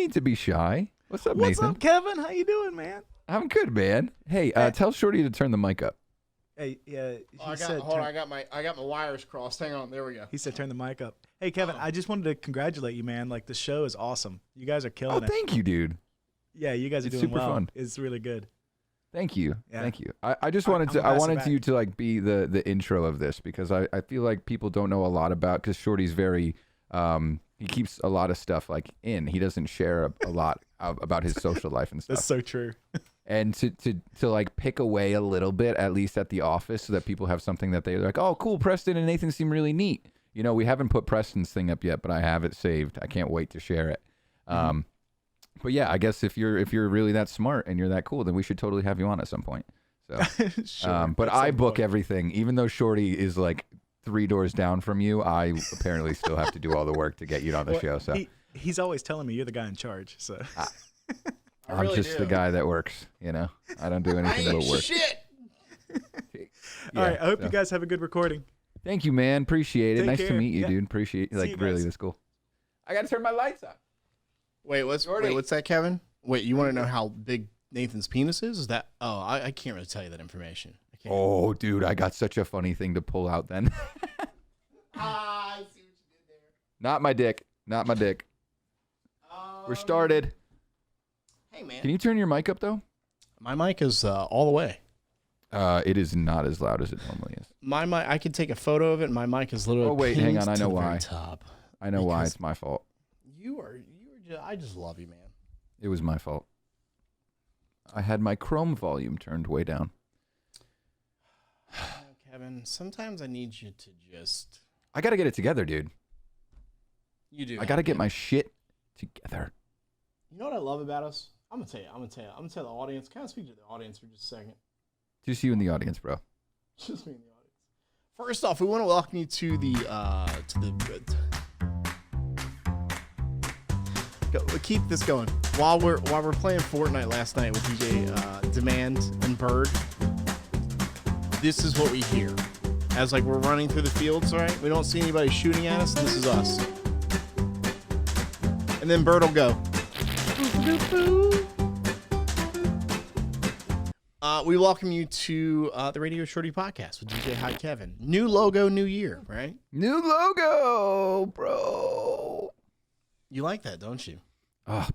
need to be shy. What's up, What's Nathan? up, Kevin? How you doing, man? I'm good, man. Hey, tell Shorty to turn the mic up. Hey, yeah. I got my wires crossed. Hang on, there we go. He said turn the mic up. Hey, Kevin, I just wanted to congratulate you, man. Like, the show is awesome. You guys are killing it. Thank you, dude. Yeah, you guys are It's doing super well. fun. It's really good. Thank you. Yeah. Thank you. I just wanted I wanted you to like be the intro of this because I feel like people don't know a lot about, because Shorty's very he keeps a lot of stuff like in. He doesn't share a lot about his social life and stuff. That's so true. And to like pick away a little bit, at least at the office, so that people have something that they're like, oh, cool, Preston and Nathan seem really neat. You know, we haven't put Preston's thing up yet, but I have it saved. I can't wait to share it. But yeah, I guess if you're really that smart and you're that cool, then we should totally have you on at some point. So, Sure, but I book everything, even though Shorty is like 3 doors down from you. I apparently still have to do all the work to get you on the show. So he's always telling me you're the guy in charge. So I'm really just the guy that works. You know, I don't do anything but work. Shit. all right, I hope you guys have a good recording. Thank you, man. Appreciate it. Take Nice care. to meet you, Yeah. dude. Appreciate See like you really guys. this cool. I got to turn my lights on. Wait, what's that, Kevin? Wait, you want to know how big Nathan's penis is? Is that? Oh, I can't really tell you that information. I can't. Oh, dude, I got such a funny thing to pull out then. I see what you did there. Not my dick. Not my dick. We're started. Hey, man. Can you turn your mic up though? My mic is all the way. It is not as loud as it normally is. My mic, I could take a photo of it, and my mic is literally. Oh, wait, hang on, I pinned to know the very why. Top. I know why. Because- It's my fault. You are just. I just love you, man. It was my fault. I had my Chrome volume turned way down. Kevin, sometimes I need you to just. I got to get it together, dude. You do. I got to get my shit together. You know what I love about us? I'm gonna tell the audience. Can I speak to the audience for just a second? Just you in the audience, bro. Just me in the audience. First off, we want to welcome you to the keep this going while we're playing Fortnite last night with DJ Demand and Bird. This is what we hear as like we're running through the fields. All right, we don't see anybody shooting at us. This is us, and then Bird will go. We welcome you to the RadioShorty Podcast with DJ Hi Kevin. New logo, new year, right? New logo, bro. You like that, don't you?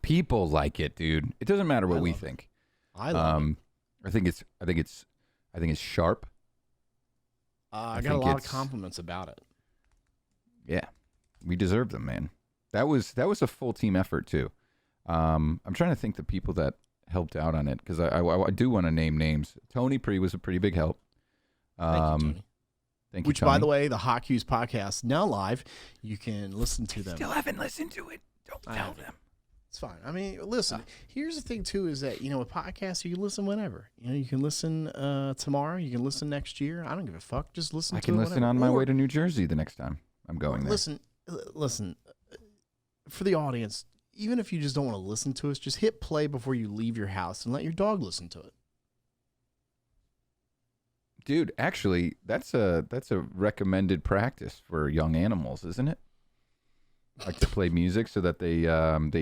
People like it, dude. It doesn't matter what we think. I love it. I think it's sharp. I got a lot of compliments about it. Yeah, we deserve them, man. That was a full team effort too. I'm trying to think the people that helped out on it, because I do want to name names. Tony Pre was a pretty big help. Thank you, Tony. Thank you, Which, Tony. by the way, the Phdjs Podcast now live. You can listen to them. Still haven't listened to it. Don't tell them. It's fine. I mean, listen. Here's the thing too: is that with podcasts you can listen whenever. You can listen tomorrow. You can listen next year. I don't give a fuck. Just listen. I can listen on my way to New Jersey the next time I'm going there. Listen. For the audience, even if you just don't want to listen to us, just hit play before you leave your house and let your dog listen to it. Dude, actually, that's a recommended practice for young animals, isn't it? Like to play music so that they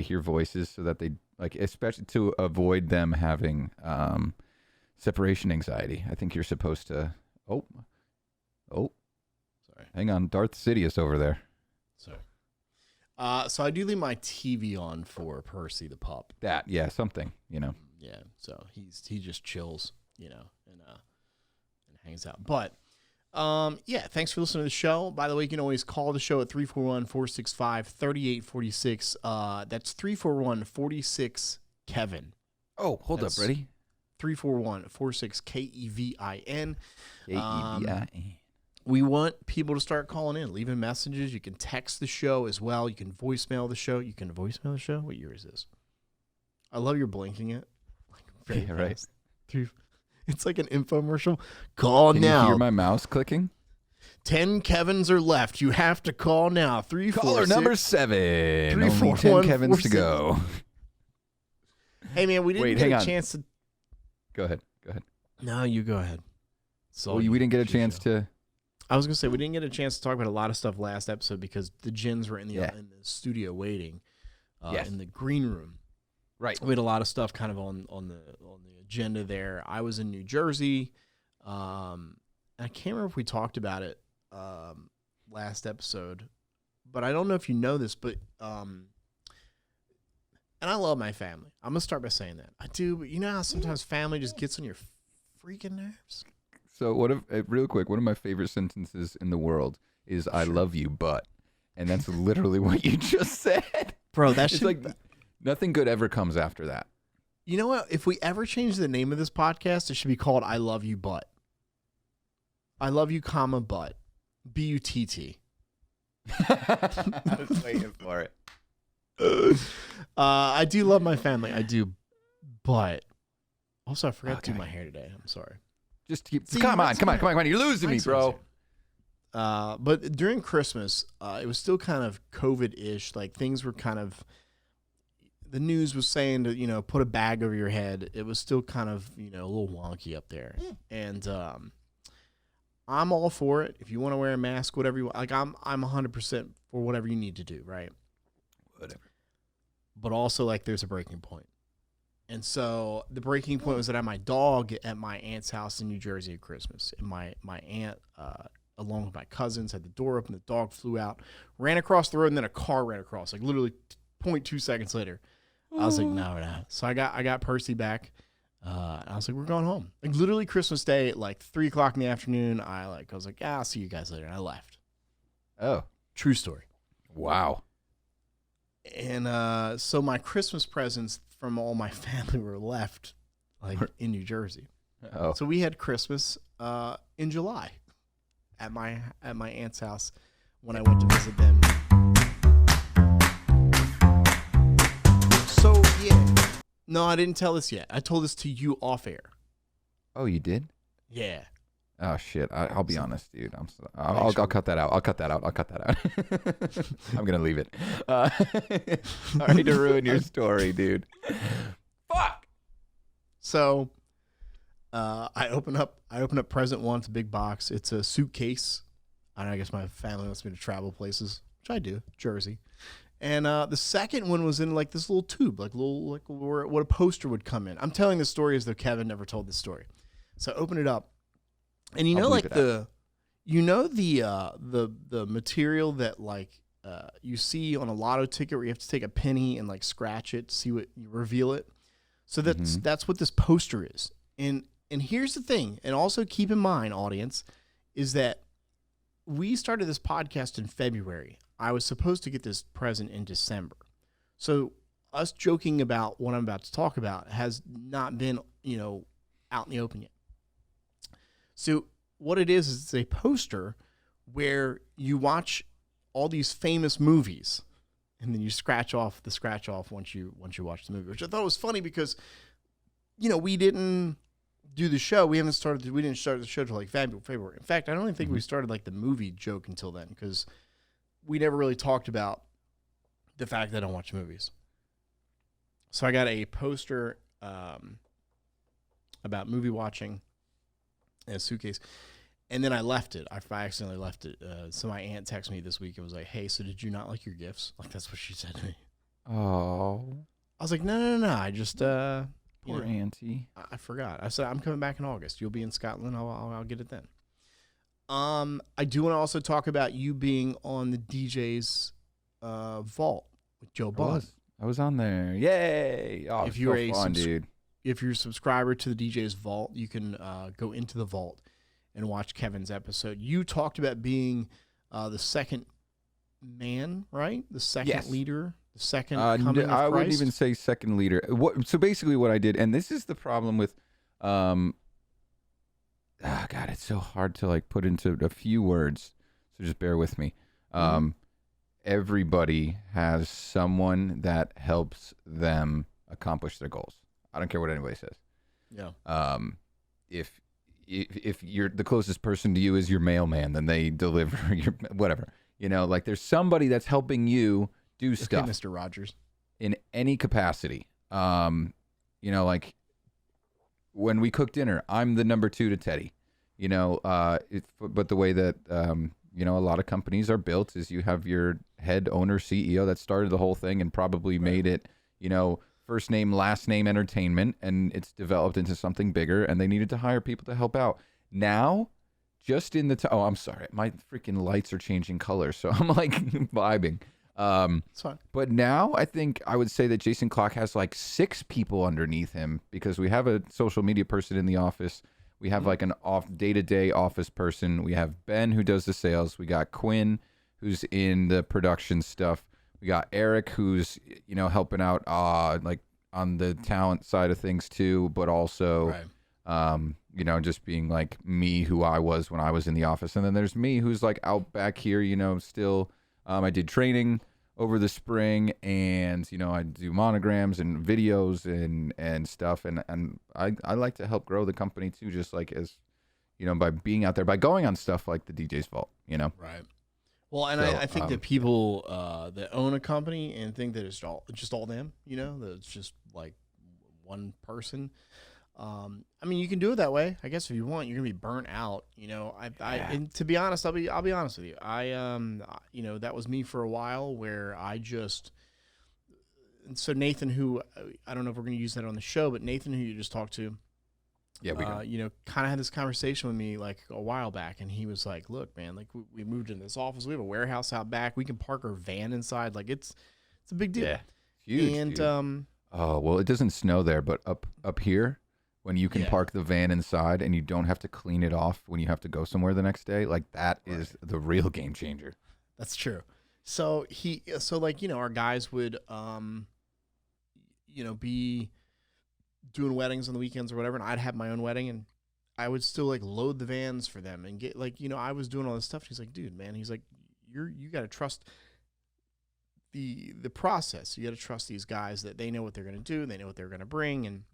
hear voices, so that they like, especially to avoid them having separation anxiety. I think you're supposed to. Oh, Sorry. Hang on, Darth Sidious over there. Sorry. So I do leave my TV on for Percy the pup. Something, Yeah, so he just chills, and hangs out. But thanks for listening to the show. By the way, you can always call the show at 341-465-3846. That's 341-46-KEVIN. Oh, hold up, ready? 341-46-KEVIN. KEVIN. We want people to start calling in, leaving messages. You can text the show as well. You can voicemail the show. What year is this? I love your blinking it. Like, yeah, right. It's like an infomercial. Call Can now. you hear my mouse clicking? 10 Kevins are left. You have to call now. Caller number 7. Only 10 Kevins to go. Hey, man, we didn't get a chance to... Go ahead. No, you go ahead. We didn't get a chance to... I was going to say, we didn't get a chance to talk about a lot of stuff last episode because the gins were in the studio waiting in the green room. Right. We had a lot of stuff kind of on the agenda there. I was in New Jersey. I can't remember if we talked about it last episode, but I don't know if you know this, but and I love my family. I'm gonna start by saying that I do, but you know how sometimes family just gets on your freaking nerves. So real quick, one of my favorite sentences in the world is "I love you, but," and that's literally what you just said, bro. That's it's like nothing good ever comes after that. You know what? If we ever change the name of this podcast, it should be called "I Love You, But." I love you, comma, but. B-U-T-T. I was waiting for it. I do love my family. I do, but also I forgot to do my hair today. I'm sorry. Just keep. Come on. You're losing me, bro. But during Christmas, it was still kind of COVID-ish. Like things were kind of. The news was saying to put a bag over your head. It was still kind of a little wonky up there, and I'm all for it. If you want to wear a mask, whatever you want, like I'm 100% for whatever you need to do, right? Whatever. But also, like, there's a breaking point. And so the breaking point was that I had my dog at my aunt's house in New Jersey at Christmas. And my aunt, along with my cousins, had the door open. The dog flew out, ran across the road, and then a car ran across, like literally 0.2 seconds later. I was like, no. So I got Percy back. I was like, we're going home. Like literally Christmas Day at like 3:00 in the afternoon. I was like, I'll see you guys later. And I left. Oh, true story. Wow. And so my Christmas presents from all my family were left like in New Jersey. Oh. So we had Christmas in July at my aunt's house when I went to visit them. So yeah. No, I didn't tell this yet. I told this to you off air. Oh, you did? Yeah. Oh shit! I'll be honest, dude. I'll cut that out. I'll cut that out. I'm gonna leave it. Sorry to ruin your story, dude. Fuck. So, I open up present one. It's a big box. It's a suitcase. I guess my family wants me to travel places, which I do. Jersey. And the second one was in like this little tube, like where what a poster would come in. I'm telling this story as though Kevin never told this story. So I open it up, and the material that like you see on a lotto ticket where you have to take a penny and like scratch it to see what you reveal it. So that's what this poster is. And here's the thing, and also keep in mind, audience, is that we started this podcast in February. I was supposed to get this present in December. So us joking about what I'm about to talk about has not been, out in the open yet. So what it is it's a poster where you watch all these famous movies and then you scratch off once you watch the movie, which I thought was funny because, we didn't do the show. We didn't start the show till like February. In fact, I don't even think we started like the movie joke until then because we never really talked about the fact that I don't watch movies. So I got a poster about movie watching in a suitcase, and then I left it. I accidentally left it. So my aunt texted me this week and was like, "Hey, so did you not like your gifts?" Like that's what she said to me. Oh. I was like, no. I just poor auntie. I forgot. I said I'm coming back in August. You'll be in Scotland. I'll get it then. I do want to also talk about you being on the DJ's vault with Joe Bond. I was on there. Yay! Oh, if you're so fun, dude. If you're a subscriber to the DJ's vault, you can go into the vault and watch Kevin's episode. You talked about being the second man, right? The second leader, the second coming of Christ. I wouldn't even say second leader. So basically what I did, and this is the problem with God, it's so hard to like put into a few words. So just bear with me. Everybody has someone that helps them accomplish their goals. I don't care what anybody says. Yeah. If you're the closest person to you is your mailman, then they deliver your whatever. Like there's somebody that's helping you do stuff. Okay, Mr. Rogers. In any capacity. Like when we cook dinner, I'm the number 2 to Teddy. But the way that a lot of companies are built is you have your head owner, CEO that started the whole thing and probably made it, first name, last name entertainment, and it's developed into something bigger, and they needed to hire people to help out. Now, just in the I'm sorry, my freaking lights are changing color, so I'm like vibing. It's fine. But now I would say that Jason Clock has like 6 people underneath him, because we have a social media person in the office. We have like an day-to-day office person. We have Ben, who does the sales. We got Quinn, who's in the production stuff. We got Eric, who's, helping out like on the talent side of things too, but also, just being like me, who I was when I was in the office. And then there's me, who's like out back here, still. I did training over the spring, and I do monograms and videos and stuff, and I like to help grow the company too, just like as by being out there, by going on stuff like the DJ's Vault, Right. Well, and I think that people that own a company and think that it's just all them, that it's just like one person. You can do it that way. I guess if you want, you're gonna be burnt out. And to be honest, I'll be honest with you. That was me for a while, where so Nathan, who I don't know if we're gonna use that on the show, but Nathan, who you just talked to, we kind of had this conversation with me like a while back, and he was like, "Look, man, like we moved into this office. We have a warehouse out back. We can park our van inside. Like it's a big deal." Yeah, huge. And dude. It doesn't snow there, but up here, when you can park the van inside and you don't have to clean it off when you have to go somewhere the next day, like that is the real game changer. That's true. So our guys would, be doing weddings on the weekends or whatever, and I'd have my own wedding, and I would still like load the vans for them and get I was doing all this stuff. He's like, dude, man, he's like, you got to trust the process. You got to trust these guys that they know what they're going to do, they know what they're going to bring, and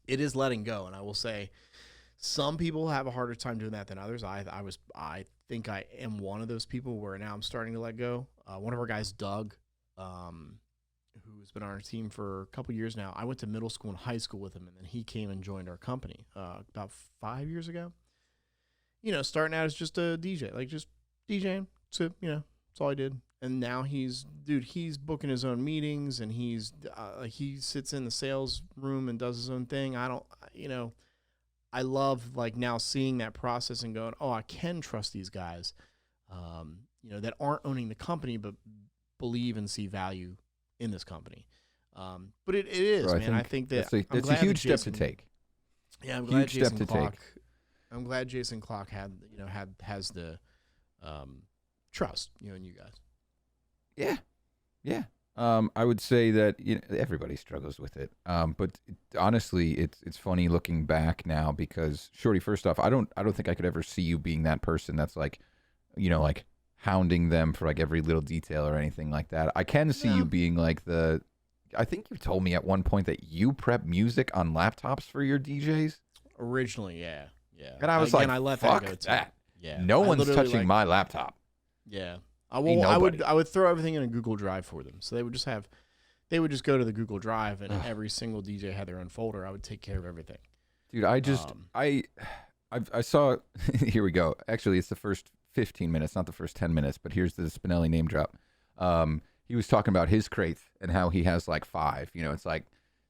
it is letting go. And I will say, some people have a harder time doing that than others. I think I am one of those people where now I'm starting to let go. One of our guys, Doug, who's been on our team for a couple years now, I went to middle school and high school with him, and then he came and joined our company about 5 years ago. Starting out as just a DJ, like just DJing. So, that's all I did. And now he's booking his own meetings, and he sits in the sales room and does his own thing. I love like now seeing that process and going, oh, I can trust these guys, that aren't owning the company, but believe and see value in this company. But it is, man. I think that it's a huge step to take. Yeah, I'm glad Jason Clock. I'm glad Jason Clock has the trust, in you guys. Yeah. I would say that everybody struggles with it. But honestly, it's funny looking back now, because Shorty, first off, I don't think I could ever see you being that person that's like, like hounding them for like every little detail or anything like that. I can see you being like I think you told me at one point that you prep music on laptops for your DJs. Originally, yeah. And I was I let fuck that. That. Yeah. No one's touching my laptop. Yeah. I would throw everything in a Google Drive for them. So they would just go to the Google Drive, and every single DJ had their own folder. I would take care of everything. Dude, I saw, here we go. Actually, it's the first 15 minutes, not the first 10 minutes, but here's the Spinelli name drop. He was talking about his crate and how he has like 5, it's like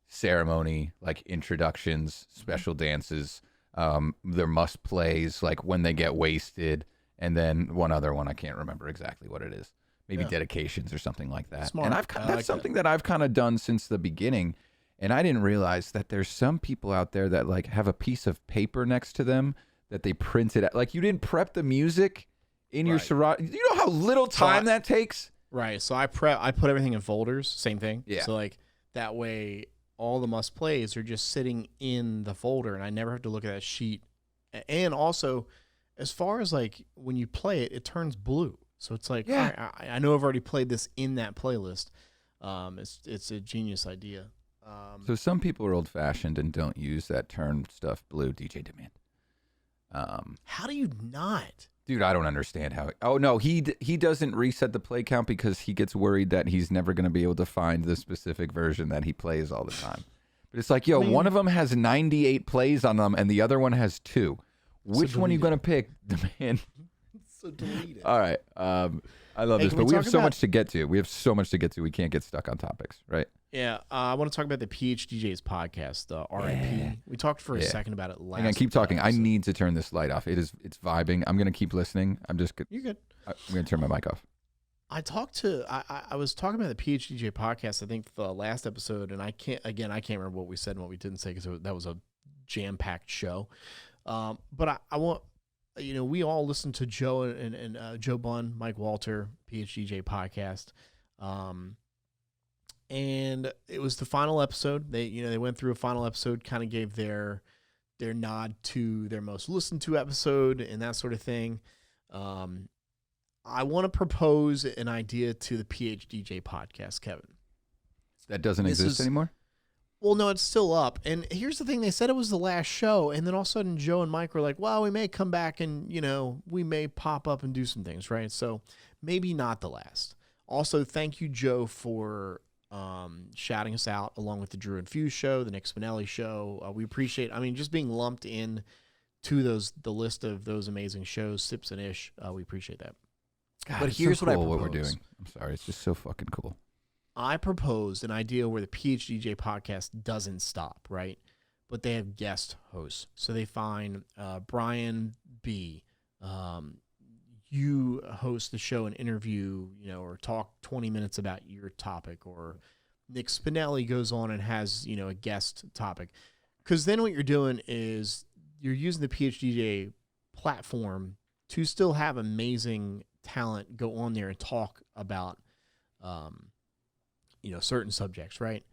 ceremony, like introductions, special dances, their must plays, like when they get wasted, and then one other one, I can't remember exactly what it is. Maybe dedications or something like that. Smart. And that's something that I've kind of done since the beginning. And I didn't realize that there's some people out there that like have a piece of paper next to them that they printed out. Like, you didn't prep the music in your Serato. You know how little time that takes? Right. So I put everything in folders. Same thing. Yeah. So like that way, all the must plays are just sitting in the folder, and I never have to look at that sheet. And also, as far as like when you play it, it turns blue. So it's like, I know I've already played this in that playlist. It's a genius idea. So some people are old-fashioned and don't use that turn stuff blue. DJ Demand. How do you not? Dude, I don't understand how. Oh no, he doesn't reset the play count because he gets worried that he's never going to be able to find the specific version that he plays all the time. But it's like, one of them has 98 plays on them and the other one has 2. Which one are you going to pick, Demand? So delete it. All right. I love Hey, this, can we but we have talk so about- much to get to. We have so much to get to. We can't get stuck on topics, right? Yeah, I want to talk about the Phdjs podcast, RIP. Yeah. We talked for a Yeah. second about it last. Hang on, keep talking. I episode. need to turn this light off. It's vibing. I'm gonna keep listening. You're good. I'm gonna turn my mic off. I was talking about the Phdj podcast, I think, for the last episode, and I can't remember what we said and what we didn't say because that was a jam-packed show. But I want, we all listen to Joe and Joe Bunn, Mike Walter, Phdj podcast. And it was the final episode. They went through a final episode, kind of gave their nod to their most listened to episode and that sort of thing. I want to propose an idea to the Phdj podcast, Kevin. That doesn't This exist is- anymore? Well, no, it's still up. And here's the thing. They said it was the last show. And then all of a sudden, Joe and Mike were like, well, we may come back and, we may pop up and do some things, right? So maybe not the last. Also, thank you, Joe, for shouting us out along with the Drew and Fuse show, the Nick Spinelli show. We appreciate, just being lumped in to the list of those amazing shows, Sips and Ish. We appreciate that. God, But it's here's so what I cool what we're propose. doing. I'm sorry. It's just so fucking cool. I proposed an idea where the Phdj podcast doesn't stop, right? But they have guest hosts. So they find Brian B. You host the show and interview, or talk 20 minutes about your topic, or Nick Spinelli goes on and has, a guest topic. Because then what you're doing is you're using the Phdj platform to still have amazing talent go on there and talk about certain subjects, right?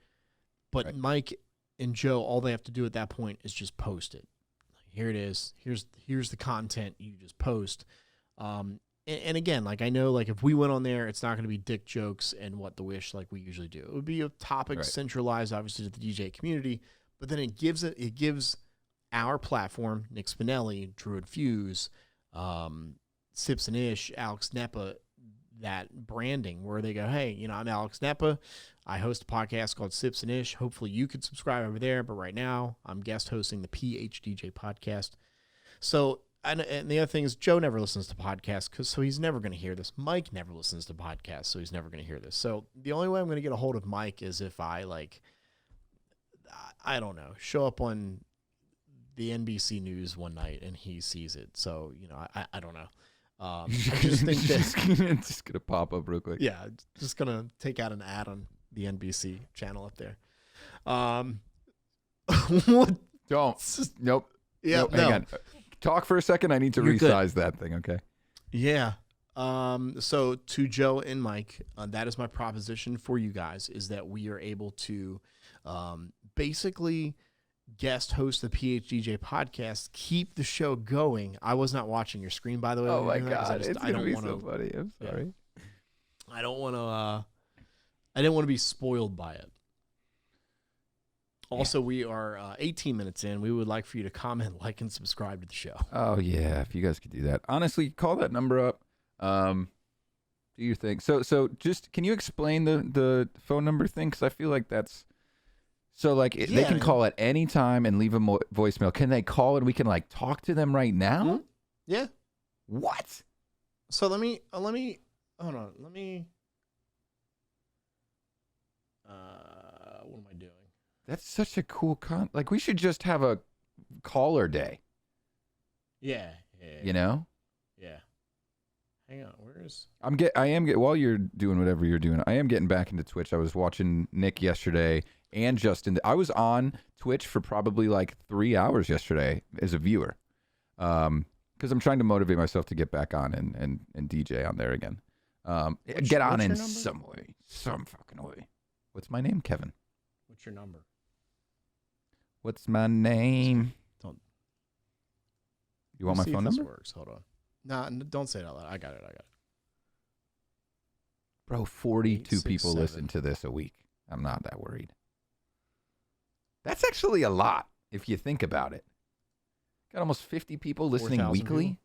But Right. Mike and Joe, all they have to do at that point is just post it. Here it is. Here's the content you just post. And again, like I know, like if we went on there, it's not going to be dick jokes and what the wish like we usually do. It would be a topic Right. centralized, obviously, to the DJ community. But then it gives our platform, Nick Spinelli, Drew and Fuse, Sips and Ish, Alex Neppa, that branding where they go, hey, I'm Alex Neppa. I host a podcast called Sips and Ish. Hopefully you could subscribe over there. But right now I'm guest hosting the Phdj podcast. So, and the other thing is Joe never listens to podcasts so he's never going to hear this. Mike never listens to podcasts, so he's never going to hear this. So the only way I'm going to get a hold of Mike is if I I don't know, show up on the NBC News one night and he sees it. So, I don't know. I just think that, it's just gonna pop up real quick. yeah, just going to take out an ad on the NBC channel up there. What? Don't. Nope. Yeah, Nope. Hang on. Talk for a second. I need to You're good. resize that thing. Okay. Yeah. So to Joe and Mike, that is my proposition for you guys, is that we are able to basically guest host the Phdj podcast, keep the show going. I was not watching your screen, by the way. Oh when my you were doing that, 'cause God. It's I gonna be wanna- so funny. I'm Yeah. sorry. I don't want to. I didn't want to be spoiled by it. Also, we are 18 minutes in. We would like for you to comment, like, and subscribe to the show. Oh yeah, if you guys could do that. Honestly, call that number up. Do your thing. So just can you explain the phone number thing? Because I feel like that's so like they Yeah, can man. call at any time and leave a voicemail. Can they call and we can like talk to them right now? Mhm. Yeah. What? So let me hold on. Let me. What am I doing? That's such a cool like we should just have a caller day. Yeah. You know? Yeah. Hang on. Where is? I am while you're doing whatever you're doing, I am getting back into Twitch. I was watching Nick yesterday and Justin. I was on Twitch for probably like 3 hours yesterday as a viewer. Because I'm trying to motivate myself to get back on and DJ on there again. Get on what's in your number? some way. Some fucking way. What's my name, Kevin? What's your number? What's my name? Don't. You want my See if phone this number? works. Hold on. Nah, don't say it out loud. I got it. Bro, 42 people 867. listen to this a week. I'm not that worried. That's actually a lot if you think about it. Got almost 50 people listening 4,000 weekly. people?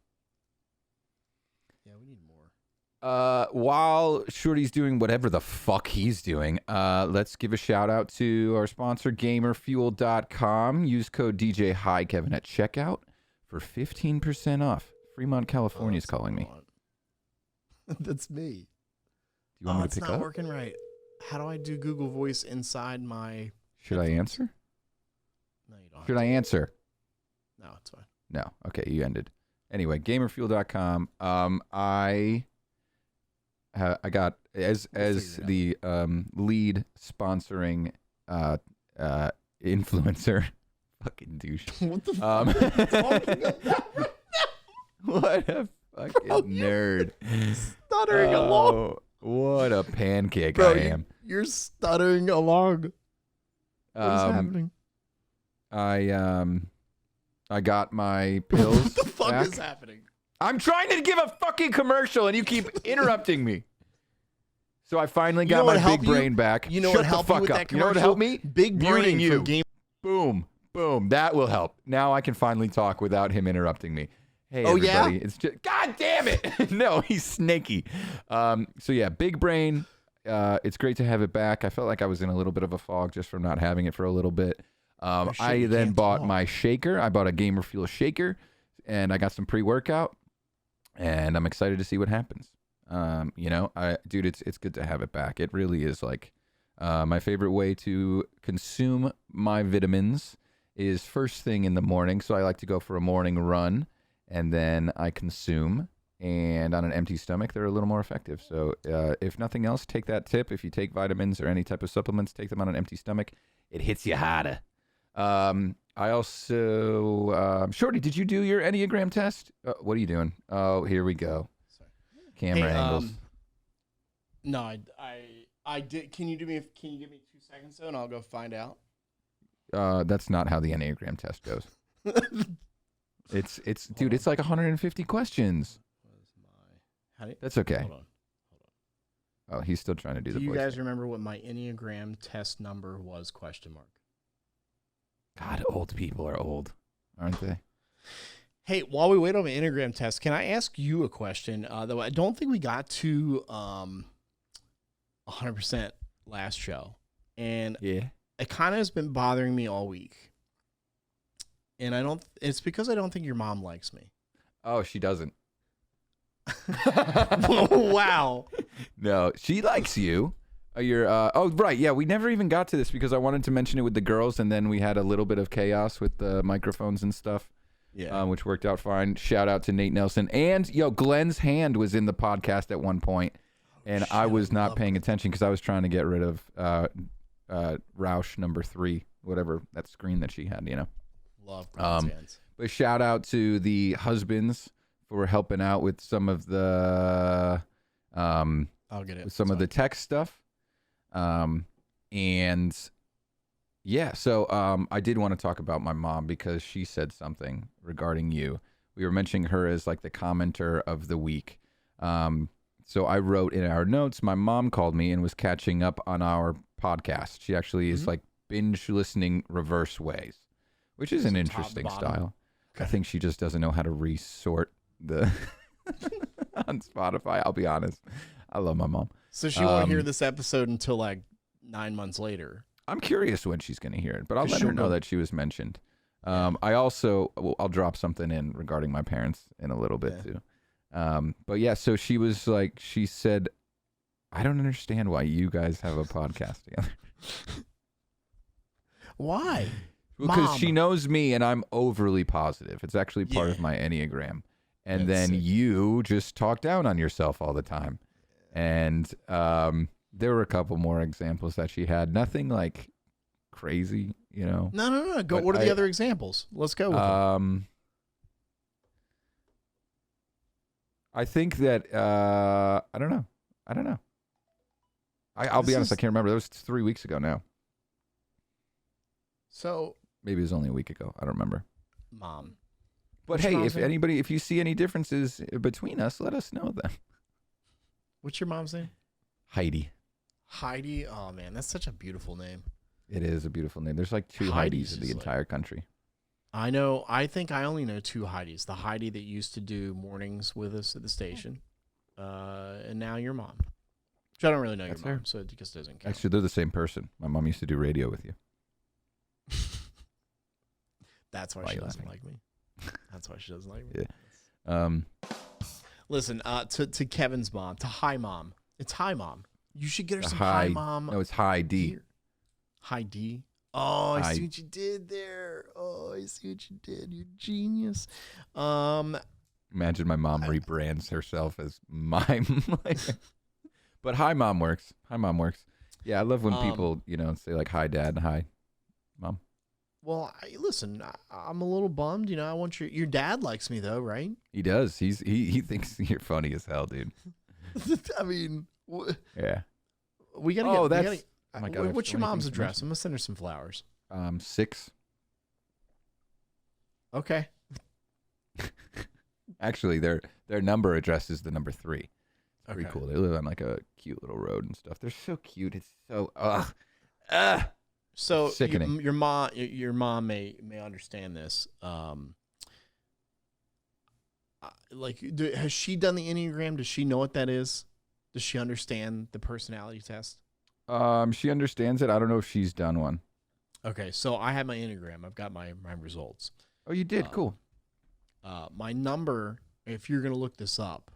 Yeah, we need more. While Shorty's doing whatever the fuck he's doing, let's give a shout out to our sponsor, GamerFuel.com. Use code DJ Hi Kevin at checkout for 15% off. Fremont, California is calling me. That's me. you want me to it's pick not up? working right. How do I do Google Voice inside my... Should I answer? No, you don't. Should I answer? No, it's fine. No. Okay, you ended. Anyway, gamerfuel.com. I got as the lead sponsoring influencer. Fucking douche. What the fuck are you talking about? What a fucking nerd. Stuttering along. What a pancake Bro, I am. You're stuttering along. What is happening? I got my pills. What the fuck back. is happening? I'm trying to give a fucking commercial and you keep interrupting me. So I finally got my big brain back. You know Shut what helped the you fuck with up. that You know commercial? what helped me? Big brain Muting for you. game. Boom. Boom. That will help. Now I can finally talk without him interrupting me. Hey, Oh, everybody. yeah? It's just, God damn it. No, he's snaky. So yeah, big brain. It's great to have it back. I felt like I was in a little bit of a fog just from not having it for a little bit. I then bought my shaker. I bought a Gamer Fuel shaker, and I got some pre-workout, and I'm excited to see what happens. Dude, it's good to have it back. It really is like my favorite way to consume my vitamins is first thing in the morning. So I like to go for a morning run, and then I consume. And on an empty stomach, they're a little more effective. So if nothing else, take that tip. If you take vitamins or any type of supplements, take them on an empty stomach. It hits you harder. I also... Shorty, did you do your Enneagram test? What are you doing? Oh, here we go. Sorry. Camera angles. No, I did. Can you give me 2 seconds though, and I'll go find out? That's not how the Enneagram test goes. Dude, it's like 150 questions. That's okay. Hold on. Oh, he's still trying to do the Do you voice guys thing. remember what my Enneagram test number was? Question mark. God, old people are old, aren't they? Hey, while we wait on the Enneagram test, can I ask you a question? Though I don't think we got to 100% last show, and Yeah. it kind of has been bothering me all week. And it's because I don't think your mom likes me. Oh, she doesn't. Wow. No, she likes you. Right. Yeah, we never even got to this because I wanted to mention it with the girls, and then we had a little bit of chaos with the microphones and stuff. Yeah. Which worked out fine. Shout out to Nate Nelson. And, Glenn's hand was in the podcast at one point, and I was not paying attention because I was trying to get rid of Roush number 3, whatever that screen that she had, Love Glenn's hands. But shout out to the husbands for helping out with some of the I'll get it. some of the tech stuff. And yeah, so I did want to talk about my mom because she said something regarding you. We were mentioning her as like the commenter of the week. So I wrote in our notes, my mom called me and was catching up on our podcast. She actually is like binge listening reverse ways, which is an interesting style. Okay. I think she just doesn't know how to resort the on Spotify. I'll be honest. I love my mom. So she won't hear this episode until like 9 months later. I'm curious when she's going to hear it, but I'll let her know that she was mentioned. I'll drop something in regarding my parents in a little bit too. But yeah, so she was like, she said, I don't understand why you guys have a podcast together. Why? Because she knows me and I'm overly positive. It's actually part of my Enneagram. And That's then sick. you just talk down on yourself all the time. And there were a couple more examples that she had. Nothing like crazy, No. Go. But What are the other examples? Let's go with them. I think that I don't know. I'll be honest, I can't remember. That was 3 weeks ago now. So Maybe it was only a week ago. I don't remember. Mom. But What's your hey, mom's name? if you see any differences between us, let us know then. What's your mom's name? Heidi. Heidi. Oh man, that's such a beautiful name. It is a beautiful name. There's like 2 Heidi's Heidis in the is entire country. I know. I think I only know 2 Heidis. The Heidi that used to do mornings with us at the station, and now your mom. Which I don't really know That's your mom, her. so it just doesn't count. Actually, they're the same person. My mom used to do radio with you. That's why Why she you doesn't laughing? like me. That's why she doesn't like me. Yeah. Listen, to Kevin's mom, to Hi Mom. It's Hi Mom. You should get her some high mom. No, it's high D. gear. High D. Oh, I High- see what you did there. Oh, I see what you did. You're genius. Imagine my mom rebrands herself as mime. But hi mom works. Hi mom works. Yeah, I love when people, say like hi dad, hi mom. Well, listen, I'm a little bummed. I want your dad likes me though, right? He does. He thinks you're funny as hell, dude. I mean, Yeah. we gotta. Oh, get, we that's. Oh my God, I have what's so your many mom's things to address? mention. I'm gonna send her some flowers. 6. Okay. Actually, their number address is the number 3. It's pretty Okay. cool. They live on like a cute little road and stuff. They're so cute. It's so So sickening. your mom may understand this. Has she done the Enneagram? Does she know what that is? Does she understand the personality test? She understands it. I don't know if she's done one. Okay, so I have my Enneagram. I've got my results. Oh, you did? Cool. My number, if you're gonna look this up,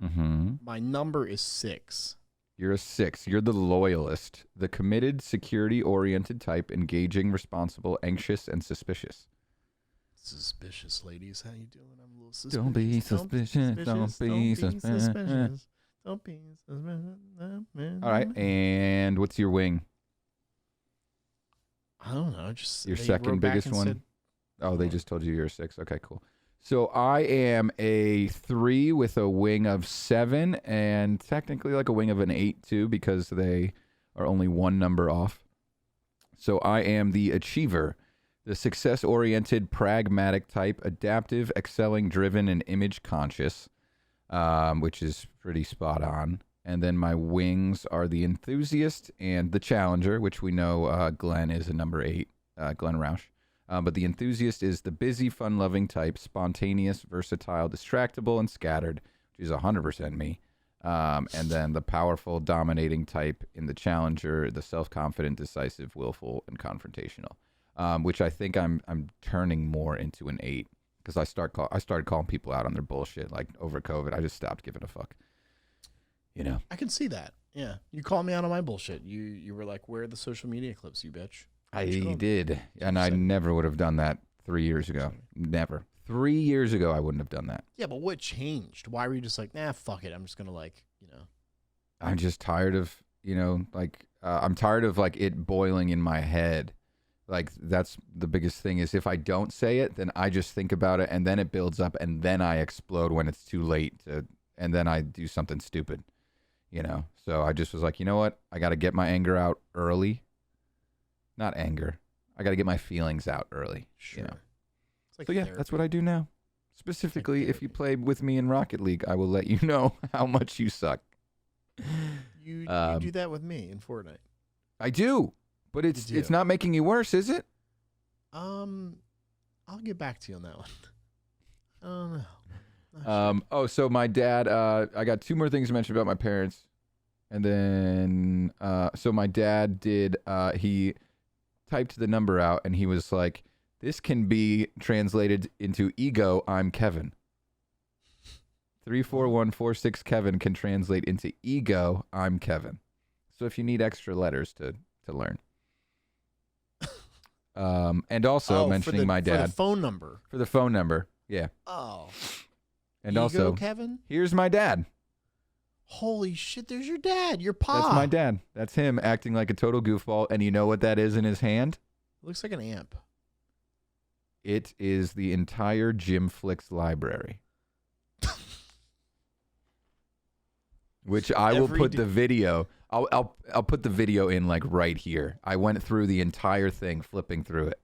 Mm-hmm. my number is 6. You're a 6. You're the loyalist, the committed, security-oriented type, engaging, responsible, anxious, and suspicious. Suspicious, ladies. How you doing? I'm a little suspicious. Don't be suspicious. Don't be suspicious. Don't be suspicious. All right, and what's your wing? I don't know. Just Your they second wrote back biggest and one? said, Oh, they just told you you're a 6. Okay, cool. So I am a 3 with a wing of 7 and technically like a wing of an 8 too because they are only one number off. So I am the achiever, the success-oriented, pragmatic type, adaptive, excelling, driven, and image-conscious, which is pretty spot on. And then my wings are the enthusiast and the challenger, which we know Glenn is a number 8, Glenn Roush. But the enthusiast is the busy, fun-loving type, spontaneous, versatile, distractible, and scattered, which is 100% me. And then the powerful, dominating type in the challenger, the self-confident, decisive, willful, and confrontational, which I think I'm turning more into an 8 because I started calling people out on their bullshit like over COVID. I just stopped giving a fuck. I can see that. Yeah, you called me out on my bullshit. You were like, "Where are the social media clips, you bitch?" I did, and I never would have done that 3 years ago. Never. 3 years ago, I wouldn't have done that. Yeah, but what changed? Why were you just like, "Nah, fuck it. I'm just gonna I'm just tired of, I'm tired of like it boiling in my head. Like that's the biggest thing is if I don't say it, then I just think about it and then it builds up and then I explode when it's too late and then I do something stupid, So I just was like, you know what? I got to get my anger out early. Not anger. I got to get my feelings out early. Sure. It's like So yeah, therapy. that's what I do now. Specifically, if you play with me in Rocket League, I will let you know how much you suck. You do that with me in Fortnite. I do, but You it's do. not making you worse, is it? I'll get back to you on that one. I don't know. Not sure. So my dad, I got 2 more things to mention about my parents. And then, so my dad did, he typed the number out and he was like, this can be translated into ego, I'm Kevin. 34146 Kevin can translate into ego, I'm Kevin. So if you need extra letters to learn. And also mentioning my dad. For the phone number. For the phone number, yeah. Oh. And Ego, also, Kevin? here's my dad. Holy shit, there's your dad. Your pa. That's my dad. That's him acting like a total goofball. And you know what that is in his hand? Looks like an amp. It is the entire Jim Flicks library. Which I will put the video. I'll put the video in like right here. I went through the entire thing, flipping through it.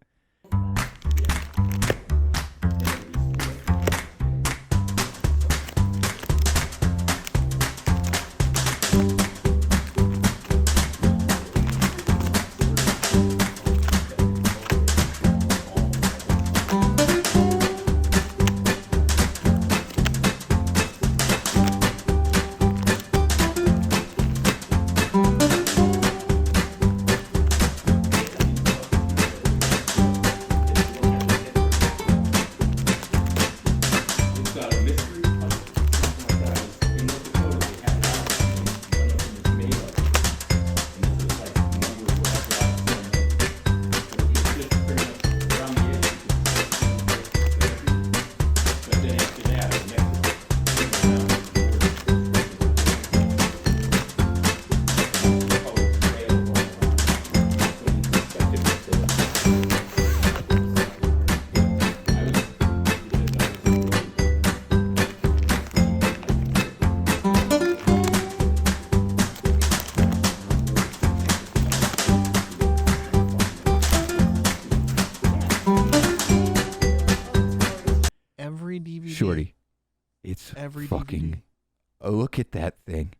Shorty, it's Every fucking. DVD. Look at that thing.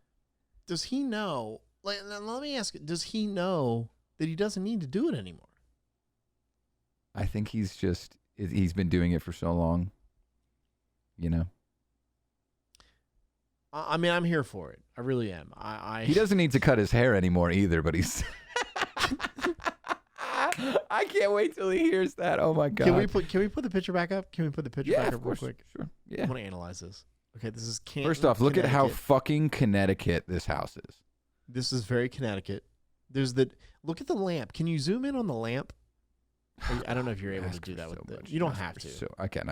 Does he know? Like, let me ask. Does he know that he doesn't need to do it anymore? I think he's been doing it for so long. You know. I mean, I'm here for it. I really am. He doesn't need to cut his hair anymore either, but he's. I can't wait till he hears that. Oh my god! Can we put the picture back up? Can we put the picture back up real quick? Sure. I Yeah. want to analyze this. Okay, this is Canton, First off, look at how fucking Connecticut this house is. This is very Connecticut. Look at the lamp. Can you zoom in on the lamp? I don't know if you're able to do that with it. You don't have to. So I can.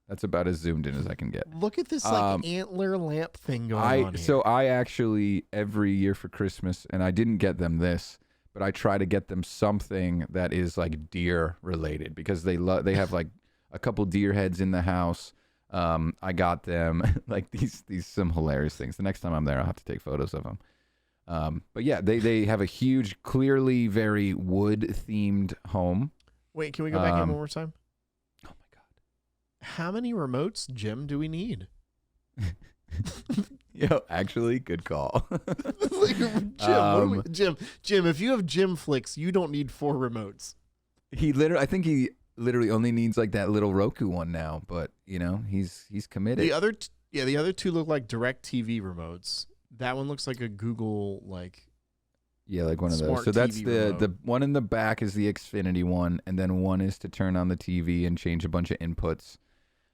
That's about as zoomed in as I can get. Look at this like antler lamp thing going on here. So I actually every year for Christmas, and I didn't get them this, but I try to get them something that is like deer related because they have like a couple deer heads in the house. I got them like these some hilarious things. The next time I'm there, I'll have to take photos of them. But yeah, they have a huge, clearly very wood themed home. Wait, can we go back in one more time? Oh my god! How many remotes, Jim, do we need? Yo, actually, good call. Jim, if you have Jim Flicks, you don't need 4 remotes. I think he literally only needs like that little Roku one now, but you know, he's committed. The other 2 look like direct TV remotes. That one looks like a Google like like one of those. smart So that's TV the remote. one in the back is the Xfinity one, and then one is to turn on the TV and change a bunch of inputs.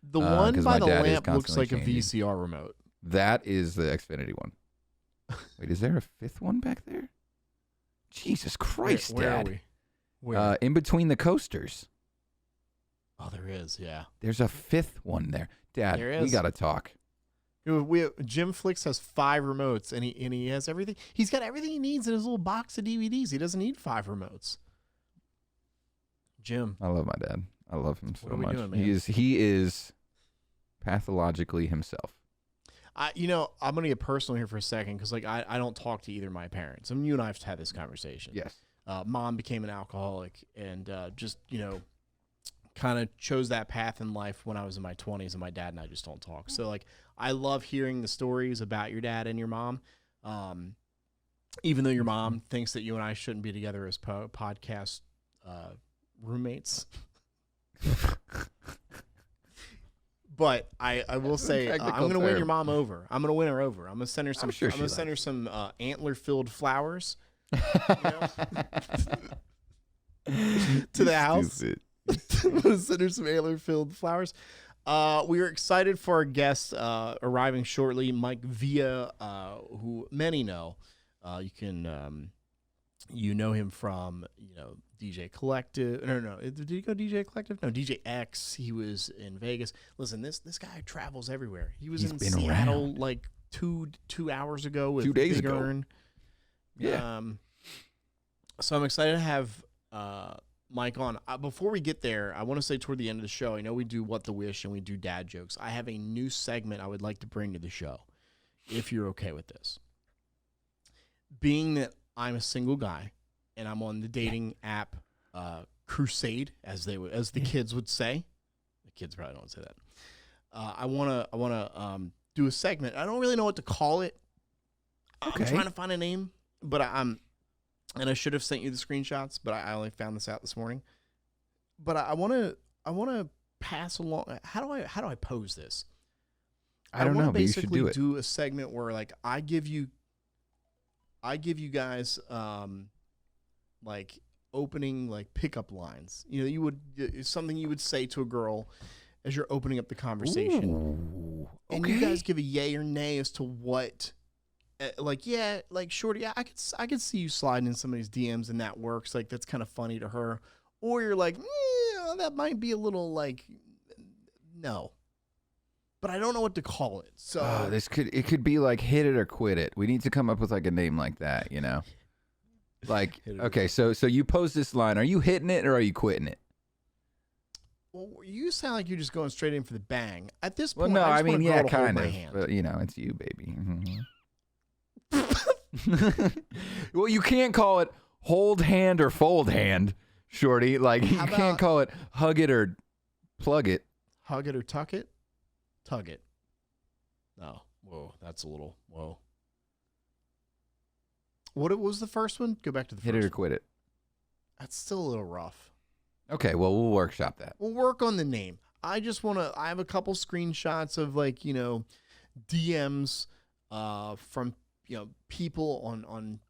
The one 'cause by my the dad is lamp looks like constantly a changing. VCR remote. That is the Xfinity one. Wait, is there a 5th one back there? Jesus Christ, Where Dad. are we? Where? In between the coasters. Oh, there is. Yeah. There's a 5th one there. Dad, There we is. got to talk. Jim Flicks has 5 remotes, and he has everything. He's got everything he needs in his little box of DVDs. He doesn't need 5 remotes. Jim, I love my dad. I love him so What are we much. doing, man? He is pathologically himself. I'm gonna get personal here for a second because like I don't talk to either of my parents. I mean, you and I have had this conversation. Yes. Mom became an alcoholic and just kind of chose that path in life when I was in my 20s, and my dad and I just don't talk. So like I love hearing the stories about your dad and your mom. Even though your mom thinks that you and I shouldn't be together as podcast roommates. But I will say I'm going to win your mom over. I'm going to win her over. I'm going to send her some. I'm going to send her some antler-filled flowers to the house. I'm going to send her some antler-filled flowers. We are excited for our guest arriving shortly, MIKEY VILLA, who many know. You can you know him from DJ Collective. No. Did he go DJ Collective? No, DJX. He was in Vegas. Listen, this guy travels everywhere. He's in Seattle around. Like two hours ago with 2 days Big ago. Earn. Yeah. So I'm excited to have Mike on. Before we get there, I want to say toward the end of the show, I know we do What the Wish and we do dad jokes. I have a new segment I would like to bring to the show, if you're okay with this. Being that I'm a single guy and I'm on the dating app crusade, as the kids would say. The kids probably don't say that. I wanna do a segment. I don't really know what to call it. Okay. I'm trying to find a name, but and I should have sent you the screenshots, but I only found this out this morning. But I wanna pass along. How do I pose this? I don't know, but you should do it. Do a segment where like I give you guys like opening like pickup lines. Something you would say to a girl as you're opening up the conversation. Ooh, okay. And you guys give a yay or nay as to what Shorty, I could see you sliding in somebody's DMs and that works. Like that's kind of funny to her. Or you're like, that might be a little like no. But I don't know what to call it. So it could be like hit it or quit it. We need to come up with like a name like that, Like okay, so you pose this line. Are you hitting it or are you quitting it? Well, you sound like you're just going straight in for the bang. At this point, Well, no, I mean, yeah, kind of. But it's you, baby. Well, you can't call it hold hand or fold hand, Shorty. Like you can't call it hug it or plug it. Hug it or tuck it. Tug it. No. Whoa, that's a little. Whoa. What was the first one? Go back to the first Hit it or one. quit it. That's still a little rough. Okay, well, we'll workshop that. We'll work on the name. I just want to. I have a couple screenshots of like DMs from people on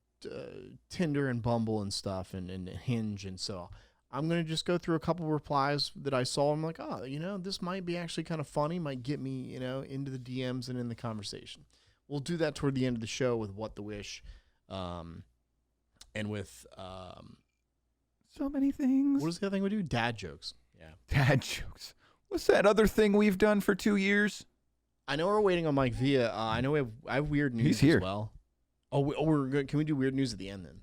Tinder and Bumble and stuff and Hinge, and so I'm gonna just go through a couple replies that I saw. I'm like, oh, this might be actually kind of funny. Might get me into the DMs and in the conversation. We'll do that toward the end of the show with What the Wish, and with So many things. what is the other thing we do? Dad jokes. Yeah. Dad jokes. What's that other thing we've done for 2 years? I know we're waiting on Mike Villa. I know I have weird news He's here. as well. We're good. Can we do weird news at the end then?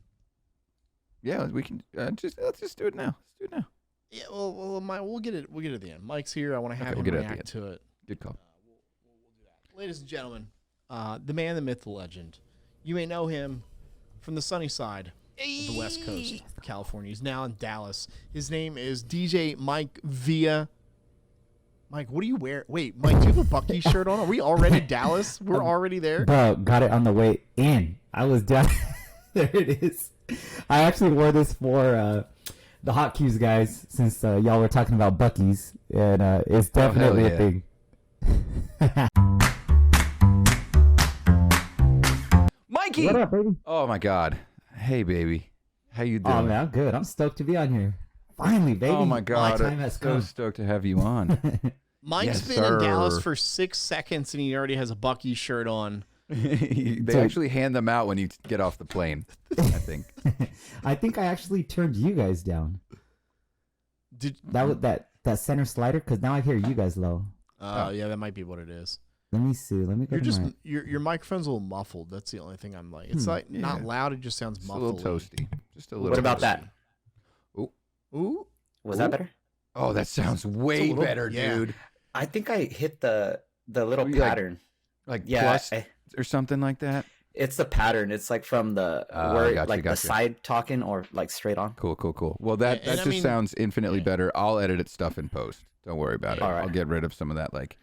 Yeah, we can. Let's just do it now. Let's do it now. Yeah. We'll get it. We'll get it at the end. Mike's here. I want to have Okay, him we'll get it at the react to it. Good call. We'll do that. Ladies and gentlemen, the man, the myth, the legend. You may know him from the sunny side of the West Coast of California. He's now in Dallas. His name is DJ Mike Villa. Mike, what do you wear? Wait, Mike, do you have a Bucky shirt on? Are we already Dallas? We're already there? Bro, got it on the way in. I was down. There it is. I actually wore this for the Hot Cubes guys since y'all were talking about Bucky's. And it's definitely yeah. a thing. Mikey! What up, baby? Oh, my God. Hey, baby. How you doing? Oh, man, I'm good. I'm stoked to be on here. Finally, baby. Oh, my God. time has So come. stoked to have you on. Mike's Yes, been in Dallas sir. for 6 seconds and he already has a Bucky shirt on. They So- actually hand them out when you get off the plane, I think. I think I actually turned you guys down. Did That was that center slider, because now I hear you guys low. yeah, that might be what it is. Let me see. Let me go You're to just my... your microphone's a little muffled. That's the only thing I'm like. It's like not Yeah. loud. It just sounds Just a muffled. little toasty. Just a little. What about toasty. that? Ooh, Was that better? Oh, that sounds way little- better, yeah. dude. I think I hit the little You like- pattern. Like Yeah, plus or something like that. it's the pattern. It's like from the Gotcha, the gotcha. side talking or like straight on. Cool. Well, that And I just mean- sounds infinitely yeah. better. I'll edit it stuff in post. Don't worry about it. All right. I'll get rid of some of that like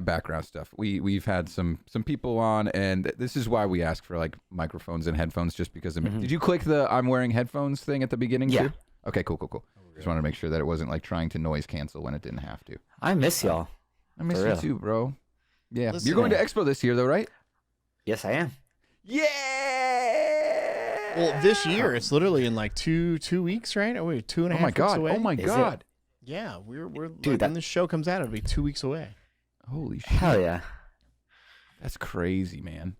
background stuff. We've had some people on, and this is why we ask for like microphones and headphones, just because of Mhm. Did you click the I'm wearing headphones thing at the beginning Yeah. too? Okay, cool. Just wanted to make sure that it wasn't like trying to noise cancel when it didn't have to. I miss y'all. I miss For you real. too, bro. Yeah, Listen, you're going to Expo this year though, right? Yes, I am. Yeah. well, this year it's literally in like two weeks, right? Oh wait, 2.5 Oh my weeks god. away. Oh my Is it? god. Yeah, we're Dude, like, that- when this show comes out, it'll be 2 weeks away. Holy shit. Hell yeah. That's crazy, man.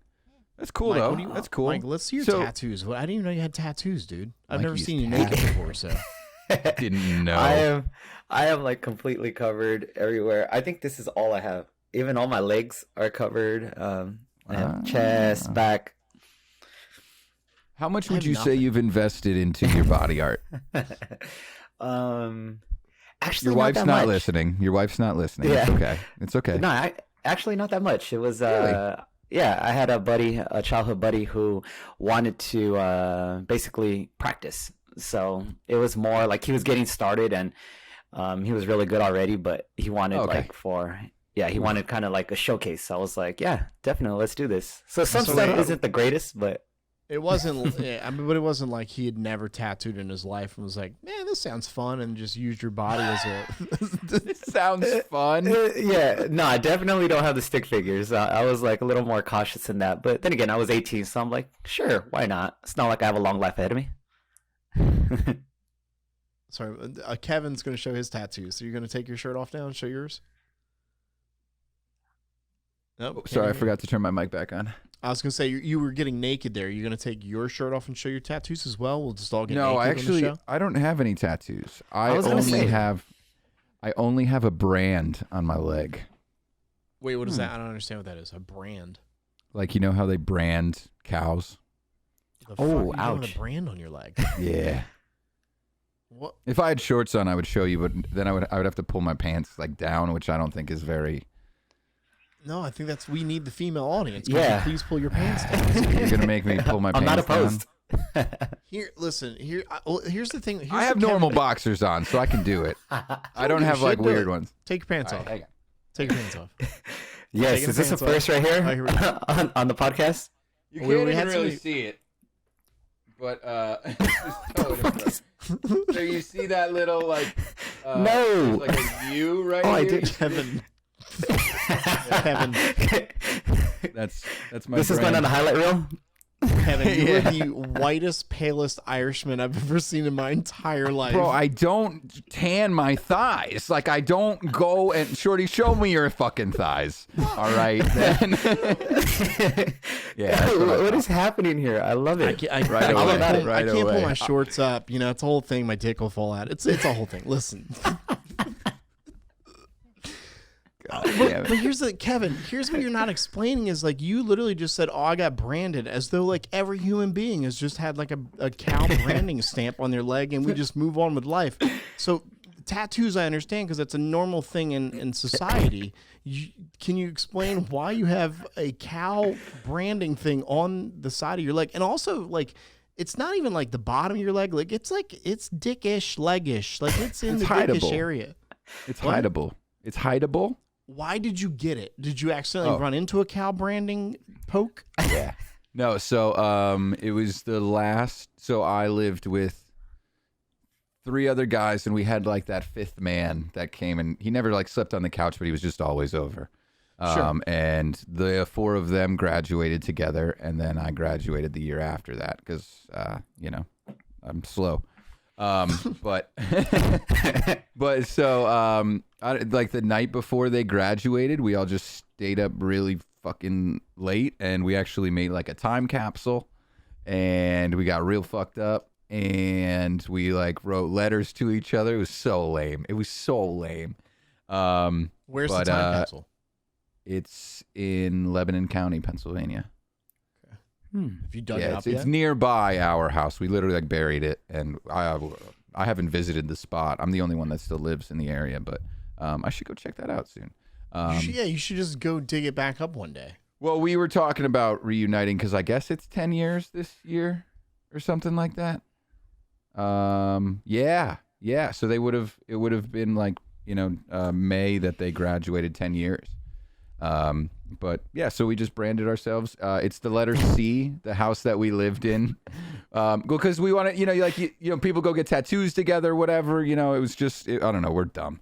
That's cool Mike, though. what do you- That's cool. Mike, let's see your So- tattoos. I didn't even know you had tattoos, dude. I've Mike never used seen you tattoos. naked before, so. Didn't know. I am like completely covered everywhere. I think this is all I have. Even all my legs are covered. I have chest, back. How much I would have you say nothing. you've invested into your body art? Actually, Your wife's that not much. listening. Your wife's not listening. It's Yeah. okay. It's okay. No, actually not that much. It was Really? yeah, I had a childhood buddy who wanted to basically practice. So it was more like he was getting started and he was really good already, but he wanted Okay. he wanted kind of like a showcase. So I was like, yeah, definitely, let's do this. So some So stuff wait. isn't the greatest, but It wasn't, yeah, I mean, but it wasn't like he had never tattooed in his life and was like, man, this sounds fun, and just used your body as a. This sounds fun. yeah, no, I definitely don't have the stick figures. I was like a little more cautious in that. But then again, I was 18, so I'm like, sure, why not? It's not like I have a long life ahead of me. Sorry, Kevin's going to show his tattoos. So you're going to take your shirt off now and show yours? Nope, can't Sorry, I hear you. forgot to turn my mic back on. I was going to say, you were getting naked there. You're going to take your shirt off and show your tattoos as well? We'll just all get No, naked I on the actually show? I don't have any tattoos. I was gonna say. I only have a brand on my leg. Wait, what is that? I don't understand what that is. A brand. Like, you know how they brand cows? The Oh, fuck are you doing ouch. a brand on your leg. Yeah. What? If I had shorts on, I would show you, but then I would have to pull my pants like down, which I don't think is very. No, I think we need the female audience. Could you Yeah. please pull your pants down. You're gonna make me pull my I'm pants not opposed. Here, listen. Here's the thing. Here's I have the normal Kevin- boxers on, so I can do it. I don't give a have like shit, do weird it. ones. Take your pants All off. right, hang on. Take your pants off. Yes, Taking is this a pants off. first right here Oh, here we go. on the podcast? You We- can't we even had really somebody- see it, but so you see that little like No. there's like a U right Oh, I here. did. Kevin. Kevin. That's my. This has been brand. on the highlight reel. Kevin, you Yeah. are the whitest, palest Irishman I've ever seen in my entire life. Bro, I don't tan my thighs. Like, I don't go and Shorty, show me your fucking thighs. All right, then. Yeah. That's what What is happening here? I love it. Right I away. can't pull- Right I can't pull away. my shorts up. You know, it's a whole thing. My dick will fall out. It's a whole thing. Listen. Damn But it. here's the Kevin. Here's what you're not explaining is like you literally just said, "Oh, I got branded," as though like every human being has just had like a cow branding stamp on their leg, and we just move on with life. So tattoos, I understand because that's a normal thing in society. Can you explain why you have a cow branding thing on the side of your leg, and also like? It's not even like the bottom of your leg. Like it's dickish, leggish. Like it's in It's the dickish hideable. area. It's What? hideable. It's hideable. Why did you get it? Did you accidentally Oh. run into a cow branding poke? Yeah. No, so it was the last. So I lived with 3 other guys, and we had like that 5th man that came, and he never like slept on the couch, but he was just always over. Sure. And the 4 of them graduated together, and then I graduated the year after that because you know, I'm slow. But so like the night before they graduated, we all just stayed up really fucking late, and we actually made like a time capsule, and we got real fucked up, and we like wrote letters to each other. It was so lame. Where's But, the time capsule? It's in Lebanon County, Pennsylvania. Have you dug it Yeah, up it's yet? nearby our house. We literally like buried it, and I haven't visited the spot. I'm the only one that still lives in the area, but I should go check that out soon. You should just go dig it back up one day. Well, we were talking about reuniting because I guess it's 10 years this year or something like that. Yeah. So it would have been like, you know, May that they graduated 10 years. But yeah, so we just branded ourselves. It's the letter C, the house that we lived in. Because we want to, you know, people go get tattoos together, whatever. You know, it was just, I don't know, we're dumb.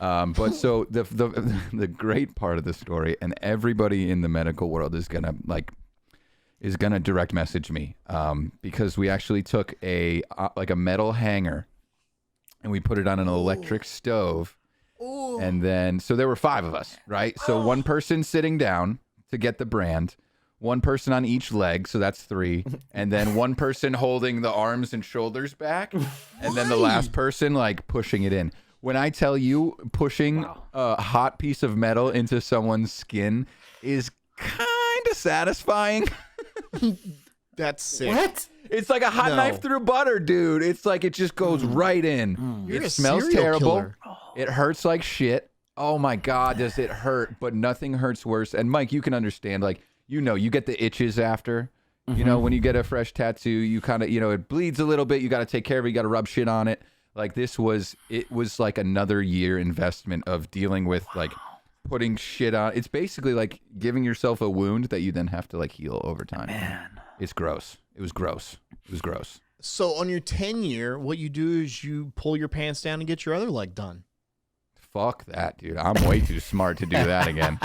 But so the great part of the story, and everybody in the medical world is gonna direct message me, because we actually took a metal hanger, and we put it on an electric stove. And then, so there were 5 of us, right? So one person sitting down to get the brand, one person on each leg, so that's 3, and then one person holding the arms and shoulders back, and then the last person like pushing it in. When I tell you pushing a hot piece of metal into someone's skin is kind of satisfying. That's sick. What? It's like a hot No. knife through butter, dude. It's like it just goes right in. You're It a smells serial terrible. killer. It hurts like shit. Oh my God, does it hurt? But nothing hurts worse. And Mike, you can understand, like, you get the itches after. You know, when you get a fresh tattoo, you kind of, it bleeds a little bit. You got to take care of it. You got to rub shit on it. Like it was like another year investment of dealing with like putting shit on. It's basically like giving yourself a wound that you then have to like heal over time. Man. It's gross. It was gross. So on your 10-year, what you do is you pull your pants down and get your other leg done. Fuck that, dude. I'm way too smart to do that again.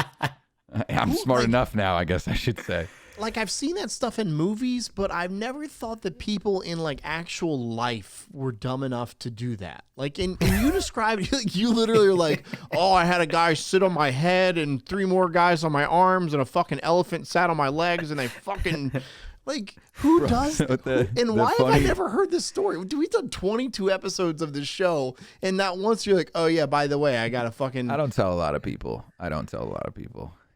I'm smart enough now, I guess I should say. Like I've seen that stuff in movies, but I've never thought that people in like actual life were dumb enough to do that. Like, and you described, you literally are like, oh, I had a guy sit on my head and 3 more guys on my arms and a fucking elephant sat on my legs and they fucking, like, who does so that? And why have I never heard this story? We've done 22 episodes of this show, and not once you're like, oh yeah, by the way, I got a fucking. I don't tell a lot of people.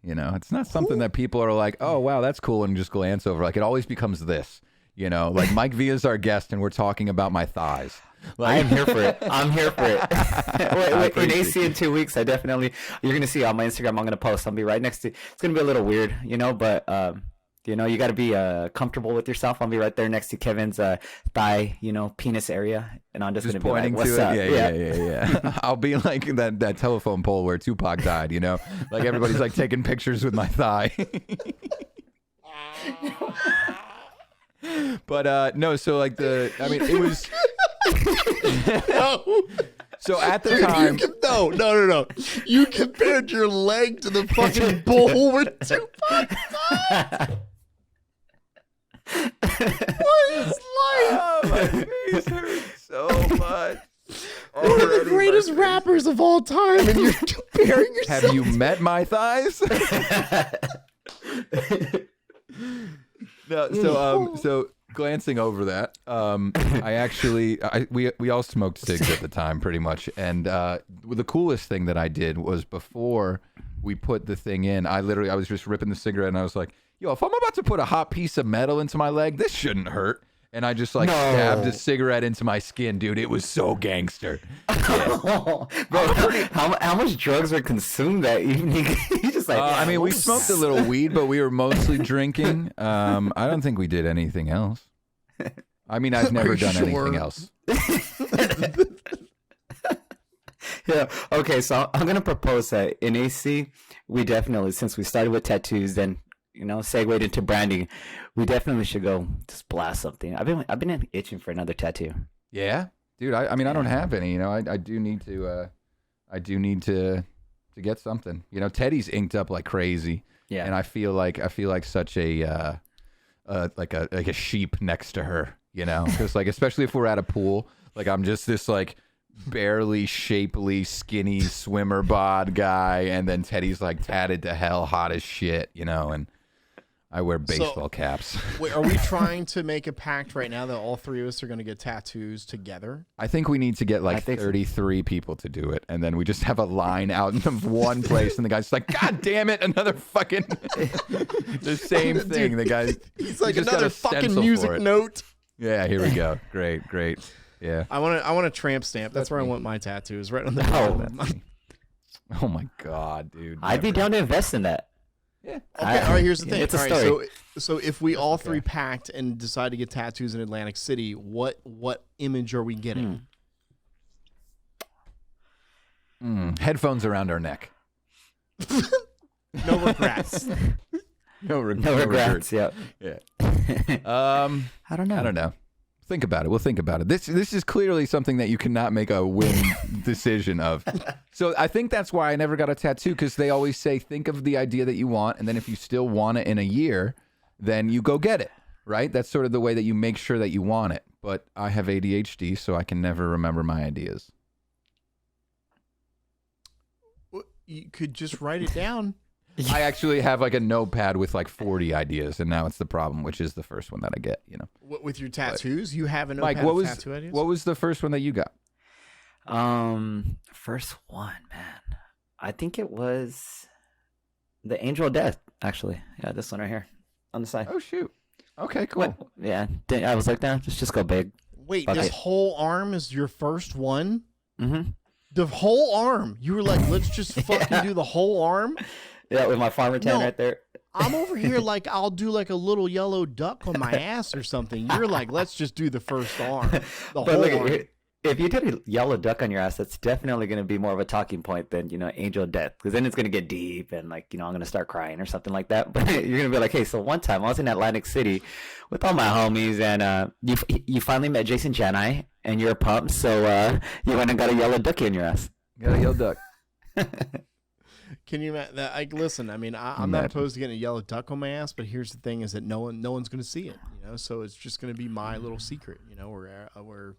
It's not something that people are like, oh, wow, that's cool, and just glance over. Like, it always becomes this, like Mike Villa's our guest, and we're talking about my thighs. I am here for it. I'm here for it. Wait, in appreciate AC in 2 weeks, you're going to see on my Instagram, I'm going to post. I'll be right next to, it's going to be a little weird, but You know, you got to be comfortable with yourself. I'll be right there next to Kevin's thigh, penis area, and I'm just going to be like, "What's up?" Yeah. I'll be like that telephone pole where Tupac died. Like everybody's like taking pictures with my thigh. But no, so like it was. No. So at the time, no. You compared your leg to the fucking bull with Tupac. What is life? Oh, my face hurts so much. One of the greatest rappers of all time, and you're comparing yourself. Have you met my thighs? No, so glancing over that, we all smoked cigs at the time pretty much, and the coolest thing that I did was before we put the thing in, I was just ripping the cigarette and I was like, yo, if I'm about to put a hot piece of metal into my leg, this shouldn't hurt. And I just stabbed a cigarette into my skin, dude. It was so gangster. Bro, how much drugs were consumed that evening? You just like, we smoked a little weed, but we were mostly drinking. I don't think we did anything else. I mean, I've never done anything else. Yeah. Okay. So I'm gonna propose that in AC, we definitely, since we started with tattoos, then segued into branding, we definitely should go just blast something. I've been itching for another tattoo. Yeah, dude. I don't have any. I do need to. I do need to get something. Teddy's inked up like crazy. Yeah. And I feel like such a like a sheep next to her. Because like especially if we're at a pool, like I'm just this like barely shapely, skinny swimmer bod guy, and then Teddy's like tatted to hell, hot as shit. And I wear baseball caps. Wait, are we trying to make a pact right now that all three of us are going to get tattoos together? I think we need to get like 33 people to do it, and then we just have a line out in one place, and the guy's like, God damn it, another fucking the same thing. Dude, the guy, he's like, just another fucking music note. Yeah, here we go. Great. Yeah. I want a tramp stamp. That's where I want my tattoos, right on the Oh my god, dude. I'd be down to invest in that. Yeah. Okay, all right, here's the thing. It's a all right, story. so if we all three packed and decide to get tattoos in Atlantic City, what image are we getting? Headphones around our neck. No regrets. No regrets. Yeah. I don't know. Think about it. We'll think about it. This is clearly something that you cannot make a win decision of. So I think that's why I never got a tattoo, because they always say, think of the idea that you want, and then if you still want it in a year, then you go get it, right? That's sort of the way that you make sure that you want it. But I have ADHD, so I can never remember my ideas. Well, you could just write it down. I actually have like a notepad with like 40 ideas, and now it's the problem, which is the first one that I get, With your tattoos, you have a notepad Mike, of tattoo ideas? what was the first one that you got? First one, man. I think it was the Angel of Death, actually. Yeah, this one right here on the side. Oh, shoot. Okay, cool. Yeah, I was like, nah, just go big. Wait, Fuck this it. whole arm is your first one? Mm-hmm. The whole arm? You were like, let's just fucking do the whole arm? Yeah, with my farmer tan right there. I'm over here like I'll do like a little yellow duck on my ass or something. You're like, let's just do the first arm. The But whole look, arm. if you did a yellow duck on your ass, that's definitely going to be more of a talking point than, Angel of Death. Because then it's going to get deep and like, I'm going to start crying or something like that. But you're going to be like, hey, so one time I was in Atlantic City with all my homies, and you finally met Jason Janai and you're pumped. So you went and got a yellow ducky in your ass. Got a yellow duck. Can you imagine? Listen, I mean, I'm not opposed to getting a yellow duck on my ass, but here's the thing: is that no one's going to see it, So it's just going to be my little secret, Where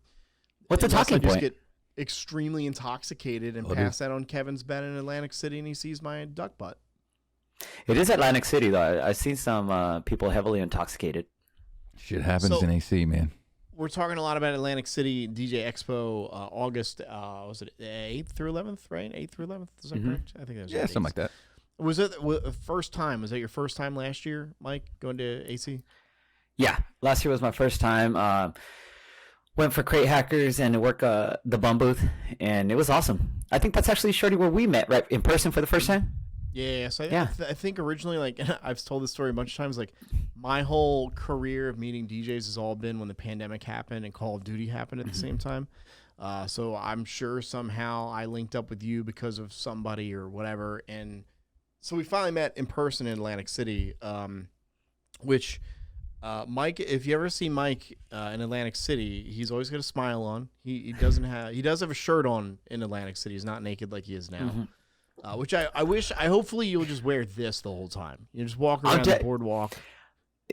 What's the talking I just point? get extremely intoxicated and pass that on Kevin's bed in Atlantic City, and he sees my duck butt. It is Atlantic City, though. I've seen some people heavily intoxicated. Shit happens in AC, man. We're talking a lot about Atlantic City DJ Expo, August, was it 8th through 11th, right? 8th through 11th, is that correct? I think that was Something like that. Was it the first time? Was that your first time last year, Mike, going to AC? Yeah, last year was my first time. Went for Crate Hackers and to work the bum booth, and it was awesome. I think that's actually, Shorty, where we met, right, in person for the first time? Yeah, so Yeah. I think originally, like, I've told this story a bunch of times, like, my whole career of meeting DJs has all been when the pandemic happened and Call of Duty happened at the same time. So I'm sure somehow I linked up with you because of somebody or whatever. And so we finally met in person in Atlantic City, which Mike, if you ever see Mike in Atlantic City, he's always got a smile on. He does have a shirt on in Atlantic City. He's not naked like he is now. Mm-hmm. Which hopefully you'll just wear this the whole time. You just walk around the boardwalk.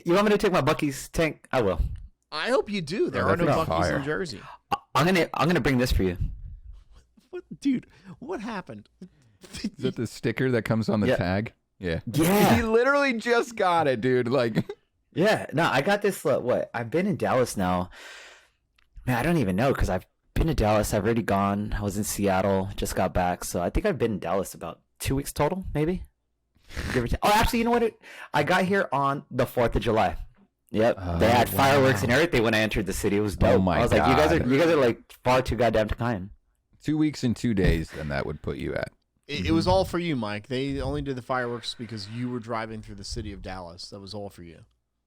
You want me to take my Buc-ee's tank? I will. I hope you do. There are that's no not Buc-ee's fire. in Jersey. I'm gonna bring this for you. What, dude? What happened? Is that the sticker that comes on the Yeah. tag? Yeah. Yeah. He literally just got it, dude. Like, Yeah, no, I got this. I've been in Dallas now. Man, I don't even know because I've been to Dallas. I've already gone. I was in Seattle, just got back. So I think I've been in Dallas about 2 weeks total, maybe. Give or take. Oh, actually, you know what? I got here on the 4th of July. Yep, they had fireworks and everything when I entered the city. It was dope. Oh my I was like, you God. guys are like far too goddamn kind. 2 weeks and 2 days, then that would put you at. It was all for you, Mike. They only did the fireworks because you were driving through the city of Dallas. That was all for you.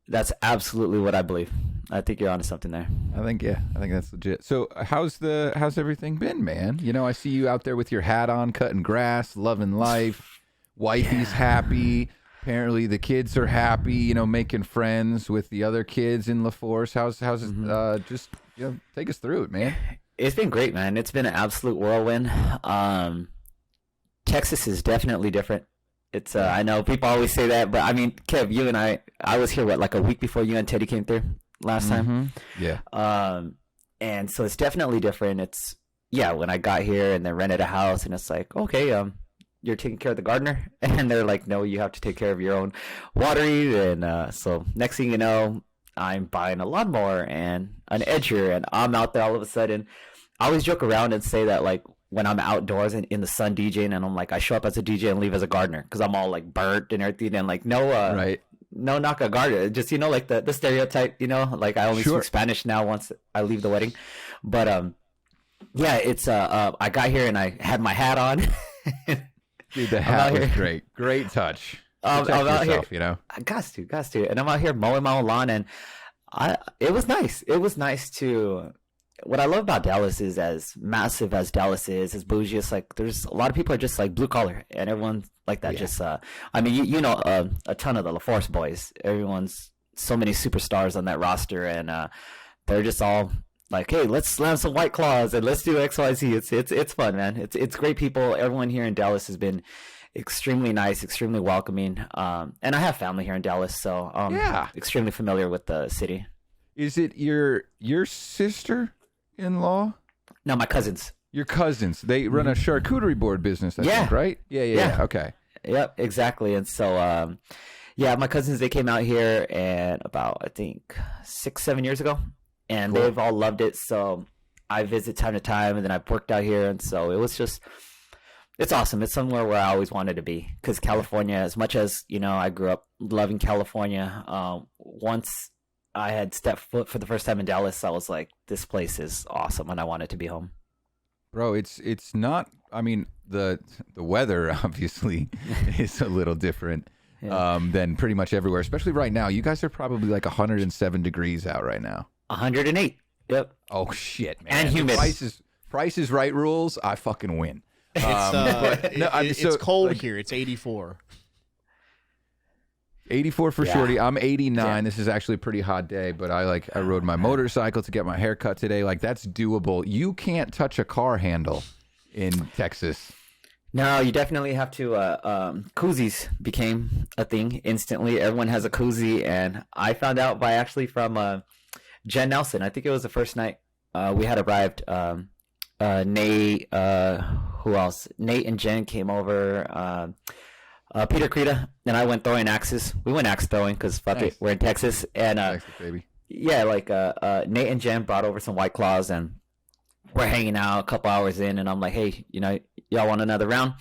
That's absolutely what I believe. I think you're onto something there. I think that's legit. So how's everything been, man? You know, I see you out there with your hat on, cutting grass, loving life. Wifey's happy. Apparently the kids are happy. You know, making friends with the other kids in LeForce. How's it? Just take us through it, man. It's been great, man. It's been an absolute whirlwind. Texas is definitely different. It's I know people always say that, but I mean, Kev, you and I was here like a week before you and Teddy came through last time. Yeah. And so it's definitely different. It's when I got here and they rented a house and it's like, okay, you're taking care of the gardener, and they're like, no, you have to take care of your own watering. And so next thing you know, I'm buying a lawnmower and an edger, and I'm out there all of a sudden. I always joke around and say that, like, when I'm outdoors and in the sun DJing, and I'm like, I show up as a DJ and leave as a gardener because I'm all like burnt and everything, and like no knock a gardener, just like the stereotype, like I only speak Spanish now once I leave the wedding. But it's I got here and I had my hat on. Dude, the hat was great touch. I'm out yourself, here, I got to, and I'm out here mowing my own lawn, and it was nice. It was nice to. What I love about Dallas is, as massive as Dallas is, as bougie, it's like there's a lot of people are just like blue collar, and everyone's like that. Yeah. Just I mean, you know, a ton of the LeForce boys. Everyone's so many superstars on that roster, and they're just all like, hey, let's slam some White Claws and let's do XYZ. It's fun, man. It's great people. Everyone here in Dallas has been extremely nice, extremely welcoming. And I have family here in Dallas, so extremely familiar with the city. Is it your sister-in-law? No, my cousins. Your cousins. They run a charcuterie board business, I think, right? Yeah. Okay. Yep, exactly. And so, my cousins, they came out here and about, I think, 6-7 years ago. And they've all loved it. So I visit time to time, and then I've worked out here. And so it was just, it's awesome. It's somewhere where I always wanted to be. Because California, as much as, I grew up loving California, once I had stepped foot for the first time in Dallas, I was like, this place is awesome, and I wanted to be home. Bro, it's not, I mean, the weather obviously is a little different than pretty much everywhere, especially right now. You guys are probably like 107 degrees out right now. 108. Yep. Oh, shit, man. And humid. Price is right rules, I fucking win. It's cold here. It's 84. 84 for Shorty. I'm 89. Yeah. This is actually a pretty hot day, but I rode my motorcycle to get my hair cut today. Like, that's doable. You can't touch a car handle in Texas. No, you definitely have to. Koozies became a thing instantly. Everyone has a koozie, and I found out from Jen Nelson. I think it was the first night we had arrived. Nate, who else? Nate and Jen came over. Peter Krita and I went throwing axes. We went axe throwing because fuck it, we're in Texas. And Texas, baby. Nate and Jen brought over some White Claws, and we're hanging out a couple hours in, and I'm like, hey, y'all want another round?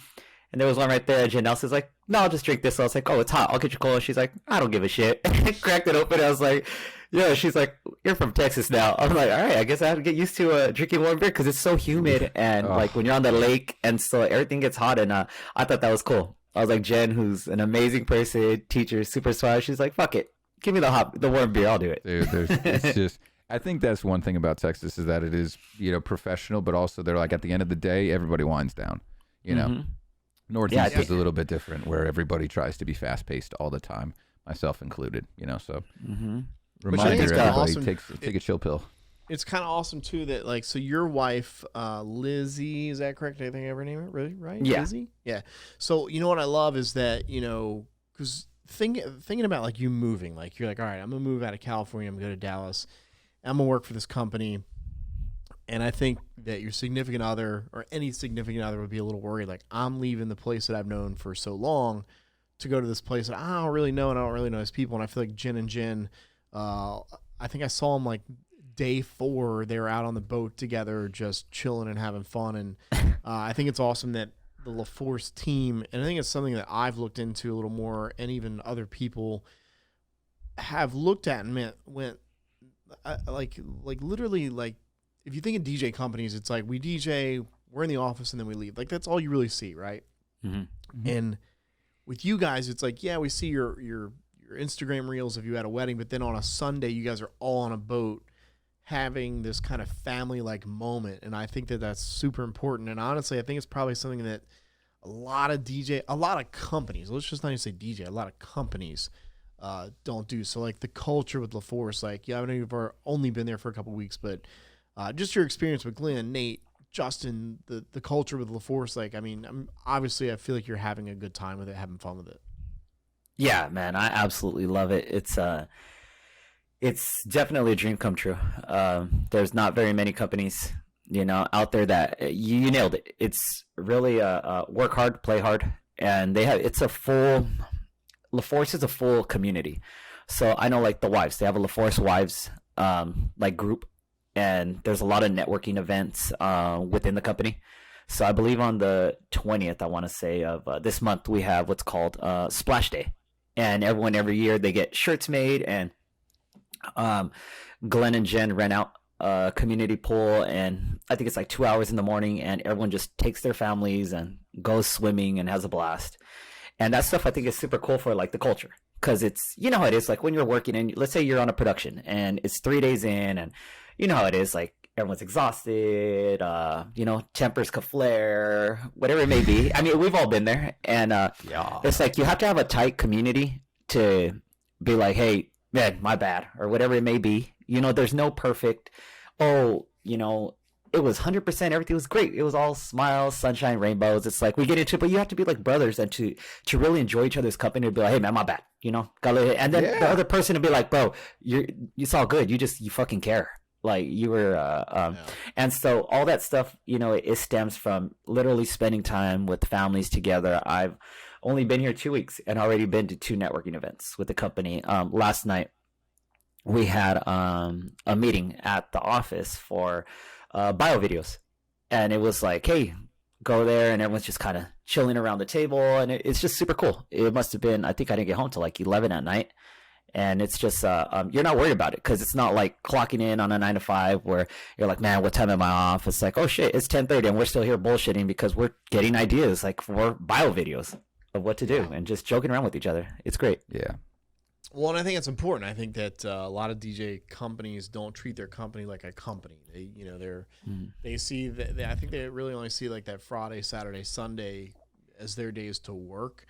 And there was one right there. Jen Nelson's like, no, I'll just drink this. So I was like, oh, it's hot. I'll get you cold. She's like, I don't give a shit. Cracked it open. I was like, yeah. She's like, you're from Texas now. I'm like, all right, I guess I have to get used to drinking warm beer because it's so humid and like when you're on the lake, and so everything gets hot. And I thought that was cool. I was like, Jen, who's an amazing person, teacher, super smart. She's like, fuck it. Give me the warm beer. I'll do it. Dude, it's just, I think that's one thing about Texas is that it is, professional, but also they're like, at the end of the day, everybody winds down, Northeast is a little bit different where everybody tries to be fast paced all the time, myself included, so reminder everybody, awesome. take a chill pill. It's kind of awesome too that like, so your wife, Lizzie, is that correct? I think I ever name it really right? Yeah. Lizzie? Yeah. So what I love is that, because thinking about like you moving, like you're like, all right, I'm gonna move out of California, I'm gonna go to Dallas, I'm gonna work for this company. And I think that your significant other or any significant other would be a little worried, like I'm leaving the place that I've known for so long to go to this place that I don't really know and I don't really know his people. And I feel like Jen, I think I saw him like day 4, they were out on the boat together, just chilling and having fun. And I think it's awesome that the LeForce team, and I think it's something that I've looked into a little more, and even other people have looked at and went like literally, like if you think of DJ companies, it's like we DJ, we're in the office, and then we leave. Like that's all you really see, right? Mm-hmm. And with you guys, it's like, yeah, we see your Instagram reels if you had a wedding, but then on a Sunday, you guys are all on a boat having this kind of family-like moment, and I think that that's super important. And honestly, I think it's probably something that a lot of companies, let's just not even say DJ, a lot of companies don't do. So like the culture with LeForce, like, yeah, I know you've only been there for a couple weeks, but just your experience with Glenn, Nate, Justin, the culture with LeForce, like, I mean, obviously I feel like you're having a good time with it, having fun with it. Yeah, man, I absolutely love it. It's definitely a dream come true. There's not very many companies, out there that you nailed it. It's really work hard, play hard, and LeForce is a full community. So I know like the wives, they have a LeForce wives like group, and there's a lot of networking events within the company. So I believe on the 20th, I want to say of this month, we have what's called Splash Day, and everyone every year they get shirts made, and Glenn and Jen rent out a community pool, and I think it's like 2 hours in the morning, and everyone just takes their families and goes swimming and has a blast. And that stuff I think is super cool for like the culture, because it's, how it is, like when you're working and let's say you're on a production and it's 3 days in, and how it is, like everyone's exhausted, tempers could flare, whatever it may be. I mean, we've all been there, and it's like you have to have a tight community to be like, hey, man, my bad, or whatever it may be. There's no perfect, it was 100%, everything was great. It was all smiles, sunshine, rainbows. It's like we get into it, but you have to be like brothers and to really enjoy each other's company, to be like, hey, man, my bad, and then the other person to be like, bro, it's all good. You fucking care. Like you were, and so all that stuff, it stems from literally spending time with families together. I've only been here 2 weeks and already been to 2 networking events with the company. Last night we had a meeting at the office for bio videos, and it was like, hey, go there, and everyone's just kind of chilling around the table, and it's just super cool. It must have been, I think I didn't get home till like 11 at night. And it's just, you're not worried about it, because it's not like clocking in on a 9 to 5 where you're like, man, what time am I off? It's like, oh shit, it's 10:30 and we're still here bullshitting because we're getting ideas like for bio videos of what to do and just joking around with each other. It's great. Yeah. Well, and I think it's important. I think that a lot of DJ companies don't treat their company like a company. They, they see that. I think they really only see like that Friday, Saturday, Sunday as their days to work.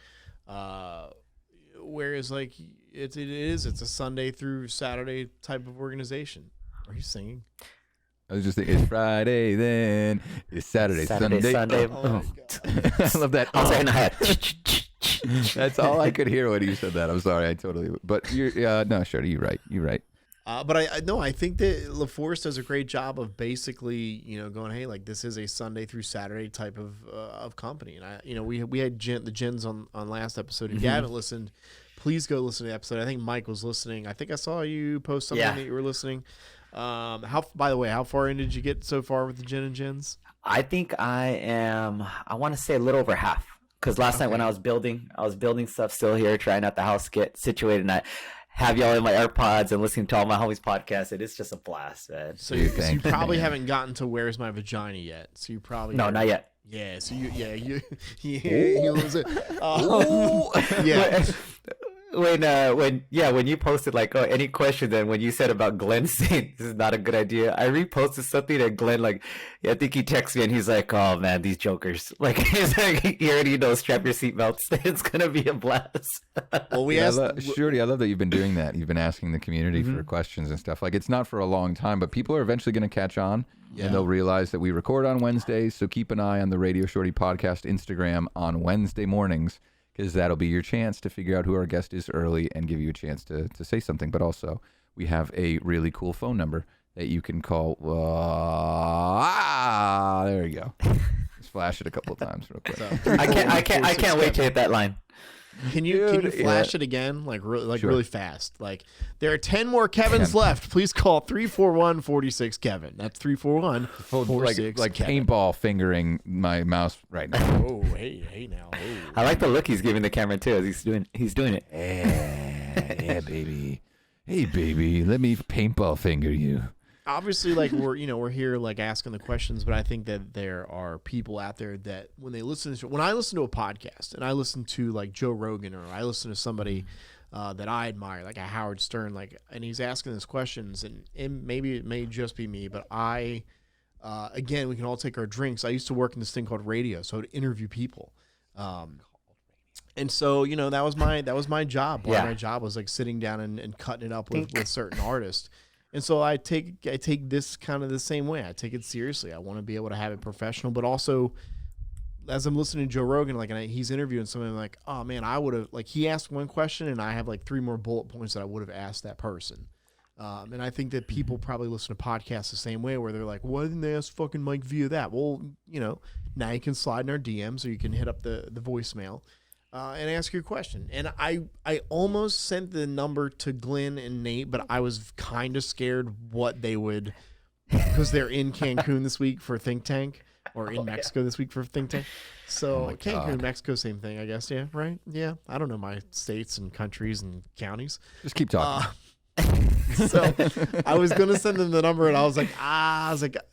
Whereas like it's a Sunday through Saturday type of organization. Are you singing? I was just thinking, it's Friday, then it's Saturday, Sunday. Oh, I love that. I was in the head. That's all I could hear when you said that. I'm sorry, I totally. But no, Shorty, you're right. You're right. But I think that LeForce does a great job of basically, going, hey, like this is a Sunday through Saturday type of company. And we had the Gens on last episode. If you haven't listened, please go listen to the episode. I think Mike was listening. I think I saw you post something that you were listening. By the way, how far in did you get so far with the Jen and Gens? I think I want to say a little over half. Because last night when I was building stuff still here, trying out the house, get situated, and I have y'all in my AirPods and listening to all my homies' podcasts, and it's just a blast, man. So you probably haven't gotten to Where's My Vagina yet. So you probably not yet. Yeah. So you was it. Yeah. When you posted like any question, then when you said about Glenn saying this is not a good idea, I reposted something and Glenn I think he texted me and he's like, oh man, these jokers, like he's like, you already know, strap your seatbelts, it's gonna be a blast. Well, we asked Shorty, I love that you've been doing that. You've been asking the community for questions and stuff. Like, it's not for a long time, but people are eventually going to catch on and they'll realize that we record on Wednesdays. So keep an eye on the Radio Shorty podcast Instagram on Wednesday mornings, because that'll be your chance to figure out who our guest is early and give you a chance to say something. But also, we have a really cool phone number that you can call. There you go. Just flash it a couple of times real quick. I can't wait to hit that line. Can you flash it again, really fast? Like, there are 10 more Kevins left. Please call 341-46 Kevin. That's 341-46 like Kevin. paintball fingering my mouse right now. Oh, hey now. Oh. I like the look he's giving the camera too as he's doing it. Yeah, baby. Hey, baby, let me paintball finger you. Obviously, like, we're here like asking the questions, but I think that there are people out there that when I listen to a podcast and I listen to like Joe Rogan, or I listen to somebody that I admire, like a Howard Stern, and he's asking these questions, and maybe it may just be me, but again, we can all take our drinks. I used to work in this thing called radio, so I would interview people. And so, that was my job. Part of my job was like sitting down and cutting it up with certain artists. And so I take this kind of the same way. I take it seriously. I want to be able to have it professional, but also as I'm listening to Joe Rogan, and he's interviewing someone, I'm like, oh man, I would have, he asked one question and I have like 3 more bullet points that I would have asked that person. And I think that people probably listen to podcasts the same way, where they're like, why didn't they ask fucking Mike Villa that? Well, now you can slide in our DMs, or you can hit up the voicemail. And ask your question. And I almost sent the number to Glenn and Nate, but I was kind of scared what they would, because they're in Cancun this week for Think Tank, or in Mexico this week for Think Tank. So Cancun, Mexico, same thing, I guess. Yeah, right? Yeah. I don't know my states and countries and counties. Just keep talking. So I was going to send them the number, and I was like,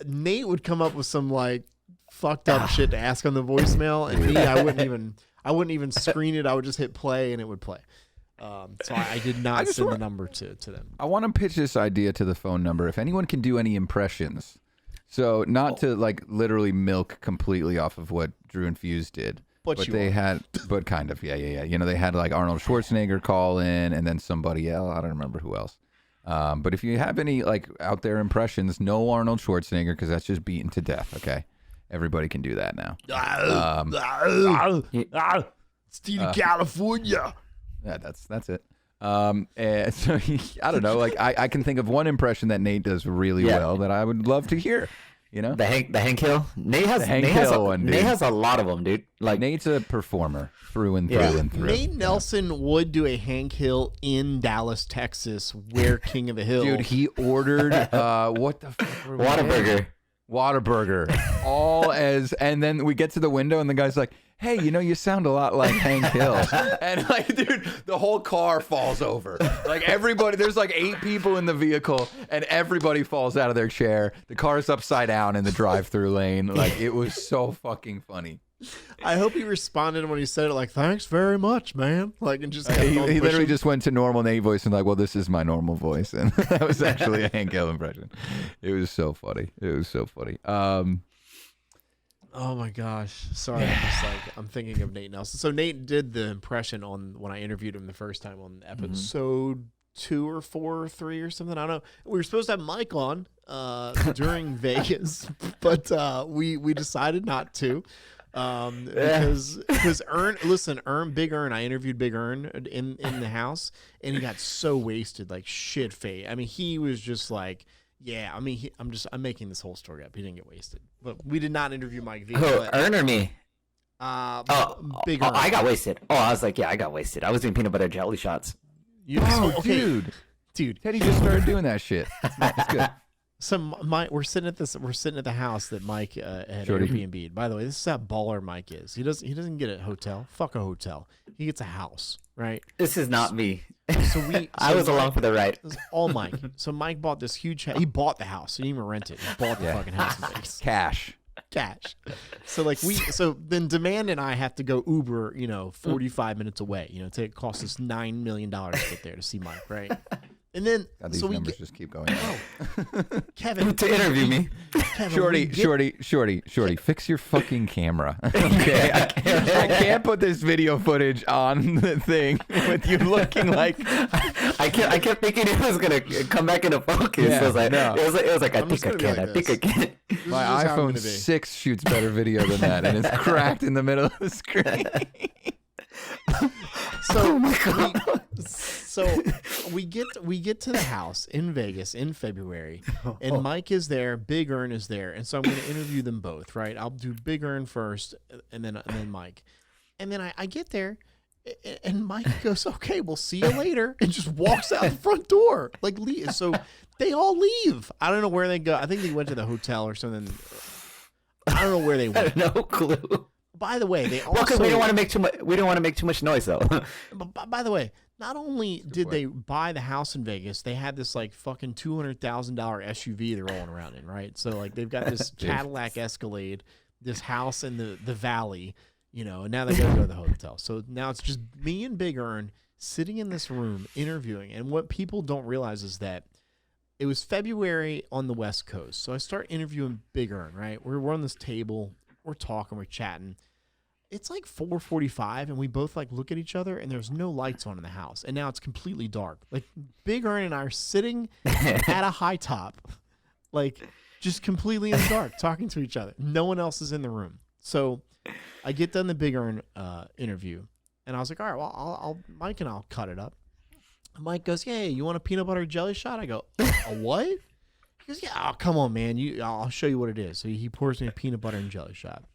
Nate would come up with some like fucked up shit to ask on the voicemail, and me, I wouldn't even screen it. I would just hit play and it would play. So I did not send the number to them. I want to pitch this idea to the phone number. If anyone can do any impressions, so not to like literally milk completely off of what Drew and Fuse did, but kind of, yeah. They had like Arnold Schwarzenegger call in, and then somebody else. I don't remember who else. But if you have any like out there impressions, no Arnold Schwarzenegger, because that's just beaten to death. Okay. Everybody can do that now. State of California. Yeah, that's it. And so I don't know. Like I can think of one impression that Nate does really well that I would love to hear. The Hank Hill. Nate has a lot of them, dude. Like, Nate's a performer through and through. Nate Nelson would do a Hank Hill in Dallas, Texas, where King of the Hill. Dude, he ordered what the fuck? Whataburger, and then we get to the window and the guy's like, hey, you sound a lot like Hank Hill. And like, dude, the whole car falls over. Like everybody, there's like 8 people in the vehicle and everybody falls out of their chair. The car's upside down in the drive-through lane. Like, it was so fucking funny. I hope he responded when he said it like, thanks very much, man. Like, and just he literally just went to normal Nate voice and like, well, this is my normal voice. And that was actually a Hank Hill impression. It was so funny. Oh my gosh. Sorry. I'm thinking of Nate Nelson. So Nate did the impression when I interviewed him the first time on episode 2 or 4 or 3 or something. I don't know. We were supposed to have Mike on during Vegas, but we decided not to. Because Big Ern, I interviewed Big Ern in the house, and he got so wasted, like shit face. I mean, he was just like, yeah. I mean, I'm making this whole story up. He didn't get wasted, but we did not interview Mike V. Ern or me? Big Ern. I got wasted. Oh, I was like, yeah, I got wasted. I was doing peanut butter jelly shots. Dude, Teddy just started doing that shit. It's good. So we're sitting at the house that Mike had Airbnb'd. By the way, this is how baller Mike is. He doesn't get a hotel. Fuck a hotel. He gets a house, right? This is not me. I was along for the ride. It was all Mike. So Mike bought this huge house. He bought the house. He didn't even rent it. He bought the fucking house in Vegas. Cash. cash. So like so then Demand and I have to go Uber, 45 minutes away. It costs us $9 million to get there to see Mike, right? And then God, these numbers just keep going. Kevin to interview me. Kevin, Shorty, fix your fucking camera. Okay, I can't put this video footage on the thing with you looking like. I kept thinking it was gonna come back into focus. Yeah, I was like, no. it was like I I'm just think I gonna can. be I like think I this. can. This is My just how I'm iPhone gonna be. 6 shoots better video than that, and it's cracked in the middle of the screen. So we get to the house in Vegas in February, and Mike is there, Big Earn is there, and so I'm going to interview them both. Right, I'll do Big Earn first, and then Mike, and then I get there, and Mike goes, "Okay, we'll see you later," and just walks out the front door like leave. So they all leave. I don't know where they go. I think they went to the hotel or something. I don't know where they I went. have no clue. By the way, they also Well, because we don't want to make too much. We don't want to make too much noise, though. But by the way, not only did they buy the house in Vegas, they had this like fucking $200,000 SUV they're rolling around in, right? So like they've got this Cadillac Escalade, this house in the valley, and now they gotta go to the hotel. So now it's just me and Big Earn sitting in this room interviewing. And what people don't realize is that it was February on the West Coast. So I start interviewing Big Earn, right? We're on this table, we're talking, we're chatting. It's like 4:45, and we both like look at each other, and there's no lights on in the house, and now it's completely dark. Like Big Earn and I are sitting at a high top, like just completely in the dark, talking to each other. No one else is in the room. So I get done the Big Earn interview, and I was like, all right, well, I'll Mike and I'll cut it up. And Mike goes, yeah, you want a peanut butter jelly shot? I go, a what? He goes, yeah, oh, come on, man, I'll show you what it is. So he pours me a peanut butter and jelly shot.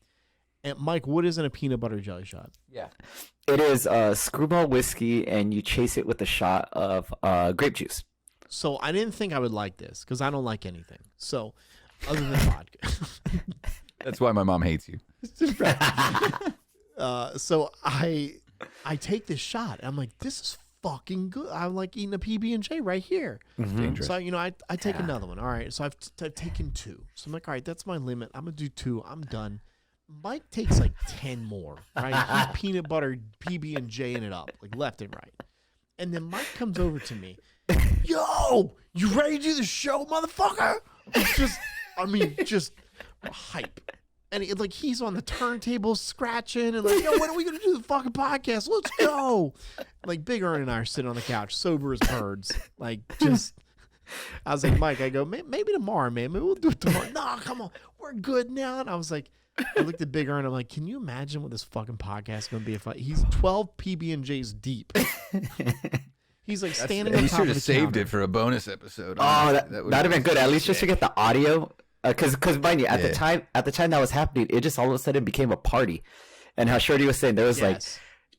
And Mike, what is in a peanut butter jelly shot? Yeah. It is screwball whiskey, and you chase it with a shot of grape juice. So I didn't think I would like this because I don't like anything. So other than vodka. That's why my mom hates you. So I take this shot. And I'm like, this is fucking good. I'm like eating a PB&J right here. Dangerous. So I take another one. All right. So I've taken 2. So I'm like, all right, that's my limit. I'm gonna do 2. I'm done. Mike takes like 10 more, right? He's peanut butter PB&J-ing it up, like left and right. And then Mike comes over to me. Yo, you ready to do the show, motherfucker? It's just hype. And he's on the turntables scratching and like, yo, when are we going to do the fucking podcast? Let's go. Like Big Earn and I are sitting on the couch, sober as birds. Like just, I was like, Mike, I go, maybe tomorrow, man. Maybe we'll do it tomorrow. No, come on. We're good now. And I was like, I looked at Big Earn and I'm like, can you imagine what this fucking podcast is going to be? He's 12 PB&Js deep. He's like standing on You top should of the have saved counter. it for a bonus episode. Oh, that'd have been good. At least just to get the audio, because mind you, at the time that was happening, it just all of a sudden became a party. And how Shorty was saying, there was like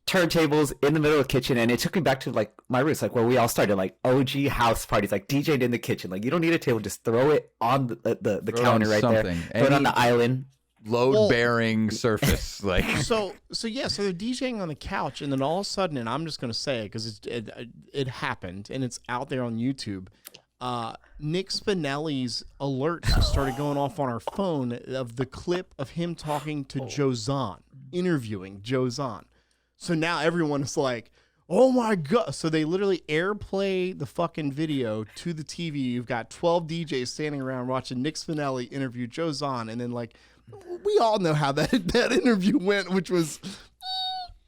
turntables in the middle of the kitchen, and it took me back to like my roots, like where we all started, like OG house parties, like DJ'd in the kitchen. Like you don't need a table, just throw it on the counter right there, throw it on the island. Load-bearing surface, like so they're DJing on the couch, and then all of a sudden, and I'm just gonna say it because it happened, and it's out there on YouTube. Nick Spinelli's alerts started going off on our phone of the clip of him talking to Joe Zahn, interviewing Joe Zahn. So now everyone is like, oh my God. So they literally airplay the fucking video to the TV. You've got 12 DJs standing around watching Nick Spinelli interview Joe Zahn. And then like, we all know how that interview went, which was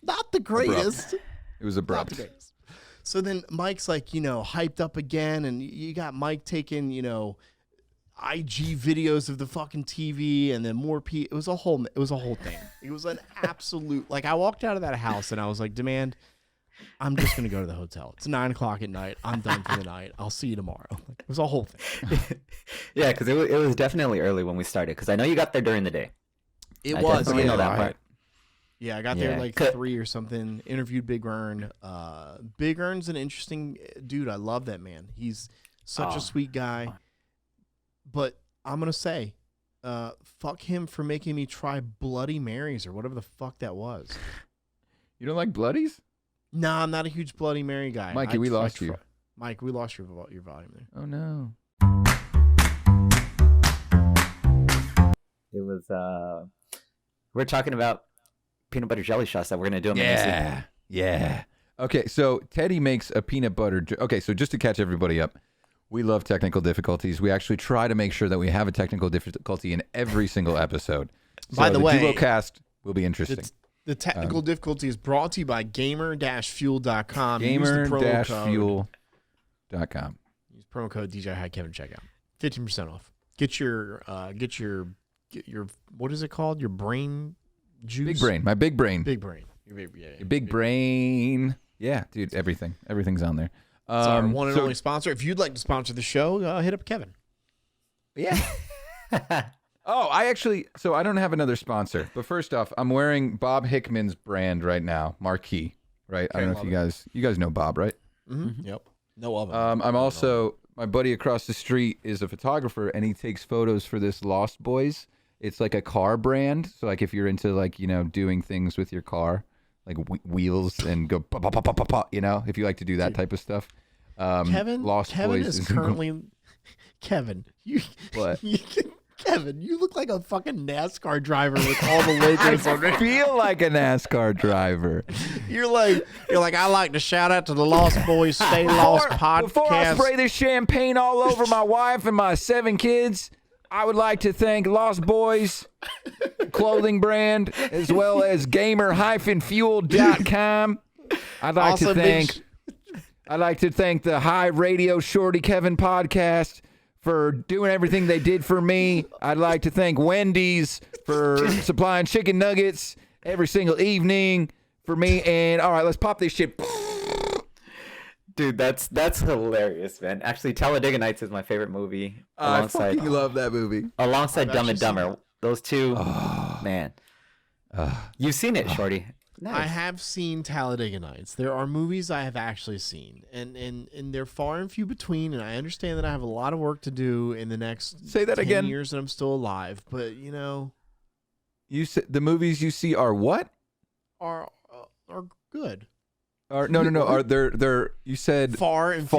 not the greatest. It was abrupt. Not the greatest. So then Mike's like, hyped up again. And you got Mike taking, IG videos of the fucking TV, and then more it was a whole thing. It was an absolute, like, I walked out of that house and I was like, Demand, I'm just gonna go to the hotel. It's 9:00 at night. I'm done for the night. I'll see you tomorrow. Like, it was a whole thing. Yeah, because it was definitely early when we started. Because I know you got there during the day. It I was. definitely know that part. Yeah, I got there like 3 or something. Interviewed Big Earn. Big Earn's an interesting dude. I love that man. He's such a sweet guy. But I'm gonna say, fuck him for making me try Bloody Marys or whatever the fuck that was. You don't like Bloodies? Nah, I'm not a huge Bloody Mary guy. Mikey, we lost you. Mike, we lost your volume there. Oh no. It was we're talking about peanut butter jelly shots that we're gonna do. Yeah. Okay, so Teddy makes a peanut butter. Okay, so just to catch everybody up, we love technical difficulties. We actually try to make sure that we have a technical difficulty in every single episode. So By the way, DuoCast will be interesting. The technical difficulty is brought to you by gamer-fuel.com. Gamer-fuel.com. Use promo code DJ High Kevin checkout. 15% off. Get your what is it called? Your brain juice. Big brain. My big brain. Big brain. Your big brain. Yeah, dude. Everything's on there. It's our one and only sponsor. If you'd like to sponsor the show, hit up Kevin. Yeah. I don't have another sponsor. But first off, I'm wearing Bob Hickman's brand right now, Marquee. Right? I don't know if you guys know Bob, right? Mm-hmm. Yep. No of him. I'm also, my buddy across the street is a photographer, and he takes photos for this Lost Boys. It's like a car brand. So like if you're into like, doing things with your car, like wheels and go, if you like to do that type of stuff. Kevin Lost Boys is currently... Kevin, What? Kevin, you look like a fucking NASCAR driver with all the logos on I it. feel like a NASCAR driver. You're like, I like to shout out to the Lost Boys Stay Lost podcast. Before I spray this champagne all over my wife and my 7 kids, I would like to thank Lost Boys clothing brand as well as gamer-fuel.com. I'd like to thank the High RadioShorty Kevin podcast for doing everything they did for me. I'd like to thank Wendy's for supplying chicken nuggets every single evening for me. And all right, let's pop this shit. Dude, that's hilarious, man. Actually, Talladega Nights is my favorite movie. I fucking love that movie. Alongside Dumb and Dumber. Those two, man. You've seen it, Shorty. Nice. I have seen Talladega Nights. There are movies I have actually seen, and they're far and few between, and I understand that I have a lot of work to do in the next 10 years that I'm still alive, but, You said the movies you see are what? Are good. No. Are they're you said far and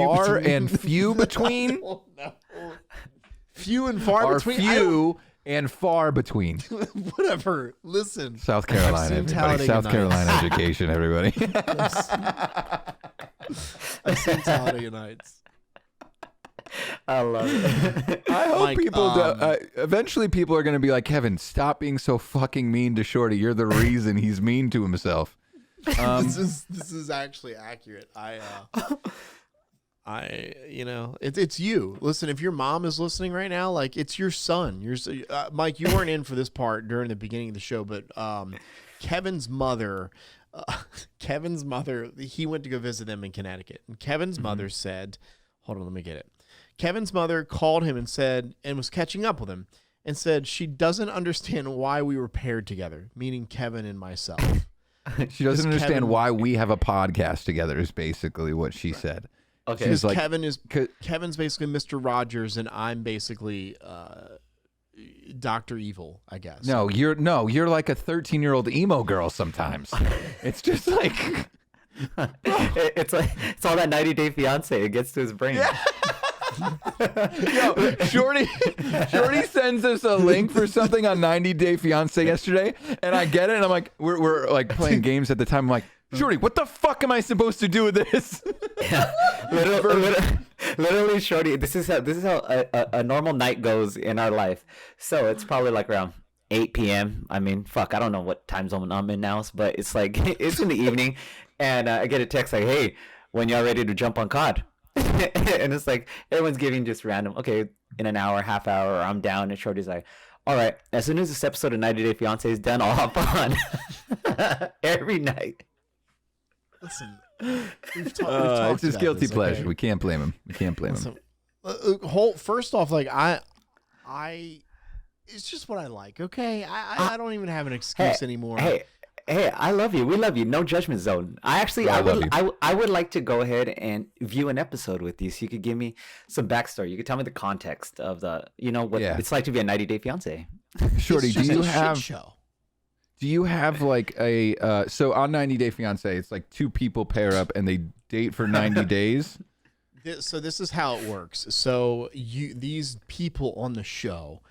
few between? Few and far between. Few and far between. Whatever. Listen. South Carolina, everybody. South Carolina education, everybody. I've seen Talladega Nights. I love it. I hope eventually people are going to be like, Kevin, stop being so fucking mean to Shorty. You're the reason he's mean to himself. This is actually accurate. It's you. Listen, if your mom is listening right now, like, it's your son. Mike, you weren't in for this part during the beginning of the show, but Kevin's mother, he went to go visit them in Connecticut, and Kevin's mother said, hold on, let me get it. Kevin's mother called him and was catching up with him, and said she doesn't understand why we were paired together, meaning Kevin and myself. She doesn't understand why we have a podcast together is basically what she said. Okay. She's like, Kevin's basically Mr. Rogers, and I'm basically Dr. Evil, I guess. No, you're like a 13-year-old emo girl sometimes. It's just like it's all that 90 Day Fiance. It gets to his brain. Yeah. Yo, Shorty sends us a link for something on 90 Day Fiance yesterday, and I get it, and I'm like, we're like playing games at the time. I'm like, Shorty, what the fuck am I supposed to do with this? Yeah. Literally, Shorty, this is how a normal night goes in our life. So it's probably like around 8 p.m. I mean, fuck, I don't know what time zone I'm in now, but it's like it's in the evening, and I get a text like, hey, when y'all ready to jump on COD? And it's like everyone's giving just random, okay, in an hour, half hour, I'm down, and Shorty's like, all right, as soon as this episode of 90 Day Fiance is done, I'll hop on. Every night. Listen, we've talked it's his about guilty this, pleasure. okay? We can't blame him. Listen, first off, like I it's just what I like. Okay, I don't even have an excuse anymore. Hey, I love you. We love you. No judgment zone. I would like to go ahead and view an episode with you, so you could give me some backstory. You could tell me the context of what it's like to be a 90 Day Fiance. Shorty, do you have like a so on 90 Day Fiance, it's like two people pair up and they date for 90 days? So this is how it works. So these people on the show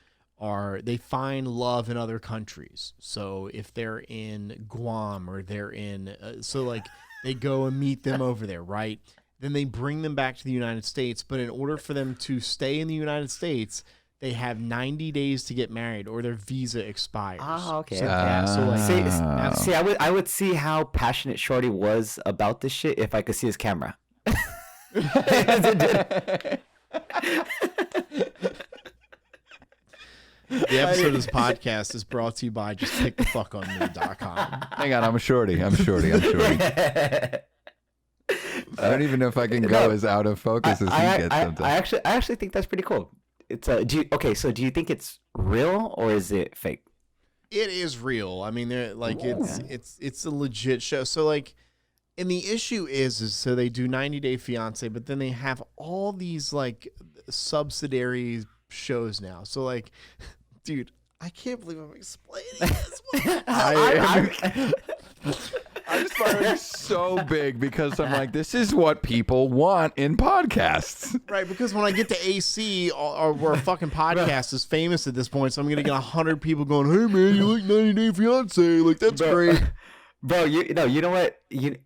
they find love in other countries. So if they're in Guam or they're in so like they go and meet them over there, right? Then they bring them back to the United States, but in order for them to stay in the United States, they have 90 days to get married or their visa expires. Oh, okay. So, yeah, so like, See, I would see how passionate Shorty was about this shit if I could see his camera. the episode of this podcast is brought to you by justpickthefuckOnMe.com. Hang on, I'm shorty. I don't even know if I can go as out of focus as he gets sometimes. I actually think that's pretty cool. It's so do you think it's real or is it fake? It is real. I mean, they're like it's a legit show. So like, and the issue is so they do 90 Day Fiance, but then they have all these like subsidiary shows now. So like, dude, I can't believe I'm explaining this. I just find it so big because I'm like, this is what people want in podcasts. Right, because when I get to AC, or where a fucking podcast is famous at this point, so I'm gonna get 100 people going, "Hey man, you like 90 Day Fiance? Like that's great." Bro, you know what?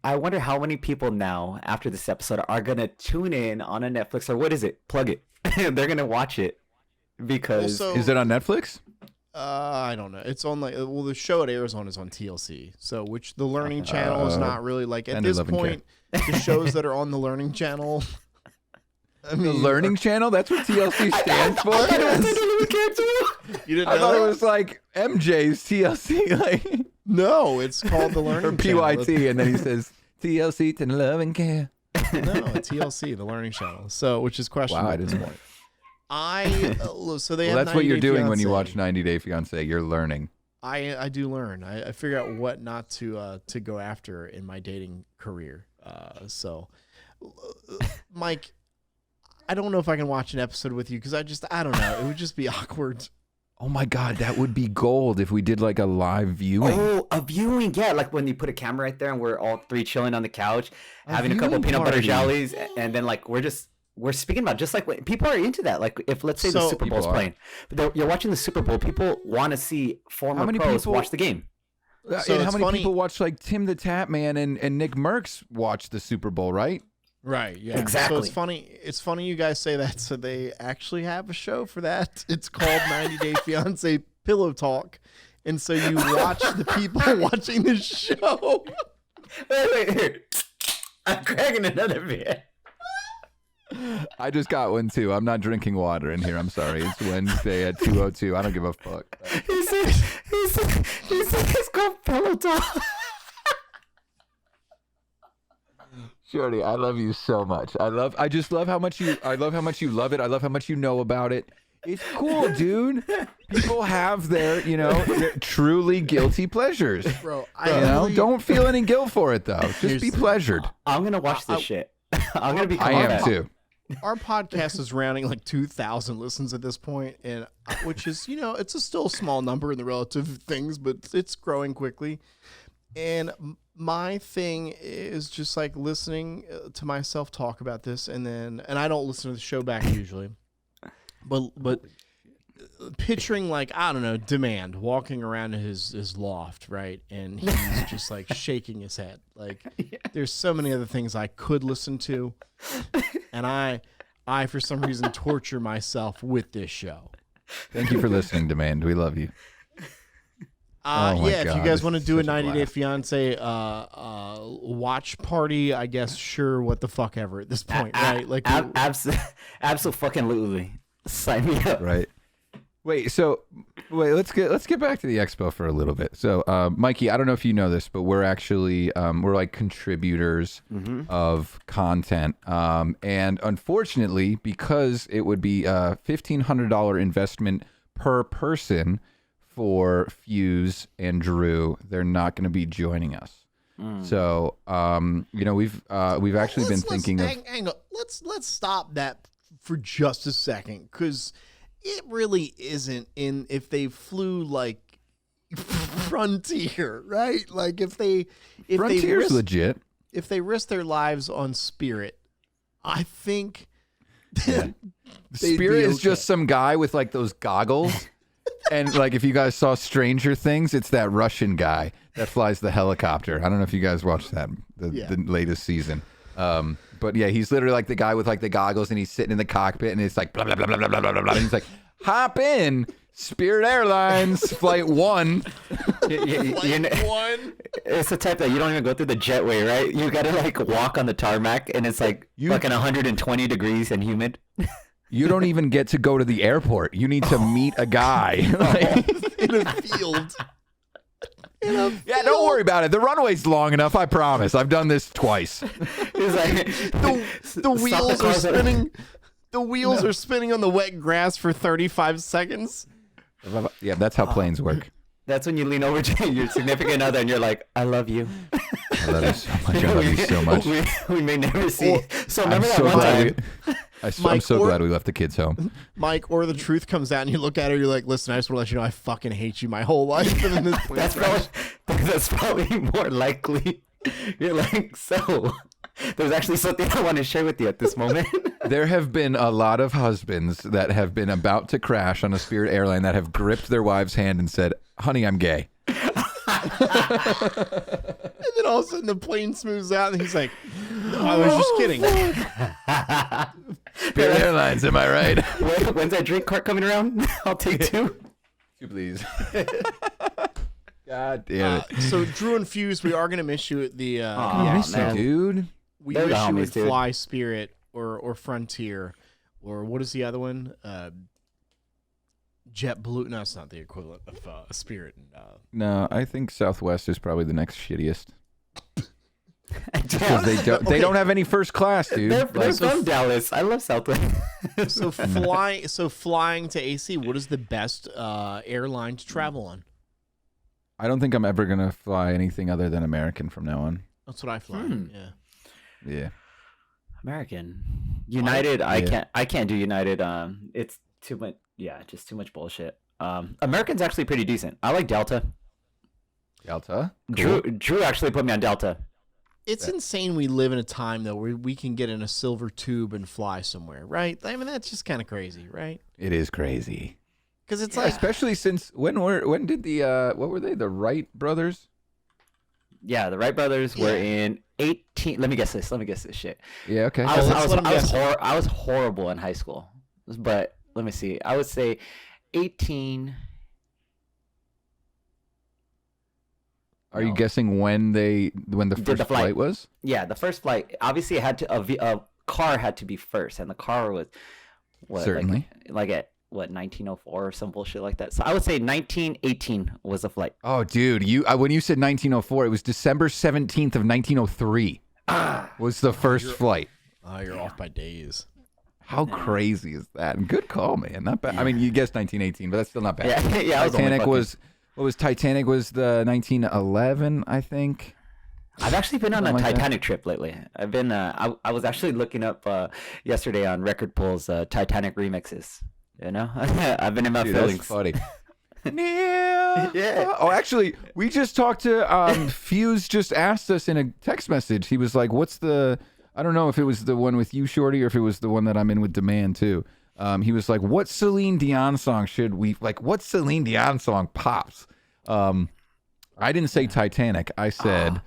I wonder how many people now after this episode are gonna tune in on a Netflix or what is it? Plug it. They're gonna watch it because is it on Netflix? I don't know. It's on like the show it airs on is on TLC. So which the Learning Channel is not really like at this point. The shows that are on the Learning Channel. I mean, the Learning Channel? That's what TLC stands for. You didn't know I thought that? it was like MJ's TLC, like no, it's called the Learning or Channel. PYT, and then he says TLC to love and care. No, TLC, the Learning Channel. So which is questionable. Wow, I didn't know. So they Well, have that's what 90 you're Day doing when you Fiance. watch 90 Day Fiance. You're learning. I do learn. I figure out what not to go after in my dating career. So, Mike, I don't know if I can watch an episode with you because I don't know. It would just be awkward. Oh my God, that would be gold if we did like a live viewing. Oh, a viewing, yeah, like when you put a camera right there and we're all three chilling on the couch, having a couple viewing peanut butter party. jellies, and then like we're speaking about just like when people are into that. Like if let's say the So- Super Bowl's People are. playing, but you're watching the Super Bowl, people want to see former many pros people- watch the game. So And how it's many funny- people watch like Tim the Tap Man and Nick Merckx watch the Super Bowl, right? Right. Yeah. Exactly. So it's funny. It's funny you guys say that. So they actually have a show for that. It's called 90 Day Fiance Pillow Talk, and so you watch the people watching the show. Wait. I'm cracking another beer. I just got one too. I'm not drinking water in here. I'm sorry. It's Wednesday at 2:02. I don't give a fuck. He said it's called Pillow Talk. Shorty, I love you so much. I just love how much you love it. I love how much you know about it. It's cool, dude. People have their truly guilty pleasures. Bro, Don't feel any guilt for it though. Just Here's be the- pleasured. I'm gonna watch this shit. I'm gonna be. I am too. Our podcast is rounding like 2,000 listens at this point, and which is it's still a small number in the relative things, but it's growing quickly. And my thing is just like listening to myself talk about this, and I don't listen to the show back usually, but picturing like I don't know, Demand walking around his loft, right, and he's just like shaking his head. Like there's so many other things I could listen to, and I for some reason torture myself with this show. Thank you for listening, Demand. We love you. Oh my Yeah, if you God, guys this want to is do a such a 90 Day blast. Fiance watch party, I guess sure, what the fuck ever at this point, right? Like Absolutely. Sign me up. Right. Let's get back to the expo for a little bit. So, Mikey, I don't know if you know this, but we're actually we're like contributors of content, and unfortunately, because it would be a $1,500 investment per person for Phdjs and Drew, they're not going to be joining us. So, we've actually been thinking of. hang on. Let's stop that for just a second, because it really isn't in if they flew like Frontier, right? Like if Frontier's legit. if they risk their lives on Spirit, I think Yeah. they'd Spirit be is just okay. some guy with like those goggles And like, if you guys saw Stranger Things, it's that Russian guy that flies the helicopter. I don't know if you guys watched that, the latest season. But yeah, he's literally like the guy with like the goggles, and he's sitting in the cockpit, and it's like blah blah blah blah blah blah blah blah. And he's like, hop in, Spirit Airlines Flight 1. It's the type that you don't even go through the jetway, right? You gotta like walk on the tarmac, and it's like fucking 120 degrees and humid. You don't even get to go to the airport. You need to meet a guy In a field. Yeah, don't worry about it. The runway's long enough, I promise. I've done this twice. It's like The wheels are spinning. The wheels are spinning on the wet grass for 35 seconds. Yeah, that's how planes work. That's when you lean over to your significant other and you're like, I love you. I love you so much. I love you so much. We may never see. So I'm remember that so one time? glad I'm Mike, so glad we left the kids home. Mike, or the truth comes out and you look at her, you're like, listen, I just want to let you know I fucking hate you my whole life. And then this plane That's probably more likely. You're like, so there's actually something I want to share with you at this moment. There have been a lot of husbands that have been about to crash on a Spirit airline that have gripped their wife's hand and said, honey, I'm gay. And then all of a sudden the plane smooths out and he's like, no, I was just kidding. Spirit Airlines, am I right? When's that drink cart coming around? I'll take 2. 2, please. God damn it. So Drew and Fuse, we are going to miss you at the... I miss you, man. dude. we They're wish the you homies, would dude. fly Spirit or Frontier. Or what is the other one? JetBlue. No, it's not the equivalent of Spirit. No, I think Southwest is probably the next shittiest. Because they don't have any first class, dude. They're from Dallas. I love Southwest. So flying to AC, what is the best airline to travel on? I don't think I'm ever gonna fly anything other than American from now on. That's what I fly. Yeah. Yeah. American. United, I can't do United. It's too much. Yeah, just too much bullshit. American's actually pretty decent. I like Delta. Delta? Cool. Drew actually put me on Delta. It's insane we live in a time, though, where we can get in a silver tube and fly somewhere, right? I mean, that's just kind of crazy, right? It is crazy. Because it's Yeah, like... especially since when did the what were they? The Wright Brothers? Yeah, the Wright Brothers were in 18. Let me guess this shit. Yeah, okay. I was horrible in high school, but let me see. I would say 18. Are you guessing when the first flight was? Yeah, the first flight. Obviously, it had to a car had to be first, and the car was Certainly like at 1904 or some bullshit like that. So I would say 1918 was the flight. Oh, dude, when you said 1904, it was December 17th of 1903. Was the first flight. Oh, you're off by days. How crazy is that? And good call, man. Not bad. I mean, you guessed 1918, but that's still not bad. Yeah. Titanic was the 1911, I think. I've actually been on a Something like Titanic trip lately. I've been. I was actually looking up yesterday on Record Pool's Titanic remixes. You know, I've been in my feelings. That's funny. Yeah. Oh, actually, we just talked to Fuse. Just asked us in a text message. He was like, "What's the?" I don't know if it was the one with you, Shorty, or if it was the one that I'm in with Demand too. He was like, "What Celine Dion song should we like? What Celine Dion song pops?" I didn't say Titanic. I said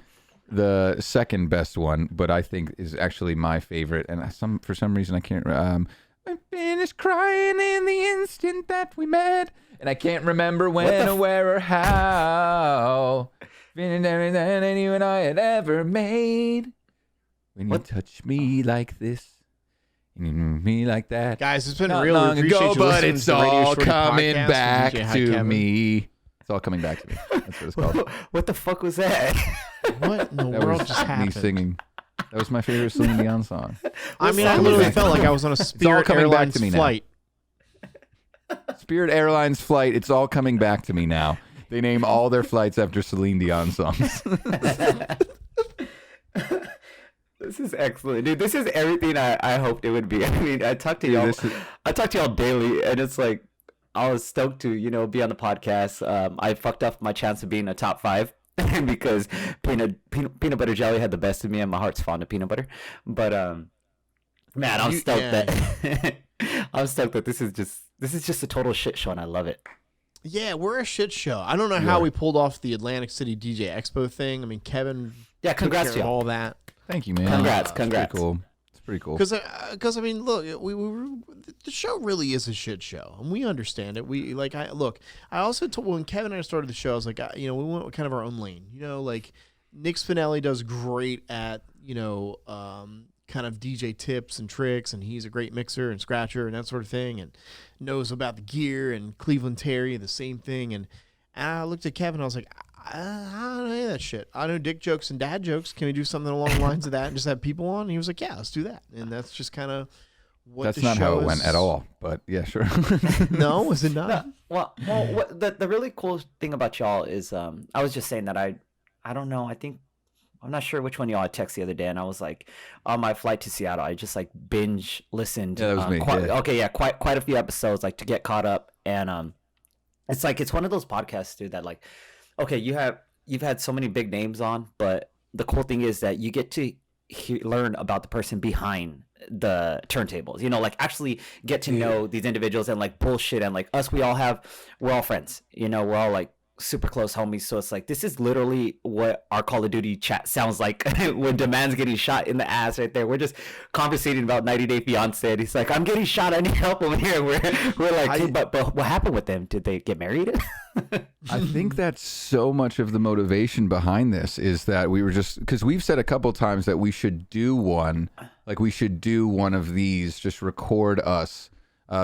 the second best one, but I think is actually my favorite. And for some reason I can't. I finished crying in the instant that we met, and I can't remember when or where or how. Finished everything that you and I had ever made. When you touch me like this. And you move me like that. Guys, it's been Not really long appreciate ago, you but listening it's to the Radio all Shorty coming podcast with back DJ to Kevin. me. It's all coming back to me. That's what it's called. What the fuck was that? What in the That world was just me happened? singing. That was my favorite Celine Dion song. I mean, I coming literally back felt to like me. I was on a Spirit coming back Airlines to me now. flight. Spirit Airlines flight. It's all coming back to me now. They name all their flights after Celine Dion songs. This is excellent, dude. This is everything I hoped it would be. I mean, I talk to y'all. I talk to y'all daily, and it's like I was stoked to be on the podcast. I fucked up my chance of being a top 5 because peanut butter jelly had the best of me, and my heart's fond of peanut butter. But man, I'm stoked that I'm stoked that this is just a total shit show, and I love it. Yeah, we're a shit show. I don't know how we pulled off the Atlantic City DJ Expo thing. I mean, Kevin. Yeah, congrats took care to of you. all that. Thank you, man. Congrats. It's pretty cool. It's pretty cool. Because I mean, look, the show really is a shit show, and we understand it. I also told when Kevin and I started the show, I was like, we went with kind of our own lane. Like Nick Spinelli does great at kind of DJ tips and tricks, and he's a great mixer and scratcher and that sort of thing, and knows about the gear. And Cleveland Terry, the same thing. And I looked at Kevin, I was like, I don't know any of that shit. I know dick jokes and dad jokes. Can we do something along the lines of that and just have people on? And he was like, yeah, let's do that. And that's just kind of what That's the not show how it is. went at all, but yeah, sure. No, was it not? Well, the really cool thing about y'all is I was just saying that I don't know. I'm not sure which one y'all I texted the other day, and I was like, on my flight to Seattle, I just like binge listened. Yeah, that was me. Quite a few episodes, like to get caught up, and it's like it's one of those podcasts, dude, that like, okay, you've had so many big names on, but the cool thing is that you get to learn about the person behind the turntables, like actually get to know these individuals, and like bullshit, and like us, we're all friends, we're all like super close homies. So it's like, this is literally what our Call of Duty chat sounds like when Demand's getting shot in the ass right there. We're just conversating about 90 Day Fiance, and he's like, I'm getting shot, I need help over here. We're like, hey, but what happened with them? Did they get married? I think that's so much of the motivation behind this is that we were just, because we've said a couple times that we should do one of these, just record us,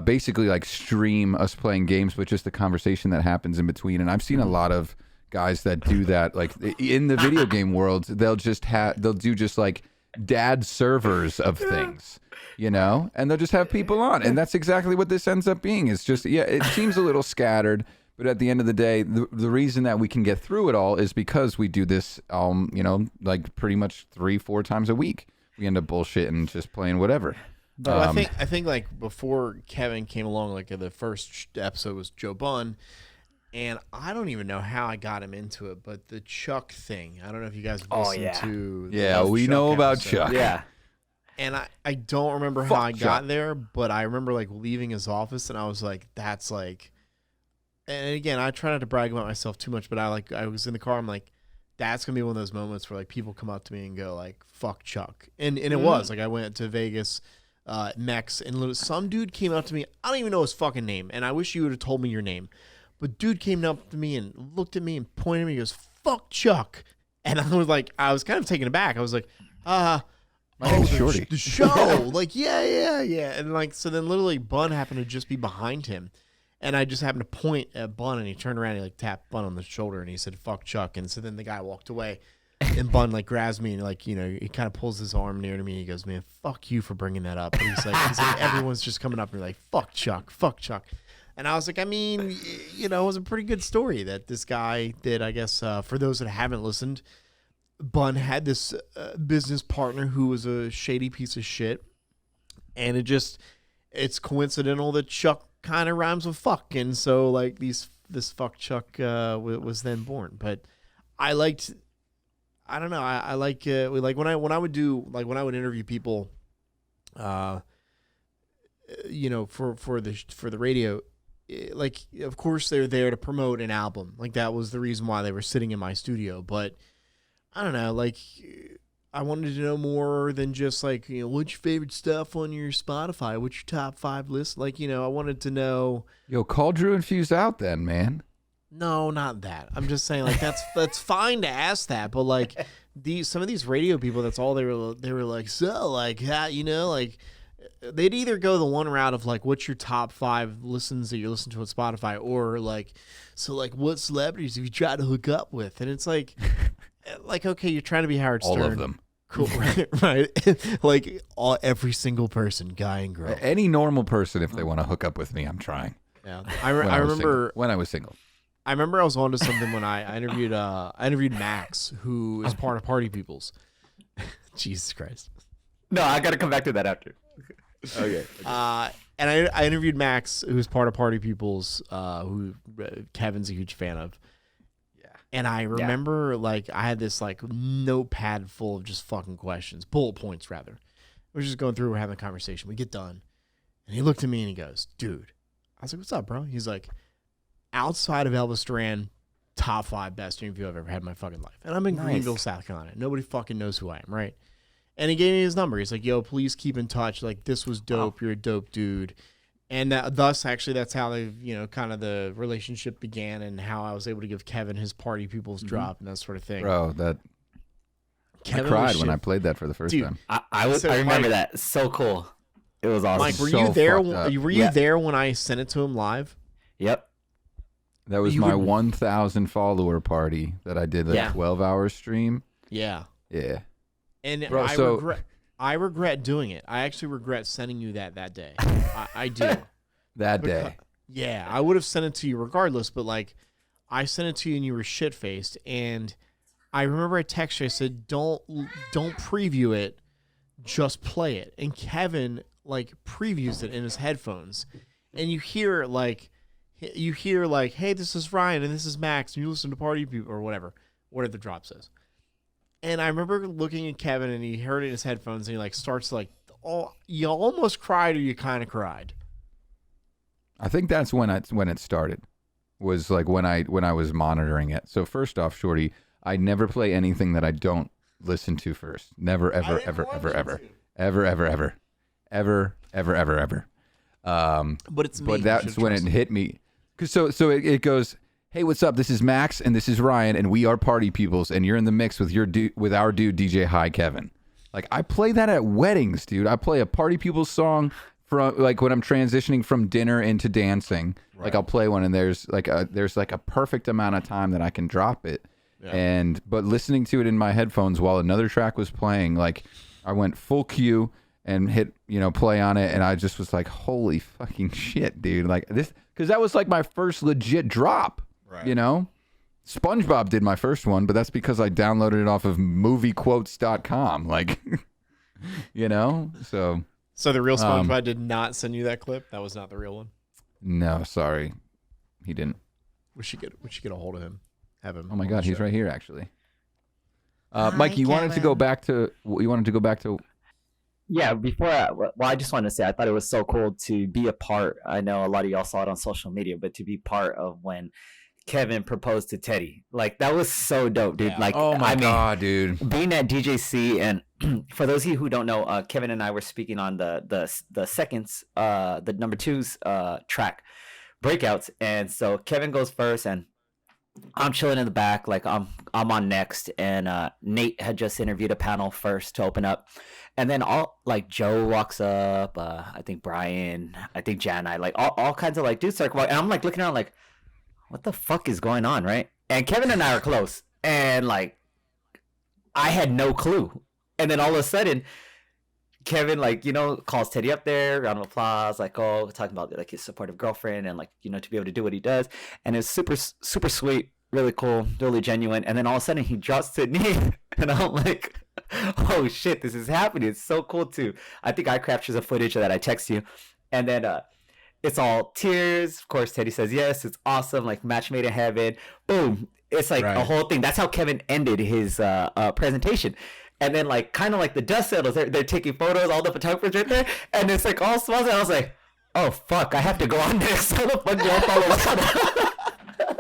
basically like stream us playing games, but just the conversation that happens in between. And I've seen a lot of guys that do that, like in the video game world, they'll do just like dad servers of things, and they'll just have people on. And that's exactly what this ends up being. It's just, it seems a little scattered. But at the end of the day, the reason that we can get through it all is because we do this, like pretty much 3-4 times a week. We end up bullshitting, just playing whatever. But I think like before Kevin came along, like the first episode was Joe Bunn, and I don't even know how I got him into it, but the Chuck thing. I don't know if you guys listened to. Yeah, we know about Chuck. Yeah. And I don't remember how I got there, but I remember like leaving his office, and I was like, that's like. And again, I try not to brag about myself too much, but I was in the car. I'm like, that's gonna be one of those moments where like people come up to me and go like, "Fuck Chuck," and it was like I went to Vegas, Mex, and some dude came up to me. I don't even know his fucking name, and I wish you would have told me your name. But dude came up to me and looked at me and pointed at me. He goes, "Fuck Chuck," and I was kind of taken aback. I was like, My name's Shorty. The show, like yeah, and like so then literally Bun happened to just be behind him. And I just happened to point at Bun, and he turned around and he like tapped Bun on the shoulder, and he said, "Fuck Chuck." And so then the guy walked away, and Bun like grabs me and like he kind of pulls his arm near to me. And he goes, "Man, fuck you for bringing that up." And he's like, everyone's just coming up and like, "Fuck Chuck." And I was like, I mean, it was a pretty good story that this guy did. I guess for those that haven't listened, Bun had this business partner who was a shady piece of shit, and it's coincidental that Chuck kind of rhymes with fuck, and so like this fuck Chuck was then born. But I like when I would interview people, for the radio, like of course they're there to promote an album, like that was the reason why they were sitting in my studio. But I don't know, like I wanted to know more than just like, what's your favorite stuff on your Spotify? What's your top 5 list? Like, I wanted to know. Yo, call Drew and Fuse out then, man. No, not that. I'm just saying like that's fine to ask that, but like some of these radio people, that's all they were like, so like that, like they'd either go the one route of like, what's your top 5 listens that you listen to on Spotify, or like, so like what celebrities have you tried to hook up with? And it's like okay, you're trying to be Howard Stern. All of them. Cool, right? Like every single person, guy and girl. Any normal person, if they want to hook up with me, I'm trying. Yeah, I remember when I was single. I remember I was onto something when I interviewed Max, who is part of Party Peoples. Jesus Christ. No, I got to come back to that after. Okay. And I interviewed Max, who's part of Party Peoples, who Kevin's a huge fan of. And I remember, like, I had this, like, notepad full of just fucking questions. Bullet points, rather. We're just going through, we're having a conversation. We get done. And he looked at me and he goes, "Dude." I was like, "What's up, bro?" He's like, outside of Elvis Duran, top 5 best interview I've ever had in my fucking life. And I'm in Nice. Greenville, South Carolina. Nobody fucking knows who I am, right? And he gave me his number. He's like, yo, please keep in touch. Like, this was dope. You're a dope dude. And thus, actually, that's how they, kind of the relationship began and how I was able to give Kevin his Party People's drop and that sort of thing. Bro, I Kevin cried was when I shit. played that for the first Dude, time. I remember that. So cool. It was awesome. Mike, were So you there? fucked up. Were you there when I sent it to him live? Yep. That was You my would- 1,000 follower party that I did the Yeah. 12-hour stream. Yeah. Yeah. And Bro, so- I regret doing it. I actually regret sending you that day. I do. That day. Yeah, I would have sent it to you regardless, but like I sent it to you and you were shit-faced. And I remember I texted you, I said, don't preview it, just play it. And Kevin like previews it in his headphones. And you hear like, hey, this is Ryan and this is Max, and you listen to Party People or whatever the drop says. And I remember looking at Kevin and he heard it in his headphones and he like starts like, oh, you almost cried or you kind of cried. I think that's when it started. Was like when I was monitoring it. So first off, Shorty, I never play anything that I don't listen to first. Never, ever, ever, ever, ever, ever, ever, ever, ever, ever, ever, ever. But it's me. But You that's should when it trust hit me. Cause so it goes, hey, what's up? This is Max and this is Ryan and we are Party Peoples and you're in the mix with with our dude DJ Hi Kevin. Like I play that at weddings, dude. I play a Party Peoples song from like when I'm transitioning from dinner into dancing. Right. Like I'll play one and there's like a perfect amount of time that I can drop it. Yeah. But listening to it in my headphones while another track was playing, like I went full cue and hit, play on it. And I just was like, holy fucking shit, dude. Like this, cause that was like my first legit drop, right. SpongeBob did my first one, but that's because I downloaded it off of moviequotes.com. Like, so the real SpongeBob did not send you that clip. That was not the real one. No, sorry. He didn't. We should get a hold of him. Have him. Oh my on God, the he's show. right here actually. Mike, you wanted to go back to. Yeah, I just wanted to say I thought it was so cool to be a part. I know a lot of y'all saw it on social media, but to be part of when Kevin proposed to Teddy, like that was so dope, dude. Yeah. Like, Oh my God, dude. Being at DJC, and for those of you who don't know, Kevin and I were speaking on the seconds, the number 2's track breakouts, and so Kevin goes first, and I'm chilling in the back, like I'm on next, and Nate had just interviewed a panel first to open up, and then Joe walks up, I think Brian, I think Jan, all kinds of like dudes start walking, and I'm like looking around like, what the fuck is going on, right? And Kevin and I are close, and like I had no clue, and then all of a sudden Kevin calls Teddy up there, round of applause, talking about like his supportive girlfriend and to be able to do what he does, and it's super super sweet, really cool, really genuine. And then all of a sudden he drops to a knee, and I'm like, oh shit, this is happening. It's so cool too. I think I captured the footage that I text you, and then it's all tears. Of course, Teddy says yes, it's awesome, like match made in heaven. Boom, it's like a whole thing. That's how Kevin ended his presentation. And then kind of like the dust settles, they're taking photos, all the photographers right there, and it's like all smiles, and I was like, oh fuck, I have to go on next. How the fuck do I follow that?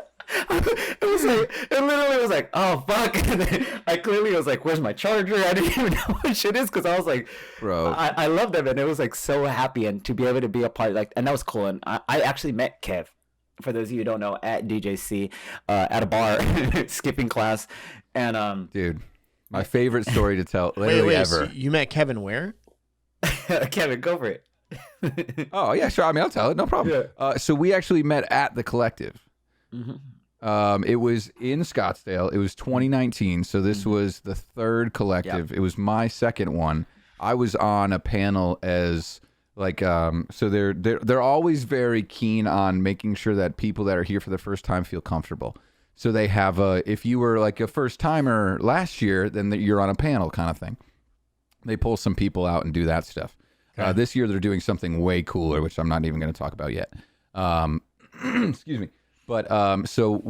It literally was like, oh fuck. And then I clearly was like, where's my charger? I didn't even know what shit is, because I was like, Bro, I love them, and it was like so happy, and to be able to be a part, and that was cool. And I actually met Kev, for those of you who don't know, at DJC, at a bar, skipping class, and dude. My favorite story to tell Wait, ever. so you met Kevin where? Kevin, go for it. Oh yeah, sure. I mean, I'll tell it. No problem. Yeah. So we actually met at the Collective. Mm-hmm. It was in Scottsdale. It was 2019. So this was the third Collective. It was my second one. I was on a panel as so they're always very keen on making sure that people that are here for the first time feel comfortable. So they have if you were like a first timer last year, then you're on a panel kind of thing. They pull some people out and do that stuff. Okay. This year they're doing something way cooler, which I'm not even going to talk about yet. Excuse me. But so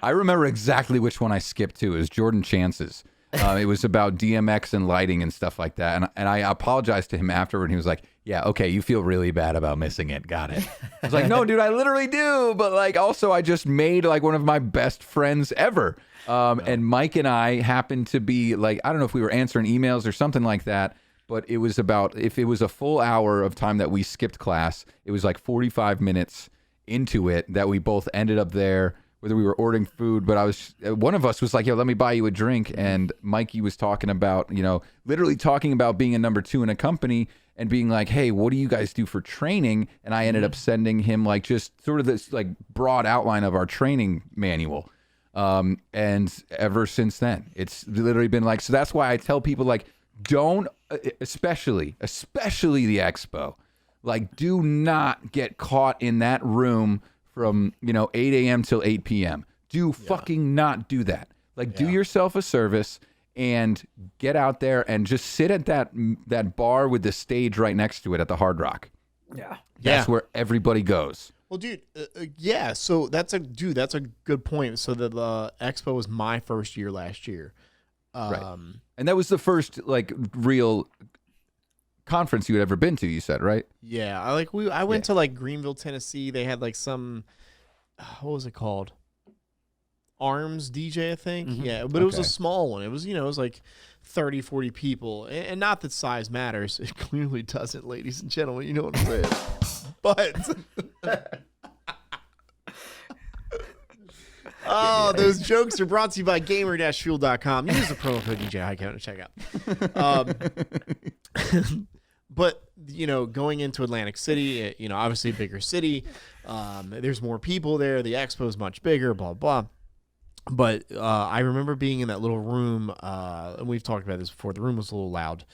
I remember exactly which one I skipped to. Is Jordan Chance's. It was about DMX and lighting and stuff like that. And I apologized to him afterward. And he was like, yeah, okay, you feel really bad about missing it. Got it. I was like, no, dude, I literally do. But like, also, I just made like one of my best friends ever. And Mike and I happened to be like, I don't know if we were answering emails or something like that. But it was about, if it was a full hour of time that we skipped class, it was like 45 minutes into it that we both ended up there, whether we were ordering food. But one of us was like, yo, let me buy you a drink. And Mikey was talking about, literally talking about being a number 2 in a company and being like, hey, what do you guys do for training? And I ended up sending him like just sort of this like broad outline of our training manual. And ever since then, it's literally been like, so that's why I tell people like, don't, especially the expo, like do not get caught in that room from 8 a.m. till 8 p.m. Do fucking not do that. Like do yourself a service and get out there and just sit at that bar with the stage right next to it at the Hard Rock. Yeah. That's where everybody goes. Well, dude, yeah. So that's a good point. So the expo was my first year last year. Right. And that was the first like real conference you had ever been to, you said, right? Yeah. I went to like Greenville, Tennessee. They had like some, what was it called? Arms DJ, I think. Mm-hmm. Yeah. But it was a small one. It was, it was like 30, 40 people. And not that size matters. It clearly doesn't, ladies and gentlemen. You know what I'm saying? But oh, those jokes are brought to you by gamer-fuel.com. Use the promo code DJ Highcount to check out. But, going into Atlantic City, obviously a bigger city. There's more people there. The expo is much bigger, blah, blah. But I remember being in that little room, and we've talked about this before. The room was a little loud.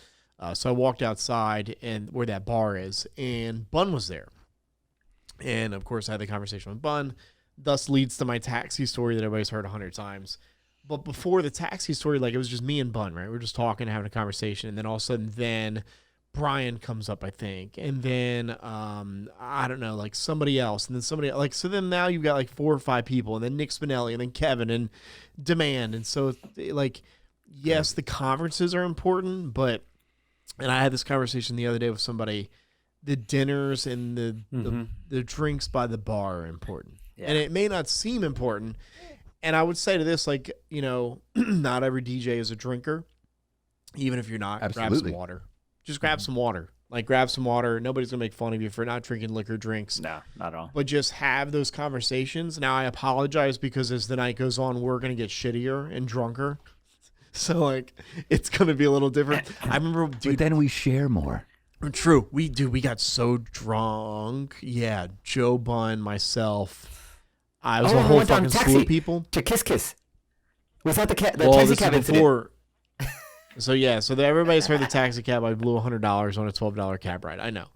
So I walked outside and where that bar is, and Bun was there. And, of course, I had the conversation with Bun. Thus leads to my taxi story that everybody's heard 100 times. But before the taxi story, like, it was just me and Bun, right? We were just talking, having a conversation. And then all of a sudden, Brian comes up, I think. And then, I don't know, like, somebody else. And then somebody, like, so then now you've got, like, 4 or 5 people. And then Nick Spinelli, and then Kevin, and Demand. And so, like, yes, the conferences are important, but, and I had this conversation the other day with somebody, the dinners and the drinks by the bar are important. Yeah. And it may not seem important. And I would say to this, like, not every DJ is a drinker. Even if you're not, Absolutely. grab some water. Just grab some water. Like, grab some water. Nobody's going to make fun of you for not drinking liquor drinks. No, not at all. But just have those conversations. Now, I apologize because as the night goes on, we're going to get shittier and drunker. So, like, it's going to be a little different. I remember, dude. But then we share more. True. We got so drunk. Yeah, Joe Bun, myself. I was a whole fucking school of people. To Kiss. Was that the well, taxi cab incident? So everybody's heard the taxi cab. I blew $100 on a $12 cab ride. I know.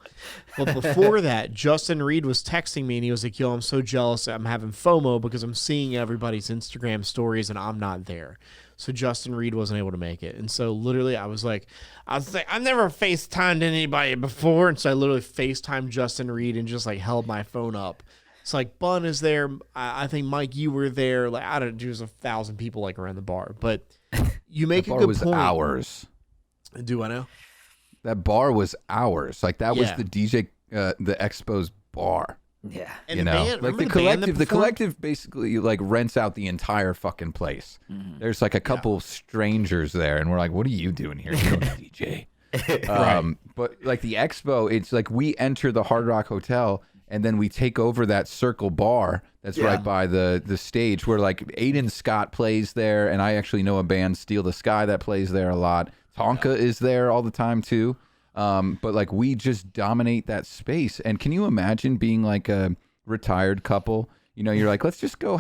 But before that, Justin Reed was texting me and he was like, yo, I'm so jealous. I'm having FOMO because I'm seeing everybody's Instagram stories and I'm not there. So Justin Reed wasn't able to make it. And so literally I was like, I've never FaceTimed anybody before. And so I literally FaceTimed Justin Reed and just like held my phone up. It's like Bun is there. I think Mike, you were there. Like, I don't know, there's 1,000 people like around the bar. But you make a good point. That bar was ours. Do I know? That bar was ours. Like that was the DJ, the Expo's bar. Yeah. And the collective basically like rents out the entire fucking place. Mm-hmm. There's like a couple strangers there, and we're like, "What are you doing here? You don't DJ." Right. But like the Expo, it's like we enter the Hard Rock Hotel, and then we take over that Circle Bar that's right by the stage where like Aiden Scott plays there, and I actually know a band, Steal the Sky, that plays there a lot. Tonka is there all the time too. But like we just dominate that space. And can you imagine being like a retired couple? You're like, let's go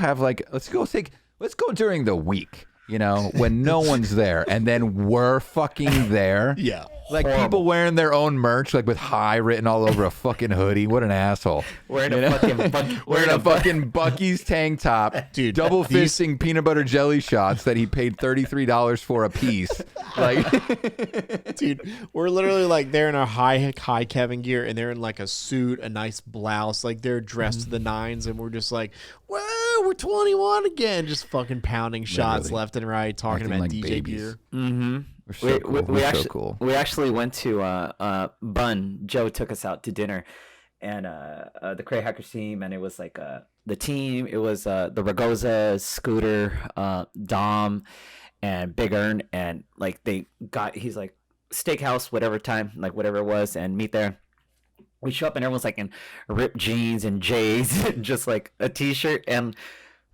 during the week, when no one's there, and then we're fucking there. Yeah. Like people wearing their own merch, like with "Hi" written all over a fucking hoodie. What an asshole! Wearing a fucking Bucky's tank top, dude. Double fisting peanut butter jelly shots that he paid $33 for a piece. Like, dude, we're literally like they're in our high Kevin gear, and they're in like a suit, a nice blouse, like they're dressed to the nines, and we're just like, whoa, we're 21 again. Just fucking pounding shots Literally. left and right, talking Acting about like DJ babies. beer. Mm-hmm. We're so cool. We're so cool. We actually went to Bun. Joe took us out to dinner, and the Cray Hackers team, and it was like the team. It was the Ragoza, Scooter, Dom, and Big Earn, and like he's like steakhouse, whatever time, like whatever it was, and meet there. We show up and everyone's like in ripped jeans and J's, just like a t-shirt and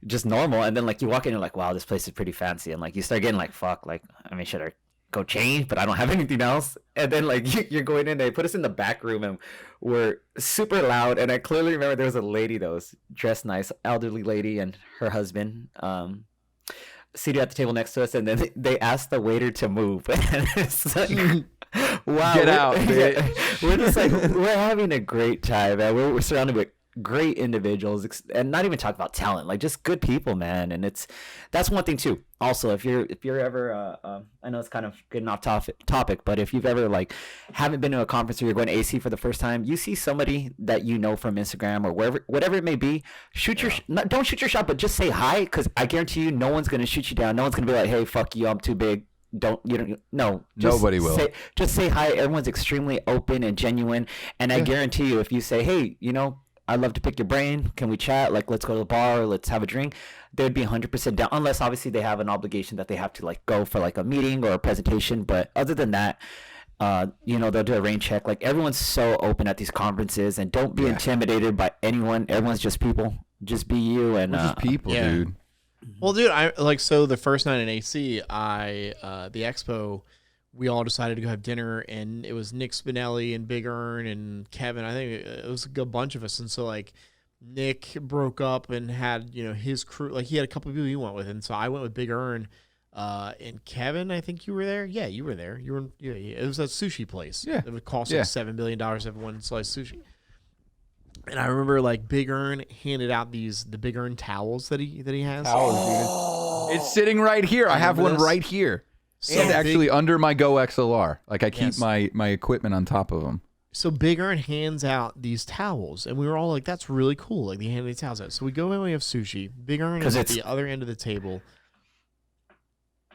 just normal. And then like you walk in and you're like, wow, this place is pretty fancy. And like you start getting like, fuck, like, I mean, should I go change? But I don't have anything else. And then like you're going in, they put us in the back room and we're super loud. And I clearly remember there was a lady that was dressed nice, elderly lady and her husband, seated at the table next to us. And then they asked the waiter to move. And it's like, wow, Get out, bitch. We're just like, we're having a great time, man. We're surrounded with great individuals, and not even talk about talent, like just good people, man. And that's one thing too. Also, if you're ever, I know it's kind of getting off topic, but if you've ever like haven't been to a conference or you're going to AC for the first time, you see somebody that you know from Instagram or whatever it may be, don't shoot your shot, but just say hi, because I guarantee you, no one's gonna shoot you down. No one's gonna be like, hey, fuck you, I'm too big. Nobody will. Just say hi. Everyone's extremely open and genuine, and I guarantee you, if you say, hey, I'd love to pick your brain, can we chat, like let's go to the bar, let's have a drink, they'd be 100% down, unless obviously they have an obligation that they have to like go for like a meeting or a presentation. But other than that, they'll do a rain check. Like everyone's so open at these conferences, and don't be intimidated by anyone. Everyone's just people. Just be you. And we're just people, dude. Well, dude, so the first night in AC, the expo, we all decided to go have dinner, and it was Nick Spinelli and Big Earn and Kevin. I think it was a good bunch of us. And so like Nick broke up and had, his crew, like he had a couple of people he went with. And so I went with Big Earn, and Kevin, I think you were there. Yeah, you were there. It was a sushi place. Yeah. It would cost like $7 billion to have one slice of sushi. And I remember like Big Earn handed out the Big Earn towels that he has. It's sitting right here. I have one right here. And actually under my Go XLR. Like I keep my equipment on top of them. So Big Earn hands out these towels, and we were all like, that's really cool. Like they hand these towels out. So we go in and we have sushi. Big Earn is at the other end of the table.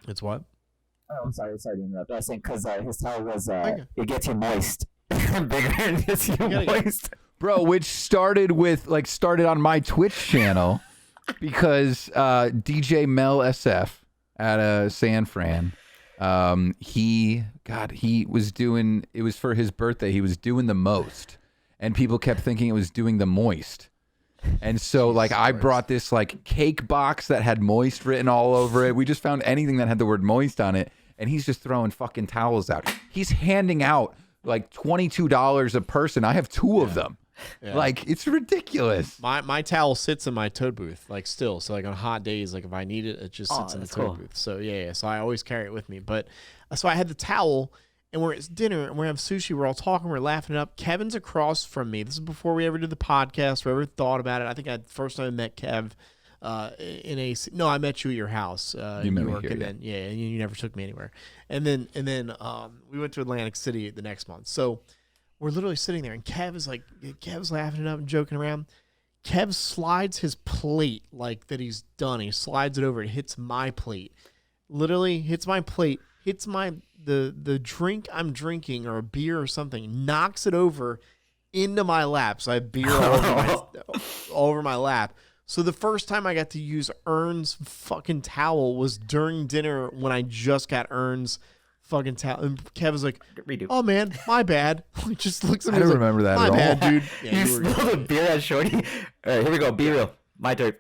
It's what? Oh, I'm sorry to interrupt. I was saying because his towel was it gets you moist. Big Earn gets you moist. Bro, which started on my Twitch channel because DJ Mel SF at San Fran, he was doing, it was for his birthday, he was doing the most, and people kept thinking it was doing the moist. And so like I brought this like cake box that had moist written all over it. We just found anything that had the word moist on it, and he's just throwing fucking towels out. He's handing out like $22 a person. I have 2 of them. Yeah. Like it's ridiculous. My towel sits in my tote booth, like still. So like on hot days, like if I need it, it just sits in the tote booth. So yeah. So I always carry it with me. But so I had the towel, and we're at dinner, and we're having sushi. We're all talking, we're laughing it up. Kevin's across from me. This is before we ever did the podcast or ever thought about it. I think first time I met Kev in AC. No, I met you at your house in New York, and then and you never took me anywhere. And then we went to Atlantic City the next month. So we're literally sitting there, and Kev's laughing it up and joking around. Kev slides his plate like that he's done. He slides it over. It hits my plate. Literally hits my plate. Hits the drink I'm drinking or a beer or something. Knocks it over into my lap. So I have beer all over my lap. So the first time I got to use Ern's fucking towel was during dinner when I just got Ern's fucking towel. And Kev was like, oh man, my bad. He just looks at me. I don't remember that my at all. bad, dude. Yeah, you spilled a beer at Shorty. All right, here we go. Be real. My turn.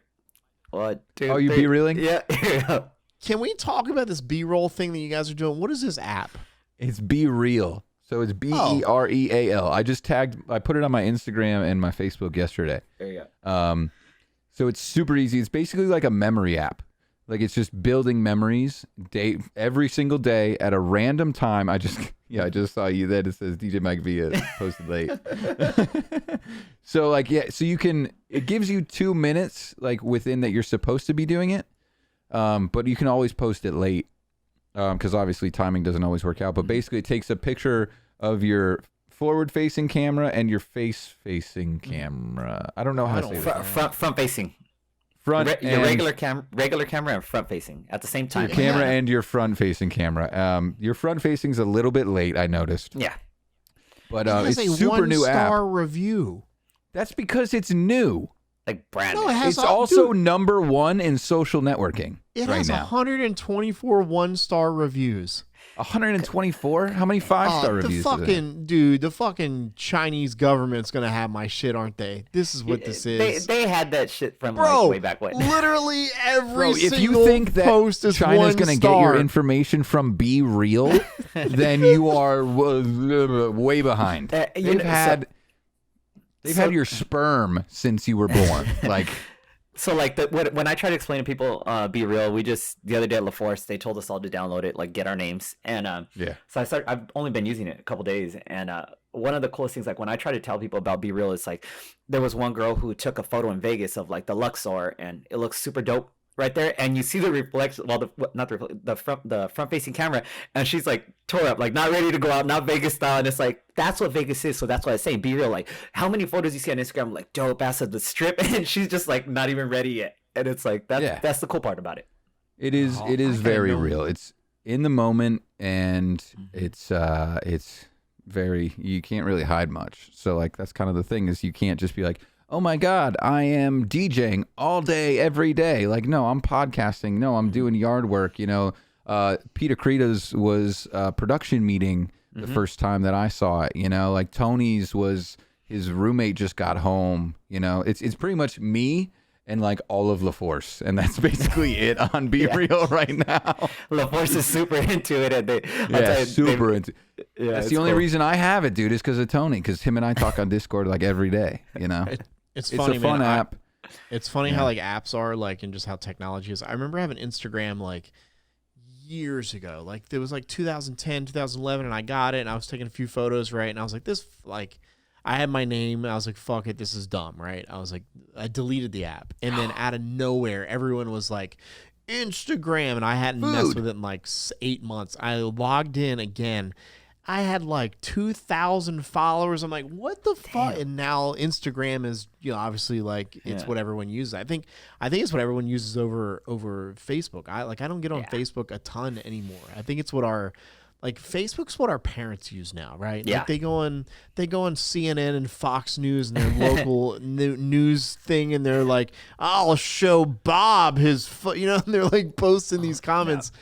1, 2, Oh, you 3. be reeling? Yeah. Here we go. Can we talk about this B-roll thing that you guys are doing? What is this app? It's Be Real. So it's BEREAL. I put it on my Instagram and my Facebook yesterday. There you go. So it's super easy. It's basically like a memory app. Like it's just building memories every single day at a random time. I just saw you that it says DJ Mike Villa posted late. So it gives you 2 minutes like within that you're supposed to be doing it. But you can always post it late. Because obviously timing doesn't always work out. But basically it takes a picture of your forward-facing camera and your face-facing camera. I don't know how to say that. Front-facing. front your and regular camera and front facing at the same time. your camera and your front facing camera. Your front facing's a little bit late, I noticed. Yeah. But It has it's a super new app. 1-star review. That's because it's new. Like brand No, new. it has It's also dude, number 1 in social networking it right has now. 124 1-star reviews. 124? How many 5-star reviews? The fucking Chinese government's gonna have my shit, aren't they? This is what this is. They had that shit from Bro, like way back when. literally every Bro, if single you think that post is China's 1 going to get star. your information from Be Real, then you are way behind. They've had your sperm since you were born. Like, So like when I try to explain to people, Be Real, the other day at LeForce, they told us all to download it, like get our names, and yeah. So I've only been using it a couple days, and one of the coolest things, like when I try to tell people about Be Real, is like there was one girl who took a photo in Vegas of like the Luxor, and it looks super dope right there, and you see the reflection, the front facing camera, and she's like tore up, like not ready to go out, not Vegas style, and it's like that's what Vegas is. So that's why I say Be Real. Like how many photos you see on Instagram, like dope ass of the strip, and she's just like not even ready yet, and it's like that's the cool part about it. It is very real. It's in the moment, and it's very, you can't really hide much. So like that's kind of the thing, is you can't just be like, oh my God, I am DJing all day, every day. Like, no, I'm podcasting. No, I'm doing yard work. You know, Peter Creda's was a production meeting the first time that I saw it. You know, like Tony's was his roommate just got home. You know, it's pretty much me and like all of LeForce, and that's basically it on Be Real right now. LeForce is super into it, and super into. Yeah, that's the only reason I have it, dude, is because of Tony. Because him and I talk on Discord like every day. You know, It's it's funny, a fun man. app. It's funny how like apps are like, and just how technology is. I remember having Instagram like years ago. Like it was like 2010, 2011, and I got it, and I was taking a few photos, right? And I was like, this, like, I had my name, and I was like, fuck it, this is dumb, right? I was like, I deleted the app, and then out of nowhere, everyone was like, Instagram, and I hadn't messed with it in like 8 months. I logged in again. I had like 2,000 followers. I'm like, what the fuck? And now Instagram is, you know, obviously like it's what everyone uses. I think it's what everyone uses over Facebook. I don't get on Facebook a ton anymore. I think it's what Facebook's what our parents use now, right? Yeah. Like they go on CNN and Fox News and their local news thing, and they're like, I'll show Bob his and they're like posting these comments. Yeah.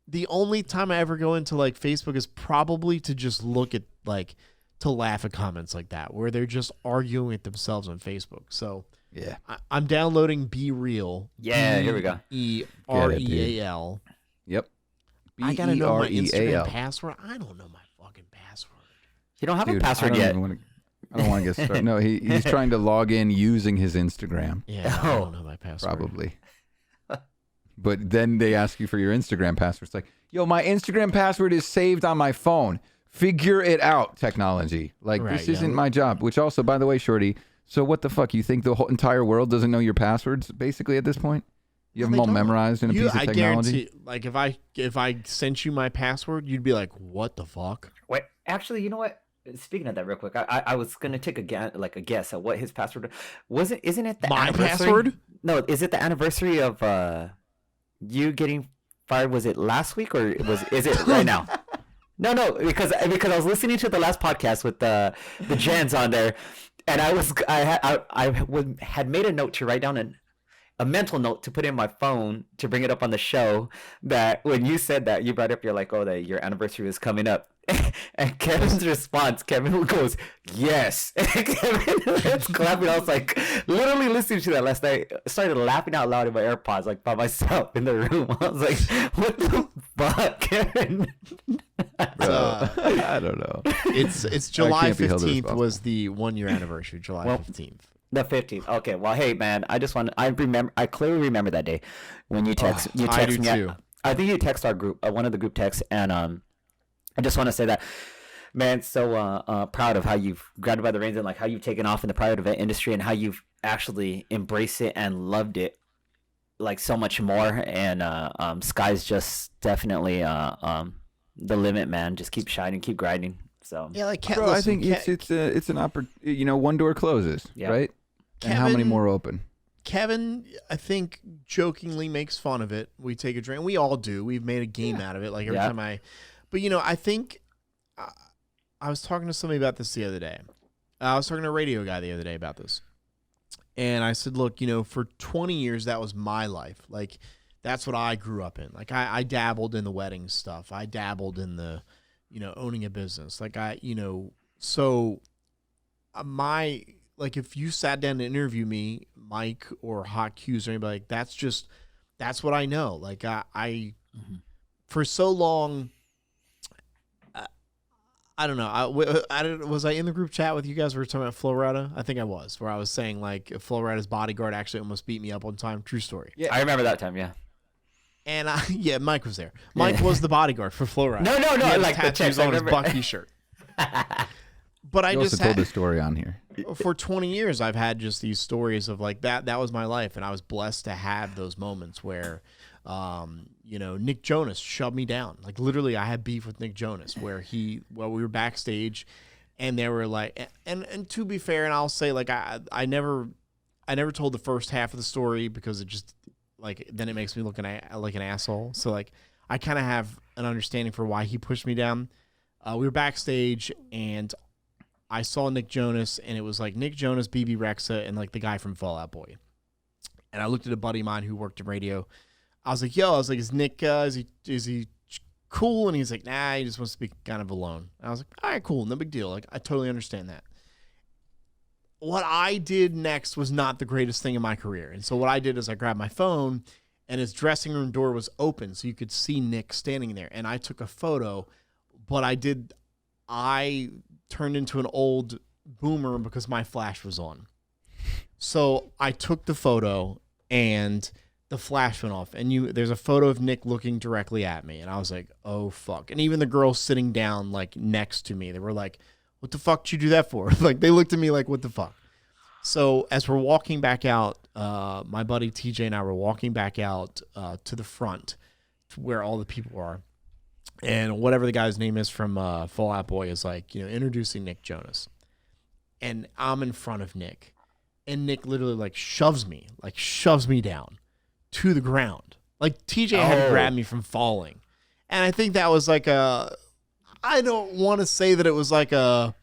The only time I ever go into like Facebook is probably to just look at to laugh at comments like that where they're just arguing with themselves on Facebook. So yeah, I'm downloading Be Real. Yeah, here we go. BeReal. Yep. I gotta know my Instagram password. I don't know my fucking password. You don't have a password yet. I don't want to get started. No, he's trying to log in using his Instagram. Yeah, I don't know my password. Probably. But then they ask you for your Instagram password. It's like, yo, my Instagram password is saved on my phone. Figure it out, technology. Like, this isn't my job. Which also, by the way, Shorty, so what the fuck? You think the whole entire world doesn't know your passwords, basically, at this point? You have them all memorized in a piece of technology? I guarantee, like, if I sent you my password, you'd be like, what the fuck? Wait, actually, you know what? Speaking of that real quick, I was going to take a guess at what his password was. Isn't it the my anniversary? Password? No, is it the anniversary of you getting fired? Was it last week or is it right now? No, because I was listening to the last podcast with the Jens on there, and I had made a note to write down a mental note to put in my phone to bring it up on the show, that when you said that, you brought up, you're like, oh, that your anniversary is coming up. And Kevin's response, Kevin goes, yes. And Kevin was clapping. I was like, literally listening to that last night, I started laughing out loud in my AirPods, like by myself in the room. I was like, what the fuck, Kevin? I don't know. It's July 15th was the 1 year anniversary, July 15th. The 15th. Okay. Well, hey, man, I clearly remember that day when you text me. Too. I think you text our group, one of the group texts, and I just want to say that, man, so proud of how you've grabbed by the reins and like how you've taken off in the private event industry and how you've actually embraced it and loved it like so much more. And sky's just definitely the limit, man. Just keep shining, keep grinding. So yeah, like Bro, I think it's an opportunity. One door closes, right? And how many more open? Kevin, I think, jokingly makes fun of it. We take a drink. We all do. We've made a game out of it. Like every time but I think I was talking to somebody about this the other day. I was talking to a radio guy the other day about this. And I said, look, for 20 years, that was my life. Like, that's what I grew up in. Like, I dabbled in the wedding stuff. I dabbled in the, owning a business. Like, so like, if you sat down to interview me, Mike or Hot Q's or anybody, like, that's what I know. Like, for so long, I don't know. Was I in the group chat with you guys? We were talking about Flo Rida? I think I was, where I was saying, like, Flo Rida's bodyguard actually almost beat me up one time. True story. Yeah, I remember that time, yeah. And Mike was there. Mike was the bodyguard for Flo Rida. No, he had like the tattoos on his Bucky shirt. But I just told the story on here. For 20 years, I've had just these stories of like that. That was my life, and I was blessed to have those moments where, Nick Jonas shoved me down. Like literally, I had beef with Nick Jonas where we were backstage, and they were like, and to be fair, and I'll say like I never told the first half of the story because it just like then it makes me look like an asshole. So like I kind of have an understanding for why he pushed me down. We were backstage and I saw Nick Jonas, and it was like Nick Jonas, BB Rexa, and like the guy from Fall Out Boy. And I looked at a buddy of mine who worked in radio. I was like, is Nick, is he cool? And he's like, nah, he just wants to be kind of alone. And I was like, all right, cool, no big deal. Like, I totally understand that. What I did next was not the greatest thing in my career. And so what I did is I grabbed my phone, and his dressing room door was open, so you could see Nick standing there. And I took a photo, but I turned into an old boomer because my flash was on. So I took the photo and the flash went off, and there's a photo of Nick looking directly at me, and I was like, oh fuck. And even the girls sitting down like next to me, they were like, what the fuck did you do that for? Like they looked at me like, what the fuck? So as we're walking back out, my buddy TJ and I were walking back out to the front to where all the people are. And whatever the guy's name is from Fall Out Boy is like, introducing Nick Jonas. And I'm in front of Nick. And Nick literally like shoves me down to the ground. Like TJ had to grab me from falling. And I think that was like I don't want to say that it was like a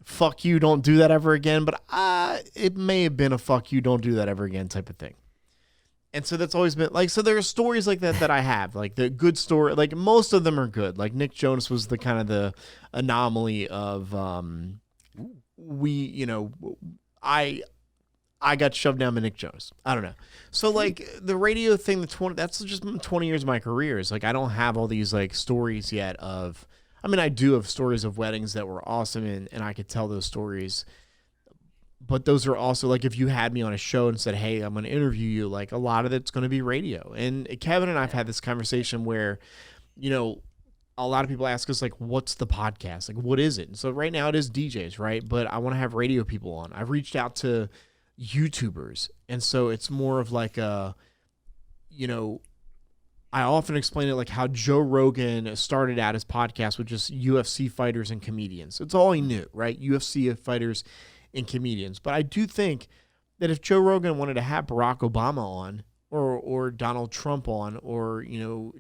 fuck you, don't do that ever again. But it may have been a fuck you, don't do that ever again type of thing. And so that's always been like, so there are stories like that I have, like the good story, like most of them are good. Like Nick Jonas was the kind of the anomaly of, I got shoved down by Nick Jonas. I don't know. So like the radio thing, that's just 20 years of my career. Is like, I don't have all these like stories yet of, I mean, I do have stories of weddings that were awesome and I could tell those stories. But those are also, like, if you had me on a show and said, hey, I'm going to interview you, like, a lot of it's going to be radio. And Kevin and I have had this conversation where, a lot of people ask us, like, what's the podcast? Like, what is it? And so right now it is DJs, right? But I want to have radio people on. I've reached out to YouTubers. And so it's more of like I often explain it like how Joe Rogan started out his podcast with just UFC fighters and comedians. It's all he knew, right? UFC fighters and comedians. But I do think that if Joe Rogan wanted to have Barack Obama on or Donald Trump on or,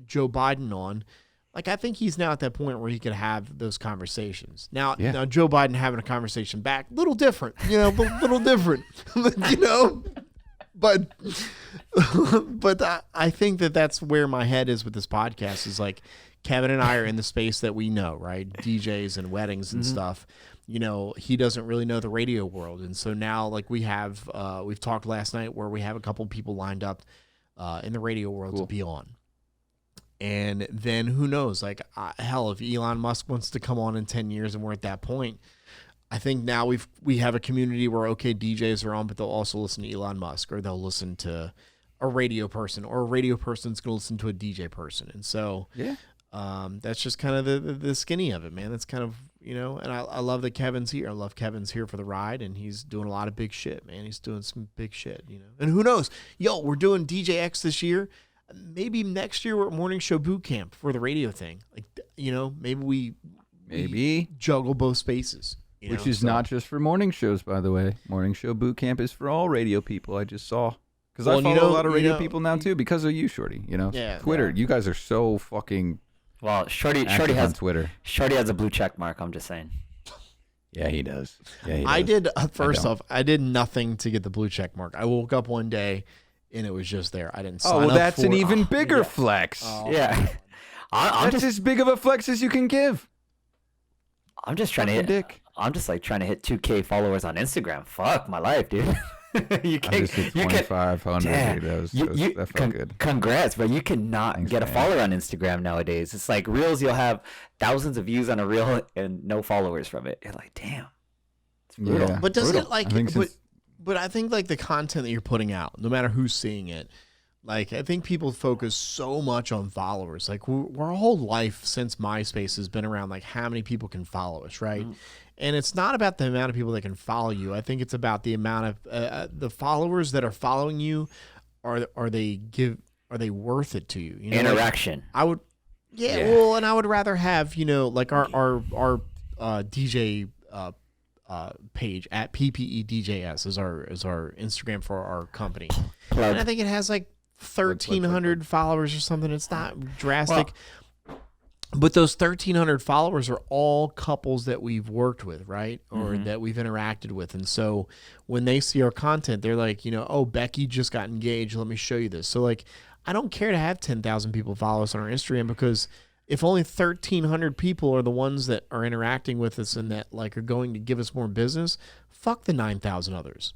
Joe Biden on, like I think he's now at that point where he could have those conversations. Now Joe Biden having a conversation back, little different, little different, but I think that's where my head is with this podcast is like Kevin and I are in the space that we know, right? DJs and weddings and stuff. He doesn't really know the radio world. And so now like we've talked last night where we have a couple people lined up in the radio world to be on. And then who knows, like hell, if Elon Musk wants to come on in 10 years and we're at that point, I think now we have a community where, okay, DJs are on, but they'll also listen to Elon Musk or they'll listen to a radio person or a radio person's going to listen to a DJ person. And so, that's just kind of the skinny of it, man. That's kind of, and I love that Kevin's here. I love Kevin's here for the ride, and he's doing a lot of big shit, man. He's doing some big shit, And who knows? We're doing DJX this year. Maybe next year we're at Morning Show Boot Camp for the radio thing. Like, maybe we juggle both spaces. Which is not just for morning shows, by the way. Morning Show Boot Camp is for all radio people. I just saw. Because Well, I and you follow know- a lot of you radio know- people now too because of you, Shorty. You know, Yeah. Twitter. You guys are so fucking Well, Shorty active on has Twitter. Shorty has a blue check mark. I'm just saying. Yeah, he does. Yeah, he does. I did. First don't. off, I did nothing to get the blue check mark. I woke up one day and it was just there. I didn't sign Oh, well, up that's for an it. even Oh, bigger yeah. flex. Oh. Yeah, I'm That's just as big of a flex as you can give. I'm just trying to Fucking hit. dick. I'm just like trying to hit 2K followers on Instagram. Fuck my life, dude. You I can't. just hit You can. 2,500. Damn. Dude. That, was, You, that, was, you, that felt good. Congrats, bro. You cannot Thanks, get a man. follower on Instagram nowadays. It's like reels, you'll have thousands of views on a reel and no followers from it. You're like, damn. It's brutal. Yeah. But doesn't Brutal. it like? I think since- But I think like the content that you're putting out, no matter who's seeing it, like I think people focus so much on followers. Like our whole life since MySpace has been around like how many people can follow us, right? And it's not about the amount of people that can follow you. I think it's about the amount of the followers that are following you. Are they worth it to you? You know, like, Interaction. I would, yeah, Yeah. well, and I would rather have like our DJ page at PPE DJS is our Instagram for our company, and I think it has like 1,300 followers or something. It's not drastic. But those 1,300 followers are all couples that we've worked with, right? Or that we've interacted with. And so when they see our content, they're like, oh, Becky just got engaged. Let me show you this. So, like, I don't care to have 10,000 people follow us on our Instagram because if only 1,300 people are the ones that are interacting with us and that, like, are going to give us more business, fuck the 9,000 others.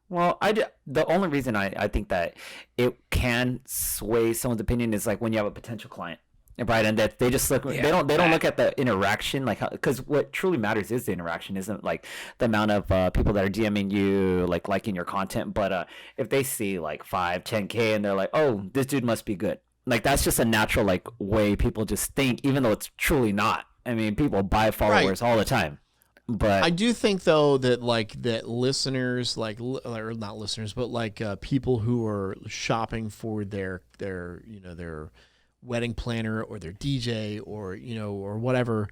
Well, the only reason I think that it can sway someone's opinion is like when you have a potential client. Right, and that they just look. They don't look at the interaction, like because what truly matters is the interaction, isn't like the amount of people that are DMing you, like liking your content. But if they see like 5, 10K, and they're like, "Oh, this dude must be good," like that's just a natural like way people just think, even though it's truly not. I mean, people buy followers all the time. But I do think though that listeners, or not listeners, but like people who are shopping for their wedding planner or their DJ or or whatever,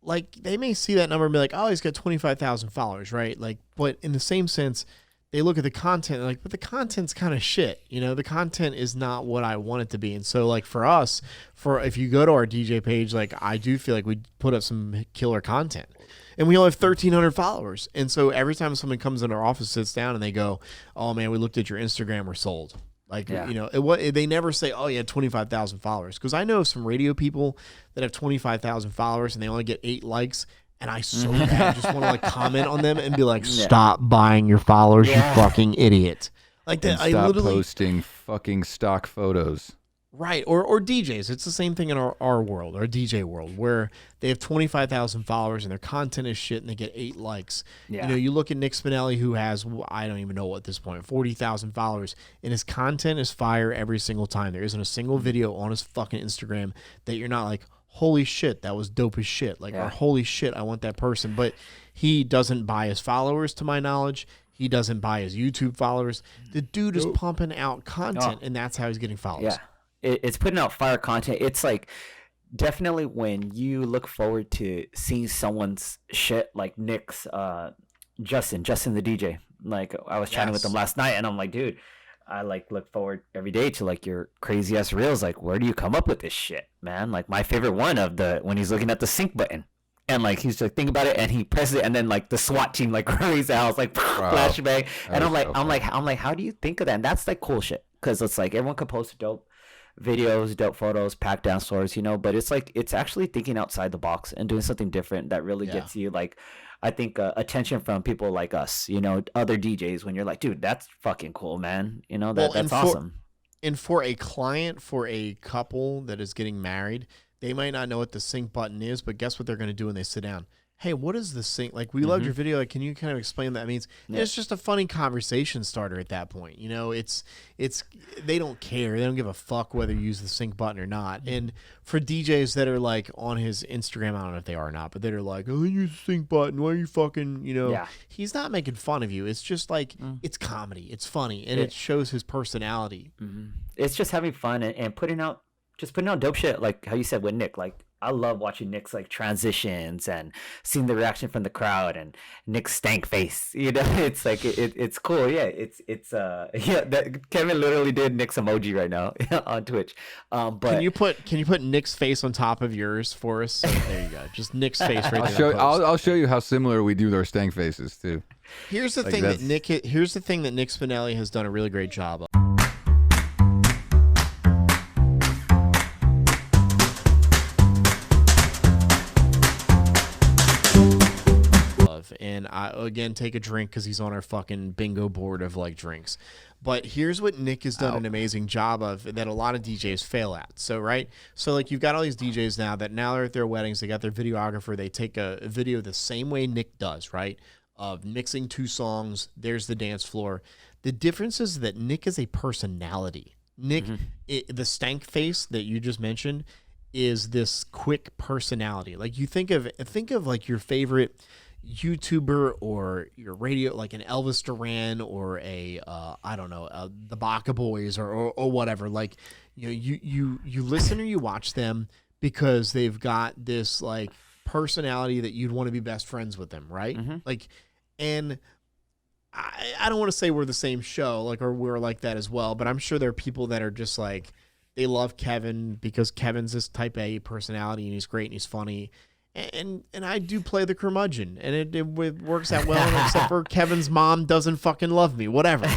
like they may see that number and be like, oh, he's got 25,000 followers, right? Like, but in the same sense, they look at the content and like, but the content's kind of shit. The content is not what I want it to be. And so like for us, if you go to our DJ page, like I do feel like we put up some killer content. And we only have 1,300 followers. And so every time someone comes in our office, sits down, and they go, oh, man, we looked at your Instagram, we're sold. Like, they never say, oh, you had 25,000 followers. Because I know some radio people that have 25,000 followers and they only get 8 likes. And I so bad just want to like comment on them and be like, stop buying your followers, you fucking idiot. Like that. And I stop literally posting fucking stock photos. Right, or DJs. It's the same thing in our world, our DJ world, where they have 25,000 followers and their content is shit and they get 8 likes. Yeah. You look at Nick Spinelli, who has, I don't even know at this point, 40,000 followers, and his content is fire every single time. There isn't a single video on his fucking Instagram that you're not like, holy shit, that was dope as shit. Like, or holy shit, I want that person. But he doesn't buy his followers, to my knowledge. He doesn't buy his YouTube followers. The dude is pumping out content, and that's how he's getting followers. Yeah. It's putting out fire content. It's like definitely when you look forward to seeing someone's shit, like Nick's Justin the DJ. Like I was chatting with him last night and I'm like, dude, I like look forward every day to like your crazy ass reels. Like, where do you come up with this shit, man? Like my favorite one of when he's looking at the sync button. And like he's like thinking about it, and he presses it, and then like the SWAT team like runs out, like flashbang. And I'm like, how do you think of that? And that's like cool shit, because it's like everyone can post dope videos, dope photos, packed down stories, but it's like it's actually thinking outside the box and doing something different that really gets you like, I think attention from people like us, other DJs, when you're like, dude, that's fucking cool, man. That's awesome. And for a client, for a couple that is getting married, they might not know what the sync button is, but guess what they're going to do when they sit down? Hey, what is the sync? Like, we loved your video. Like, can you kind of explain what that means? Yeah. It's just a funny conversation starter at that point. It's they don't care. They don't give a fuck whether you use the sync button or not. And for DJs that are like on his Instagram, I don't know if they are or not, but that are like, oh, use the sync button. Why are you fucking, he's not making fun of you. It's just like, it's comedy. It's funny. And it shows his personality. It's just having fun and putting out dope shit. Like how you said with Nick, like, I love watching Nick's like transitions and seeing the reaction from the crowd and Nick's stank face. You know, it's like it's cool. Yeah, it's yeah. That Kevin literally did Nick's emoji right now on Twitch. But can you put Nick's face on top of yours for us? There you go. Just Nick's face right there. I'll show you how similar we do their stank faces too. Here's the thing that Nick Spinelli has done a really great job of. And I again take a drink because he's on our fucking bingo board of like drinks. But here's what Nick has done an amazing job of that a lot of DJs fail at. So like you've got all these DJs now they're at their weddings, they got their videographer, they take a video the same way Nick does, right? Of mixing two songs, there's the dance floor. The difference is that Nick is a personality. Nick, the stank face that you just mentioned is this quick personality. Like you think of like your favorite YouTuber or your radio, like an Elvis Duran or a I don't know, the Baca Boys or whatever. Like you listen or you watch them because they've got this like personality that you'd want to be best friends with them, right? Like, and I don't want to say we're the same show, like, or we're like that as well, but I'm sure there are people that are just like, they love Kevin because Kevin's this type A personality and he's great and he's funny. And I do play the curmudgeon, and it works out well, except for Kevin's mom doesn't fucking love me, whatever.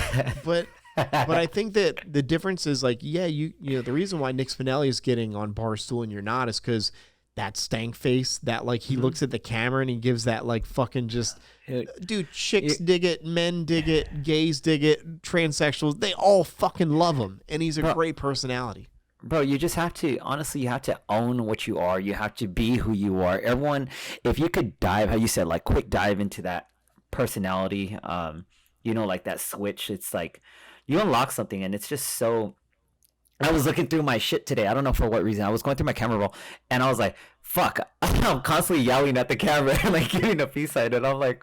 But I think that the difference is like, yeah, you know, the reason why Nick Spinelli is getting on Barstool and you're not is because that stank face, that like he looks at the camera and he gives that like fucking just, dude, chicks dig it, men dig it, gays dig it, transsexuals, they all fucking love him, and he's a great personality. Bro, you just have to, honestly, you have to own what you are. You have to be who you are. Everyone, if you could dive, how you said, like, quick dive into that personality, you know, like that switch, it's like, you unlock something, and it's just so, I was looking through my shit today. I don't know for what reason. I was going through my camera roll, and I was like, fuck, I'm constantly yelling at the camera and, like, giving a peace sign, and I'm like,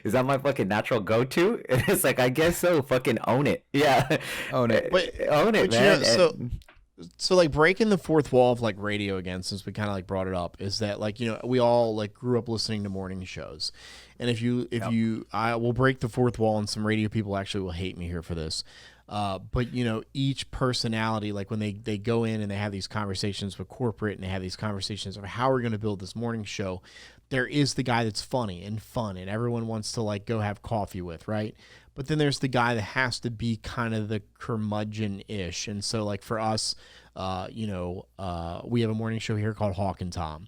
is that my fucking natural go-to? And it's like, I guess so, fucking own it. Yeah. Own it. Own it, man. You know, so like breaking the fourth wall of like radio again, since we kind of like brought it up, is that like, you know, we all like grew up listening to morning shows, and I will break the fourth wall, and some radio people actually will hate me here for this, but you know, each personality, like when they go in and they have these conversations with corporate and they have these conversations of how we're going to build this morning show, there is the guy that's funny and fun and everyone wants to like go have coffee with, right? But then there's the guy that has to be kind of the curmudgeon-ish. And so, like, for us, we have a morning show here called Hawk and Tom.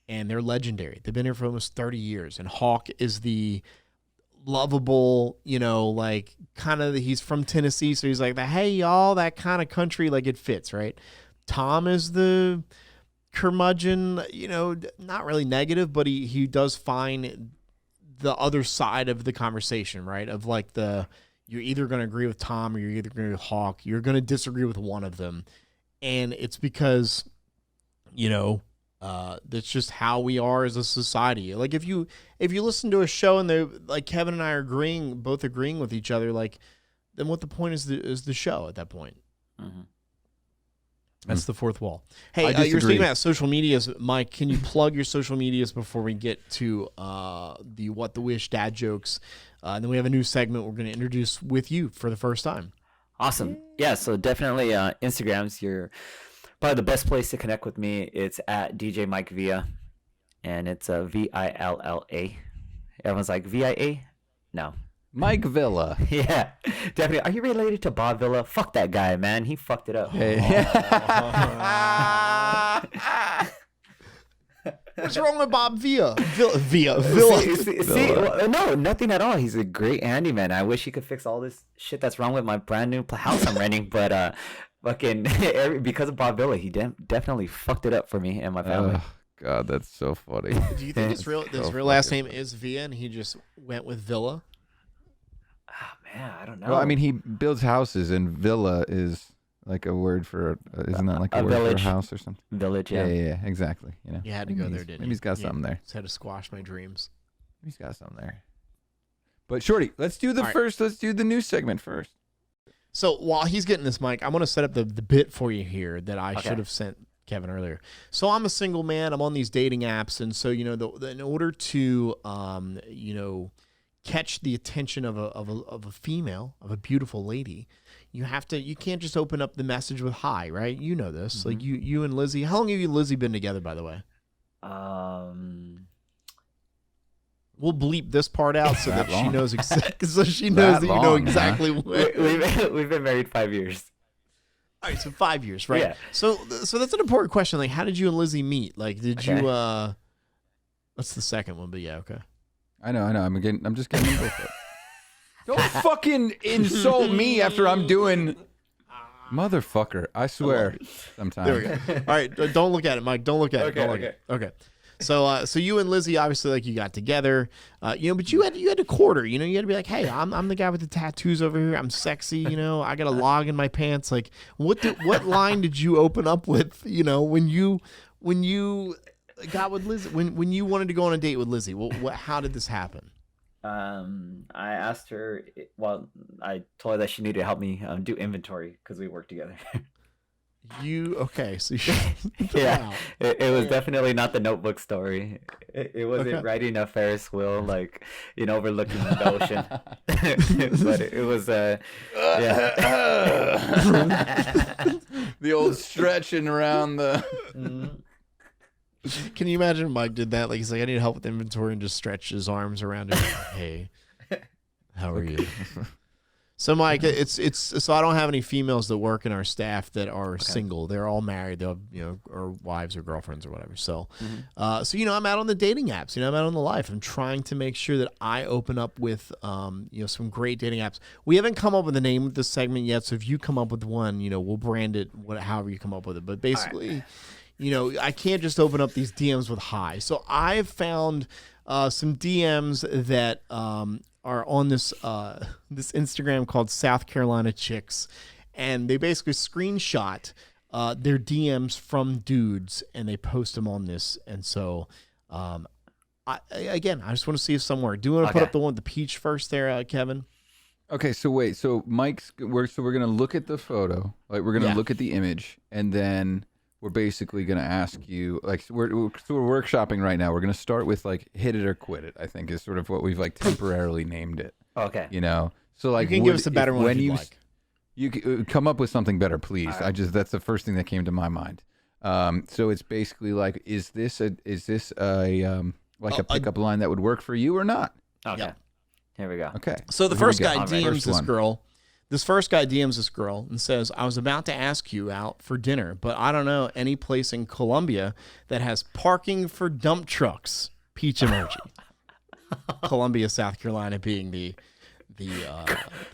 And they're legendary. They've been here for almost 30 years. And Hawk is the lovable, you know, like, kind of, he's from Tennessee. So he's like, hey, y'all, that kind of country, like, it fits, right? Tom is the curmudgeon, you know, not really negative, but he does find the other side of the conversation, right? Of like you're either going to agree with Tom or you're either going to agree with Hawk. You're going to disagree with one of them. And it's because, you know, that's just how we are as a society. Like if you listen to a show and they're like Kevin and I are both agreeing with each other, like then what the point is the show at that point? Mm-hmm. That's the fourth wall. Hey, you're speaking about social medias. Mike, can you plug your social medias before we get to the What the Wish dad jokes? And then we have a new segment we're going to introduce with you for the first time. Awesome. Yeah, so definitely Instagram's probably the best place to connect with me. It's at DJ Mike Villa, and it's Villa. Everyone's like, VIA? No. Mike Villa. Yeah, definitely. Are you related to Bob Villa? Fuck that guy, man. He fucked it up. Hey. What's wrong with Bob Villa? Villa. No, nothing at all. He's a great handyman. I wish he could fix all this shit that's wrong with my brand new house I'm renting, but fucking because of Bob Villa, he definitely fucked it up for me and my family. God, that's so funny. Do you think his real last name is Villa and he just went with Villa? Man, I don't know. Well, I mean, he builds houses, and villa is like a word for, isn't that like a word village. for a house or something? Village, yeah. Yeah, exactly. You know, you had to go there, didn't you? Maybe he's got something there. Just had to squash my dreams. Maybe he's got something there. But Shorty, let's do let's do the news segment first. So while he's getting this, Mike, I'm going to set up the bit for you here that I should have sent Kevin earlier. So I'm a single man. I'm on these dating apps, and so in order to catch the attention of a female, of a beautiful lady, you can't just open up the message with hi, right? You know this. Mm-hmm. Like you and Lizzie. How long have you and Lizzie been together, by the way? We'll bleep this part out so that she knows exactly. So she knows that you know exactly what. We've been married 5 years. All right, so 5 years, right? Yeah. So that's an important question. Like, how did you and Lizzie meet? Like, did you? That's the second one, but yeah, okay. I know. I'm just getting them both up. Don't fucking insult me after I'm doing. Motherfucker, I swear. Sometimes. There we go. All right, don't look at it, Mike. Don't look at it. Don't look at it. Okay. So you and Lizzie, obviously, like, you got together, but you had to court her. You had to be like, hey, I'm the guy with the tattoos over here. I'm sexy. I got a log in my pants. Like, what line did you open up with? When you got with Lizzie, when you wanted to go on a date with Lizzie, how did this happen? I asked her. I told her that she needed to help me do inventory because we work together. So yeah, wow. it was definitely not the Notebook story. It wasn't riding a Ferris wheel, like, overlooking the ocean. But it was the old stretching around the. Can you imagine if Mike did that? Like, he's like, I need help with inventory, and just stretched his arms around her. Hey, how are you? So, Mike, so I don't have any females that work in our staff that are single. They're all married. They'll or wives or girlfriends or whatever. So, I'm out on the dating apps. I'm out on the life. I'm trying to make sure that I open up with some great dating apps. We haven't come up with a name of this segment yet. So if you come up with one, we'll brand it however you come up with it. But basically, I can't just open up these DMs with hi. So I've found some DMs that are on this Instagram called South Carolina Chicks, and they basically screenshot their DMs from dudes and they post them on this. And so, I just want to see if somewhere. Do you want to put up the one with the peach first there, Kevin? Okay, so wait, so we're gonna look at the photo, like we're gonna look at the image, and then we're basically gonna ask you, like, we're workshopping right now. We're gonna start with like hit it or quit it. I think is sort of what we've like temporarily named it. Okay. So like you can give us a better one if you'd like. You come up with something better, please. Right. That's the first thing that came to my mind. So it's basically like, is this a pickup line that would work for you or not? Okay. Yeah. Here we go. Okay. So the first guy DMs this girl. This first guy DMs this girl and says, I was about to ask you out for dinner, but I don't know any place in Columbia that has parking for dump trucks. Peach emoji. Columbia, South Carolina being the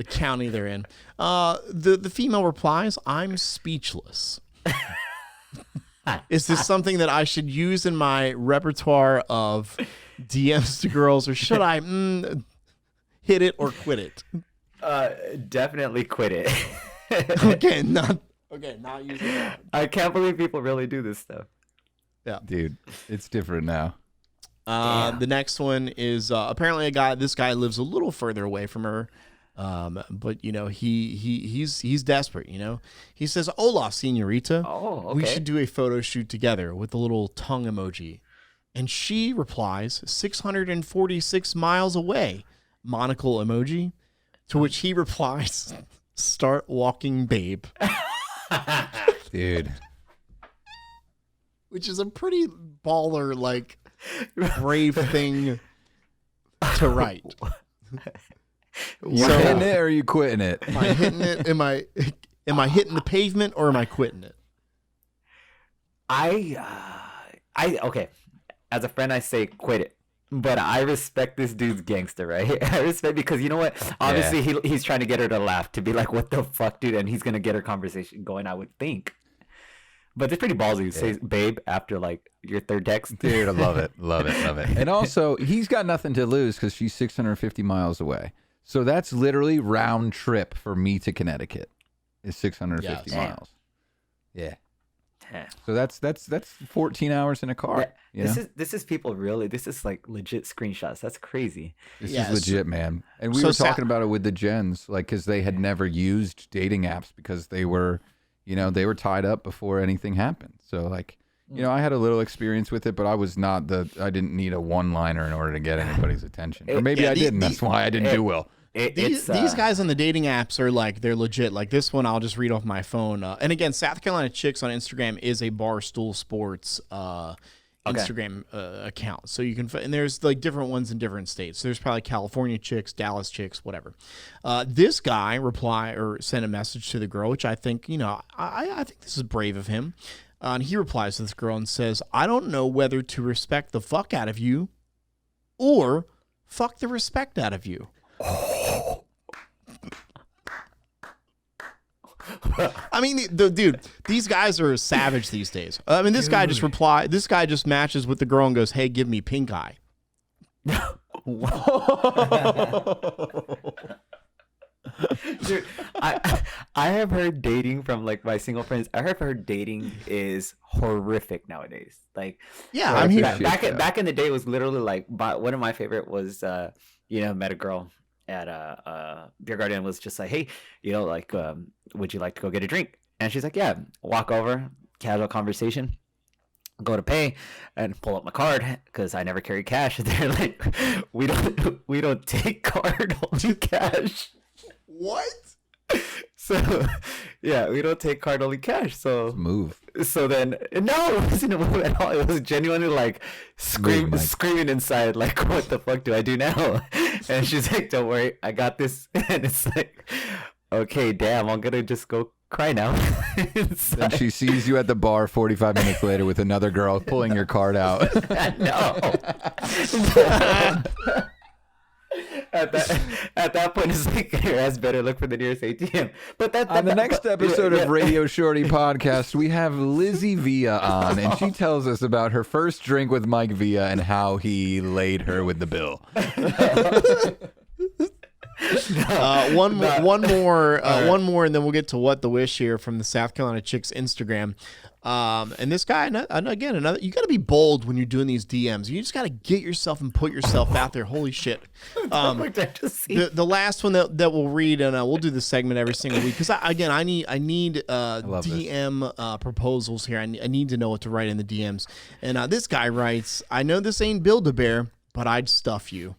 county they're in. The female replies, I'm speechless. Is this something that I should use in my repertoire of DMs to girls, or should I hit it or quit it? Definitely quit it. Not using that. I can't believe people really do this stuff. Yeah, dude, it's different now. The next one is apparently this guy lives a little further away from her, but he's desperate. He says, "Hola, señorita. Oh, okay. We should do a photo shoot together," with the little tongue emoji, and she replies, 646 miles away, monocle emoji. To which he replies, "Start walking, babe." Dude. Which is a pretty baller, like, brave thing to write. You hitting it or are you quitting it? Am I hitting it? Am I hitting the pavement or am I quitting it? Okay. As a friend, I say quit it. But I respect this dude's gangster, right? I respect, because you know what? Obviously, he's trying to get her to laugh, to be like, what the fuck, dude? And he's going to get her conversation going, I would think. But it's pretty ballsy to say babe after like your third text. Dude, I love it. Love it. Love it. And also, he's got nothing to lose because she's 650 miles away. So that's literally round trip for me to Connecticut is 650 miles. Yeah. So that's 14 hours in a car. This is people really. This is like legit screenshots. That's crazy. This is legit, man. And we were talking about it with the gens, like, because they had never used dating apps because they were, you know, they were tied up before anything happened. So like, you know, I had a little experience with it, but I was not I didn't need a one-liner in order to get anybody's attention. Or maybe I didn't. That's why I didn't do well. These guys on the dating apps are like, they're legit. Like this one, I'll just read off my phone. And again, South Carolina Chicks on Instagram is a Barstool Sports Instagram account. So you can, and there's like different ones in different states. There's probably California Chicks, Dallas Chicks, whatever. This guy sent a message to the girl, which I think, you know, I think this is brave of him. And he replies to this girl and says, I don't know whether to respect the fuck out of you or fuck the respect out of you. I mean, dude, these guys are savage these days. I mean, this guy just matches with the girl and goes, hey, give me pink eye. Dude, I have heard dating from like my single friends. I have heard dating is horrific nowadays. Like, yeah, I mean, back in the day, it was literally like one of my favorite was met a girl at a beer garden and was just like, hey, you know, like, would you like to go get a drink? And she's like, yeah. Walk over, casual conversation. Go to pay and pull up my card because I never carry cash. And they're like, we don't take card, only cash. What? So, yeah, we don't take card, only cash. So move. So then, no, it wasn't a move at all. It was genuinely like screaming inside, like, what the fuck do I do now? And she's like, don't worry, I got this. And it's like, okay, damn, I'm gonna just go cry now. Then she sees you at the bar 45 minutes later with another girl pulling your card out. No. At that point, it's like your ass better look for the nearest ATM. But on the next episode of RadioShorty Podcast, we have Lizzie Villa on, and she tells us about her first drink with Mike Villa and how he laid her with the bill. One more, and then we'll get to what the wish here from the South Carolina Chicks Instagram. And this guy, again, another. You got to be bold when you're doing these DMs. You just got to get yourself and put yourself out there. Holy shit! The last one that we'll read, and we'll do this segment every single week because I need DM proposals here. I need to know what to write in the DMs. And this guy writes, I know this ain't Build-A-Bear, but I'd stuff you.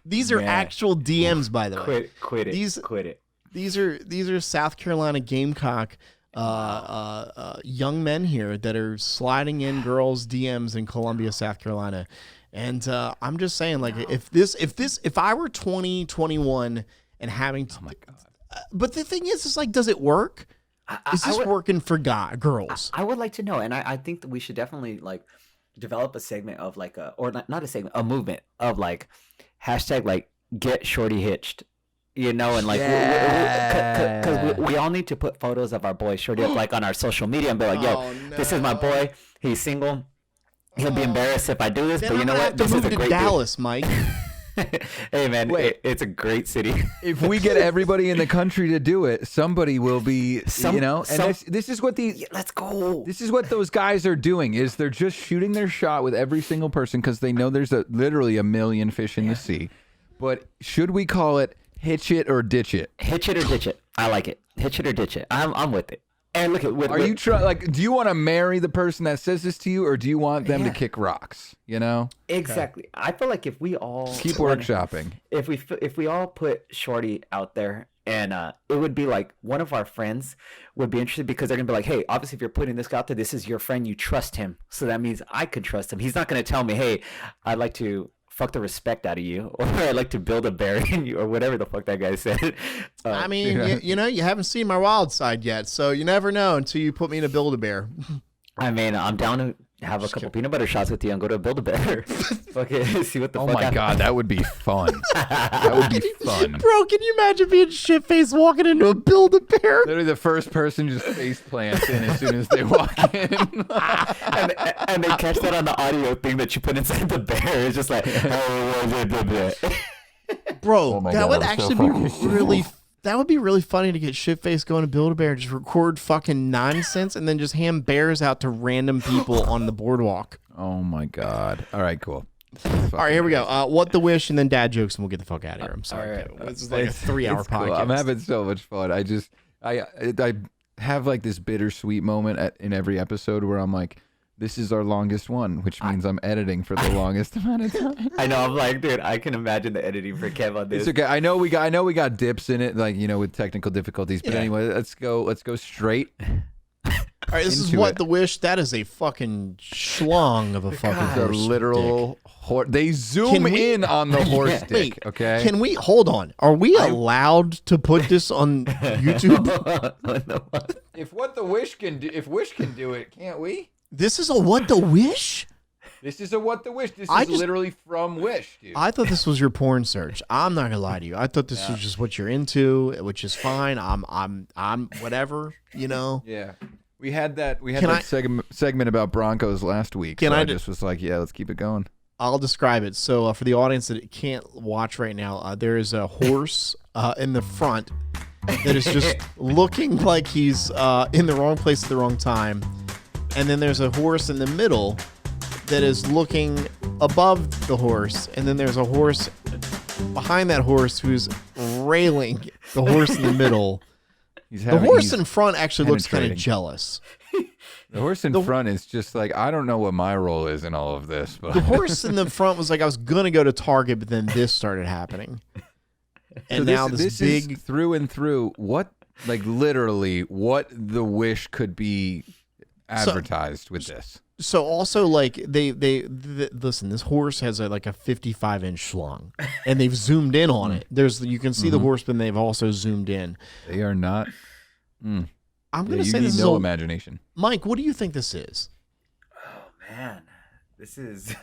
These are actual DMs, by the way. Quit it. These are South Carolina Gamecock young men here that are sliding in girls' DMs in Columbia, South Carolina, and I'm just saying, like, if I were 20, 21 and having to, oh my God. But the thing is like, does it work? Is this working for girls? I would like to know, and I think that we should definitely like develop a segment of like not a segment, a movement of like hashtag like get shorty hitched. You know, and like, because we all need to put photos of our boy Shorty up like on our social media and be like, yo, This is my boy. He's single. He'll be embarrassed if I do this, but you know what? This is a great Dallas, Mike. Hey man, it's a great city. If we get everybody in the country to do it, somebody will be, you know. And this is what let's go. This is what those guys are doing. Is they're just shooting their shot with every single person because they know there's literally a million fish in the sea. But should we call it? Hitch it or ditch it. Hitch it or ditch it. I like it. Hitch it or ditch it. I'm with it. And look at you do you want to marry the person that says this to you, or do you want them to kick rocks? You know. Exactly. Okay. I feel like if we all keep workshopping, if we all put Shorty out there, and it would be like one of our friends would be interested because they're gonna be like, hey, obviously if you're putting this out there, this is your friend, you trust him, so that means I could trust him. He's not gonna tell me, hey, I'd like to fuck the respect out of you, or I'd like to build a bear in you, or whatever the fuck that guy said. I mean, you know, you haven't seen my wild side yet, so you never know until you put me in a Build-A-Bear. I mean, I'm down to have a couple peanut butter shots with you and go to Build-A-Bear. Okay, see what the fuck. Oh my God, that would be fun. That would be fun. Bro, can you imagine being shit-faced walking into a Build-A-Bear? Literally the first person just face plants in as soon as they walk in. and they catch that on the audio thing that you put inside the bear. It's just like, bro, that would actually be really that would be really funny to get shit-faced going to Build-A-Bear, just record fucking nonsense, and then just hand bears out to random people on the boardwalk. Oh my God. All right, cool. All right, here we go. What the wish, and then dad jokes, and we'll get the fuck out of here. I'm sorry. All right. This is like a 3-hour It's cool. podcast. I'm having so much fun. I have like this bittersweet moment in every episode where I'm like, this is our longest one, which means I'm editing for the longest amount of time. I know. I'm like, dude, I can imagine the editing for Kev on this. It's okay. I know we got dips in it, like, with technical difficulties. But anyway, let's go straight. All right, this is into what it. the wish. That is a fucking schlong of a fucking It's a horse literal horse. They zoom Can we- in on the horse dick. Wait, Okay. Can we hold on? Are we allowed to put this on YouTube? If what the wish can do, if wish can do it, can't we? This is a what the wish? This is a what the wish. This I is just- literally from Wish, dude. I thought this was your porn search. I'm not gonna lie to you. I thought this was just what you're into, which is fine. I'm whatever, Yeah. We had that Can I- segment about Broncos last week. Can so I I ju- just was like, yeah, let's keep it going. I'll describe it. So for the audience that can't watch right now, there is a horse in the front that is just looking like he's in the wrong place at the wrong time, and then there's a horse in the middle that is looking above the horse, and then there's a horse behind that horse who's railing the horse in the middle. The horse in front actually looks kind of penetrating. jealous. The horse in front is just like, I don't know what my role is in all of this, but The horse in the front was like, I was gonna go to Target, but then this started happening, and So now this big. is through and through what, like literally, what the wish could be advertised with this. So also like listen, this horse has like a 55-inch schlong, and they've zoomed in on it. You can see the horse, but they've also zoomed in. They are not. I'm Yeah, gonna you say need this is no a, imagination. Mike. What do you think this is? Oh man, this is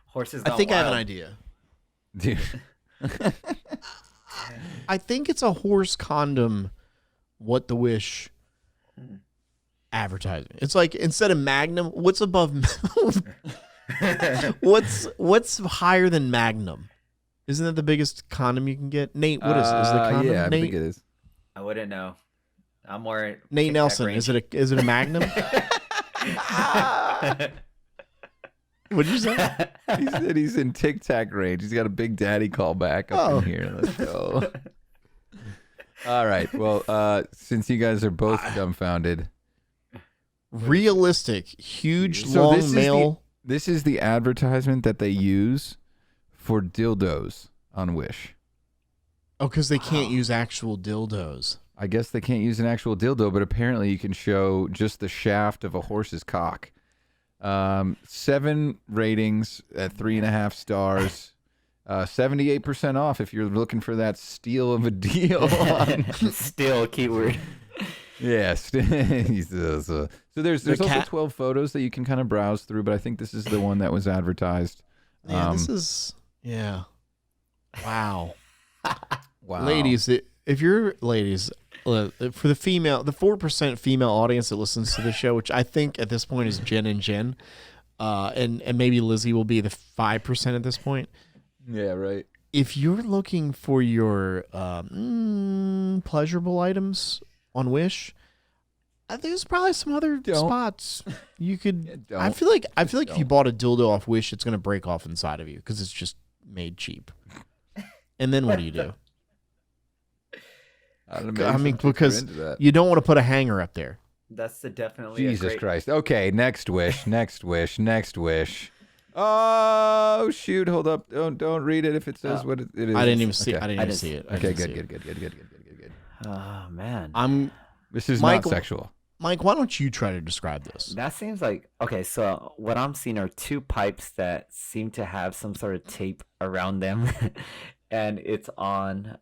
horses. I Gone think I have an Wild. idea. Dude. I think it's a horse condom. What the wish? Advertising. It's like instead of Magnum, what's above? what's higher than Magnum? Isn't that the biggest condom you can get? Nate, what is the condom? Yeah, I Nate, think it is. I wouldn't know. I'm more Nate Tic Tac Nelson. range. Is it a Magnum? What'd you say? He said he's in Tic Tac range. He's got a big daddy call back up in here. Let's go. All right. Well, since you guys are both dumbfounded, Realistic, huge, So long this is the- male. this is the advertisement that they use for dildos on Wish. Oh, because they can't use actual dildos. I guess they can't use an actual dildo, but apparently you can show just the shaft of a horse's cock. 7 ratings at 3.5 stars. 78% off if you're looking for that steal of a deal. Still keyword. Yes. So there's also cat- 12 photos that you can kind of browse through, but I think this is the one that was advertised. Yeah, this is Wow. Wow. Ladies, if you're ladies, for the 4% female audience that listens to the show, which I think at this point is Jen and Jen, and maybe Lizzie will be the 5% at this point. Yeah, right. If you're looking for your pleasurable items on Wish, there's probably some other spots you could. Don't. I feel like if you bought a dildo off Wish, it's gonna break off inside of you because it's just made cheap. And then what do you do? I don't know, I mean, maybe some chicks are because into that. you don't want to put a hanger up there. That's definitely Jesus a great... Christ. Okay, next wish, next wish, next wish. Oh shoot! Hold up! Don't read it if it says what it is. I didn't even see. Okay. I didn't even see it. I Okay, didn't see good. it. Oh man, This is Michael- not sexual. Mike, why don't you try to describe this? that seems like okay. So what I'm seeing are 2 pipes that seem to have some sort of tape around them, and it's on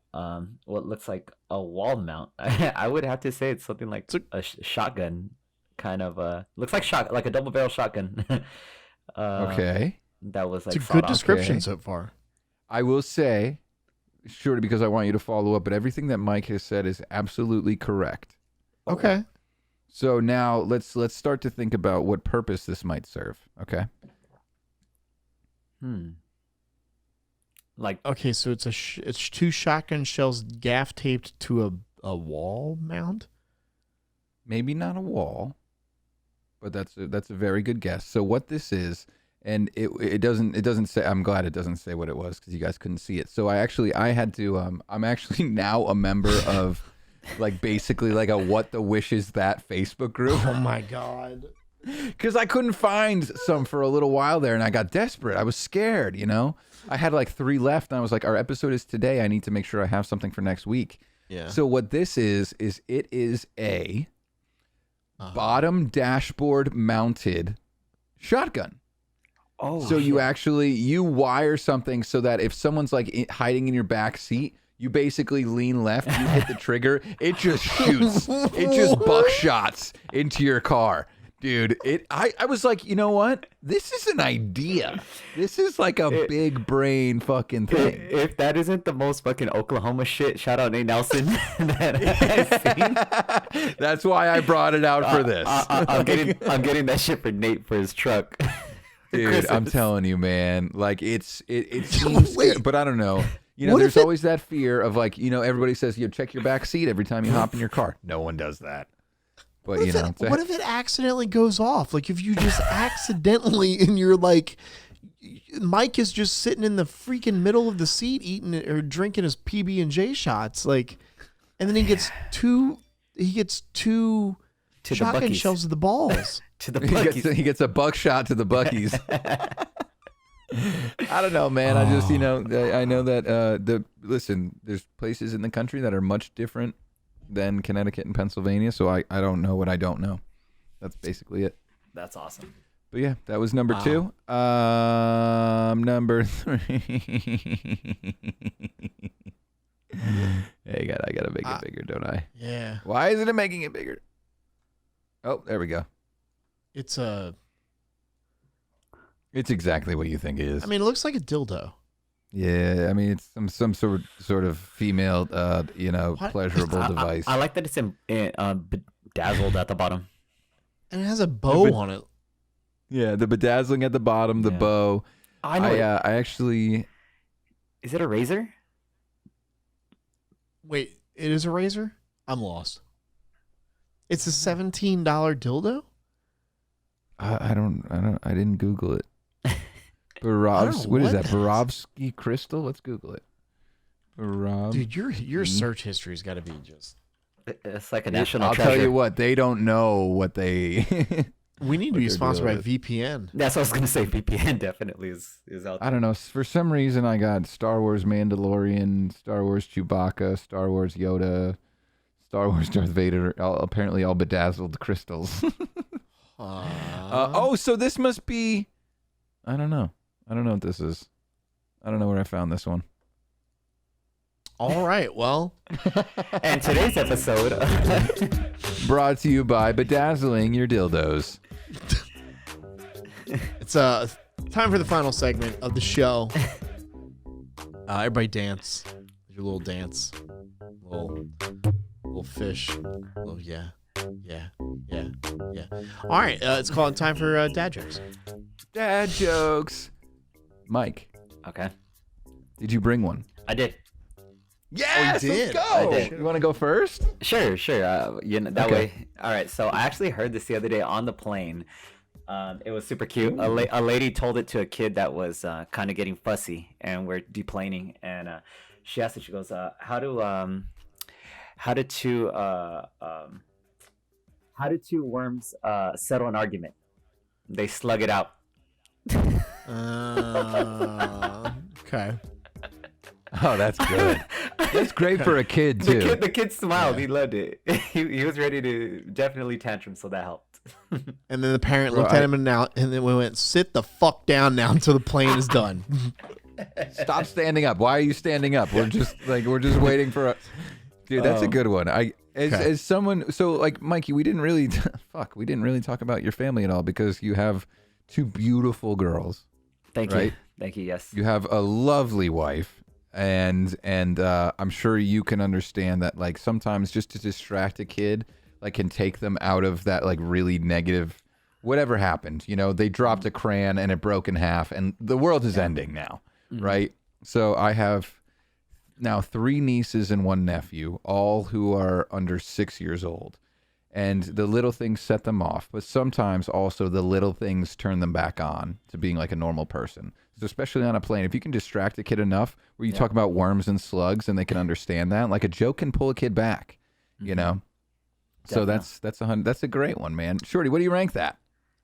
what looks like a wall mount. I would have to say it's something like a shotgun, kind of looks like like a double barrel shotgun. Okay. That was like It's a good description Okay. so far. I will say, shortly because I want you to follow up, but everything that Mike has said is absolutely correct. Okay. So now let's start to think about what purpose this might serve. Okay. Like Okay, so it's it's 2 shotgun shells gaff taped to a wall mount. Maybe not a wall, but that's a very good guess. So what this is and it doesn't say. I'm glad it doesn't say what it was because you guys couldn't see it. So I had to. I'm actually now a member of like basically like a What the Wish Is That Facebook group. Oh my God. Because I couldn't find some for a little while there, and I got desperate. I was scared, you know. I had like 3 left, and I was like, our episode is today. I need to make sure I have something for next week. Yeah. So what this is it is a bottom dashboard mounted shotgun. Oh, So you wire something so that if someone's like hiding in your back seat, you basically lean left, you hit the trigger, it just shoots. It just buckshots into your car. Dude, I was like, you know what? This is an idea. This is like a big brain fucking thing. If that isn't the most fucking Oklahoma shit, shout out Nate Nelson. that I've seen. That's why I brought it out for this. I'm getting that shit for Nate for his truck. Dude, Christmas. I'm telling you, man. Like it seems, Wait. but I don't know. You know, What there's if it- always that fear of like, you know, everybody says you check your back seat every time you hop in your car. No one does that. But What you if, know, what if it accidentally goes off? Like if you just accidentally and you're like, Mike is just sitting in the freaking middle of the seat eating or drinking his PB&J shots, like, and then he gets two To the shotgun Buc-ee's. shells of the balls. To the Buc-ee's. he gets a buckshot to the Buc-ee's. I don't know, man. I just, you know, I know that listen, there's places in the country that are much different than Connecticut and Pennsylvania, so I don't know what I don't know. That's basically it. That's awesome. But yeah, that was number 2. Number 3. Hey, I gotta make it bigger, don't I? Yeah. Why isn't it making it bigger? Oh, there we go. It's It's exactly what you think it is. I mean, it looks like a dildo. Yeah, I mean it's some sort of female, What? pleasurable device. I like that it's bedazzled at the bottom. And it has a bow on it. Yeah, the bedazzling at the bottom, the Yeah. bow. I know. I actually. Is it a razor? Wait, it is a razor? I'm lost. It's a $17 dildo? I didn't Google it. I don't know What is what that? that is. Borovsky crystal? Let's Google it. Dude, your search history's got to be just. It's like a national I'll treasure. tell you what, they don't know what they. We need to What be they're sponsored by dealing VPN. That's what I was gonna say. VPN definitely is out there. I don't know. For some reason, I got Star Wars Mandalorian, Star Wars Chewbacca, Star Wars Yoda, Star Wars Darth Vader. Apparently, all bedazzled crystals. So this must be. I don't know. I don't know what this is. I don't know where I found this one. All right, well, And today's episode, Brought to you by Bedazzling Your Dildos. it's time for the final segment of the show. Everybody dance. Your little dance. Little fish. Little, yeah. All right, it's called time for dad jokes. Dad jokes. Mike, okay, did you bring one? I did. Yes, did. let's I go. did. You want to go first? Sure. That Okay. way. All right. So I actually heard this the other day on the plane. It was super cute. A lady told it to a kid that was kind of getting fussy, and we're deplaning. And she asked it. She goes, "How do two worms settle an argument? They slug it out." Okay. Oh, that's good. That's great for a kid too. The kid smiled. He loved it. He was ready to definitely tantrum, so that helped. And then the parent looked at him and then we went, sit the fuck down now until the plane is done. Stop standing up. Why are you standing up? We're just waiting for a. Dude, that's a good one. As someone, so like Mikey, we didn't really talk about your family at all because you have 2 beautiful girls. Thank Right? you. Thank you. Yes. You have a lovely wife, and I'm sure you can understand that like sometimes just to distract a kid like can take them out of that like really negative whatever happened. You know, they dropped a crayon and it broke in half and the world is ending now, right? So I have now 3 nieces and 1 nephew, all who are under 6 years old. And the little things set them off, but sometimes also the little things turn them back on to being like a normal person. So especially on a plane, if you can distract a kid enough where you talk about worms and slugs and they can understand that, like a joke can pull a kid back, you know? So that's a great one, man. Shorty, what do you rank that?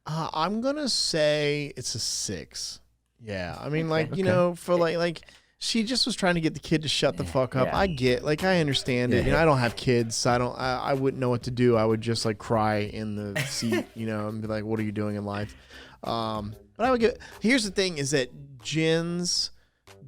I'm gonna say it's a 6. Yeah, I mean, like you know, for like she just was trying to get the kid to shut the fuck up. I understand it. You know, I don't have kids, so I wouldn't know what to do. I would just like cry in the seat, you know, and be like, "What are you doing in life?" But I would get. Here's the thing: is that Jen's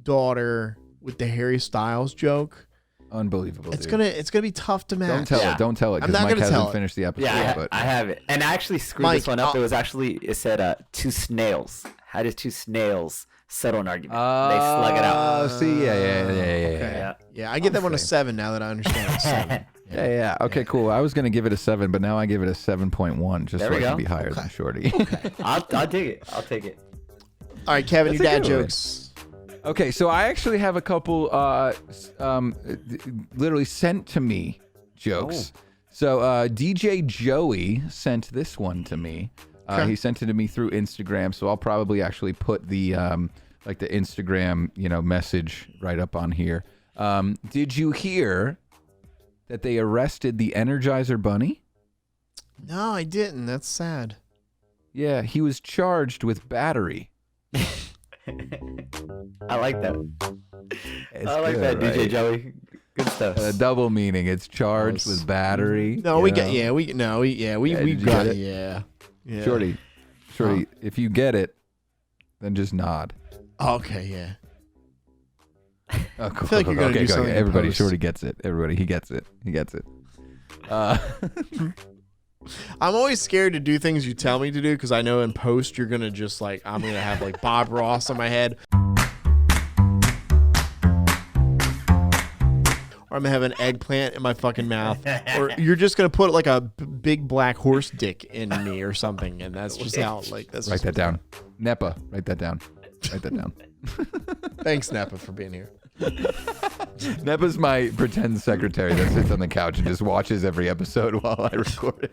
daughter with the Harry Styles joke. Unbelievable. It's dude. gonna be tough to match. Don't tell it. I'm Because not Mike gonna tell hasn't it. finished the episode. Yeah, but I have it. And I actually screwed Mike, this one up. It said 2 snails. How did 2 snails settle an argument? They slug it out. See, yeah. Yeah, I get that one a 7 now that I understand it's 7. Yeah. Okay, cool. I was gonna give it a 7, but now I give it a 7.1 just There so we it can go. be higher than Shorty. I'll take it. I'll take it. All right, Kevin, That's your a dad good one. jokes. Okay, so I actually have a couple literally sent to me jokes. So DJ Joey sent this one to me. He sent it to me through Instagram, so I'll probably actually put the like the Instagram, you know, message right up on here. Did you hear that they arrested the Energizer Bunny? No, I didn't. That's sad. Yeah, he was charged with battery. I like that. It's I like good, that, DJ right? Joey. Good stuff. Double meaning. It's charged with battery. No, you we know? got we did you got get it. it? Yeah. Shorty, if you get it, then just nod. Okay, yeah. Oh, cool. feel like you're gonna do something in Everybody, post. Shorty gets it. Everybody, he gets it. He gets it. I'm always scared to do things you tell me to do because I know in post you're gonna just like I'm gonna have like Bob Ross on my head. Or I'm gonna have an eggplant in my fucking mouth, or you're just gonna put like a big black horse dick in me or something, and that's just how like that's. Write Just, that down. Nepa, write that down. Write that down. Thanks, Napa, for being here. Nepa's my pretend secretary that sits on the couch and just watches every episode while I record it.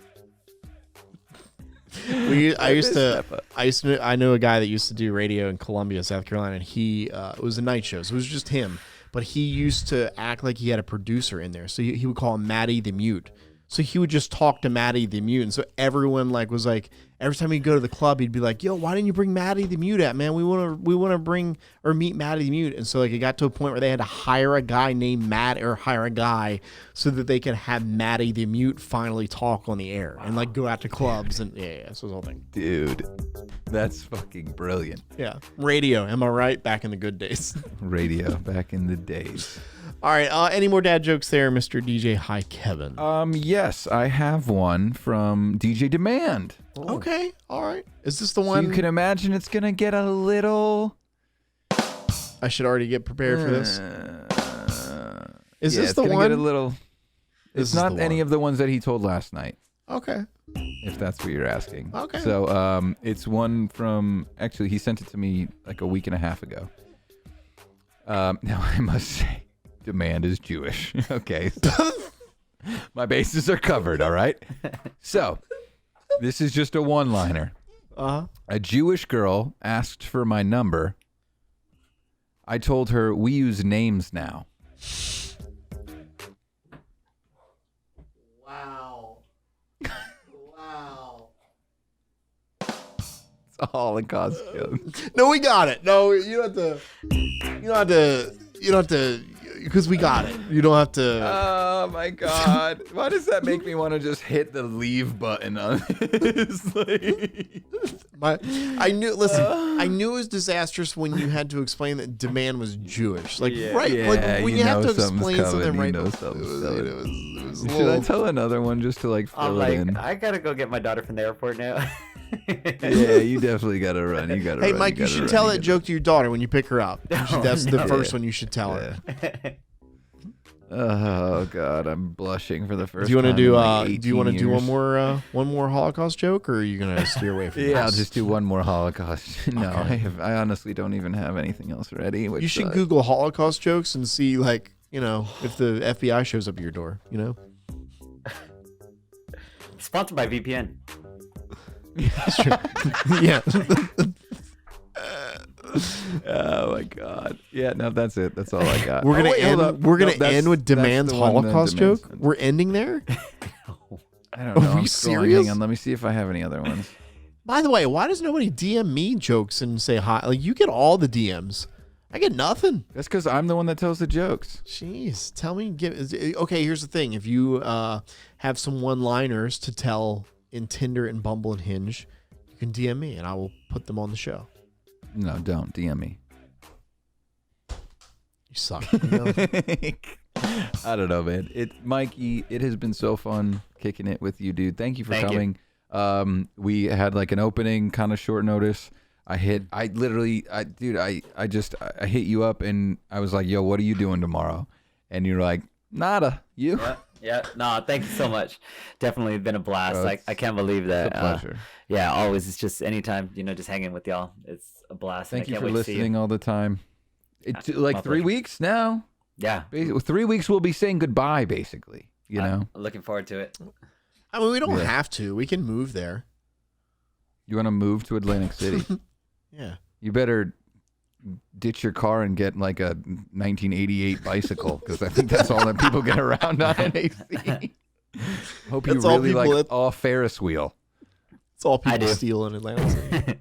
I knew a guy that used to do radio in Columbia, South Carolina, and it was a night show, so it was just him. But he used to act like he had a producer in there, so he would call him Matty the Mute. So he would just talk to Matty the Mute, and so everyone was like, every time he'd go to the club, he'd be like, "Yo, why didn't you bring Matty the Mute out, man? We want to bring or meet Matty the Mute." And so like it got to a point where they had to hire a guy named Matt or hire a guy so that they could have Matty the Mute finally talk on the air and like go out to clubs and yeah, so the whole thing. Dude, that's fucking brilliant. Yeah, radio. Am I right? Back in the good days. Radio back in the days. All right. Any more dad jokes there, Mr. DJ Hi Kevin? Yes, I have one from DJ Demand. Okay. All right. Is this the So one? you can imagine it's gonna get a little. I should already get prepared for this. Is yeah, this it's the gonna one? Get a little. This It's is not the any one. of the ones that he told last night, Okay. if that's what you're asking. Okay. So it's one from. Actually, he sent it to me like a week and a half ago. Now I must say, Demand is Jewish. Okay. So my bases are covered. All right. So this is just a one-liner. A Jewish girl asked for my number. I told her we use names now. Wow. Wow. It's a Holocaust joke. No, we got it. No, you don't have to, because we got it. You don't have to. Oh my God. Why does that make me want to just hit the leave button on this? I knew it was disastrous when you had to explain that Demand was Jewish. Like, right. Yeah, like, when you have to something's explain coming, something you right. know something's coming. It was a Should I little. tell another one just to like I'm fill like, it in? I gotta go get my daughter from the airport now. Yeah, you definitely gotta run. You gotta Hey, run. Mike, you should tell that joke to your daughter when you pick her up. That's the first one you should tell her. Oh God, I'm blushing for the first. Do you want to time do? in like Do you want to 18 do years. one more Holocaust joke, or are you gonna steer away from? Yeah, I'll this? just do one more Holocaust. No, Okay. I honestly don't even have anything else ready. Which You should Google Holocaust jokes and see, like, if the FBI shows up at your door. Sponsored by VPN. Yeah. Oh my God. Yeah, no, that's it. That's all I got. We're gonna wait, hold end. up. We're gonna No, that's- end with that's Demand's the one that Holocaust Demands- joke. We're ending there. I don't know. Are we I'm scrolling. serious? Hang on. Let me see if I have any other ones. By the way, why does nobody DM me jokes and say hi? Like you get all the DMs. I get nothing. That's because I'm the one that tells the jokes. Jeez, tell me. Okay, here's the thing. If you have some one-liners to tell in Tinder and Bumble and Hinge, you can DM me and I will put them on the show. No, don't DM me. You suck. You know? I don't know, man. Mikey, it has been so fun kicking it with you, dude. Thank you for Thank you. coming. We had like an opening, kind of short notice. I hit you up and I was like, yo, what are you doing tomorrow? And you're like, nada. You? Yeah. No, thank you so much. Definitely been a blast. Bro, I can't believe that. It's a pleasure. Yeah, always. It's just anytime, just hanging with y'all. It's a blast. Thank and I you can't for wait to see listening all the time. It's like My 3 pleasure. weeks now. Yeah. 3 weeks we'll be saying goodbye, basically. You know? I'm looking forward to it. I mean, we don't Yeah. have to. We can move there. You want to move to Atlantic City? Yeah. You better ditch your car and get like a 1988 bicycle because I think that's all that people get around on NAC. Hope you That's all really people like a Ferris wheel. It's all people do. steal in Atlanta City.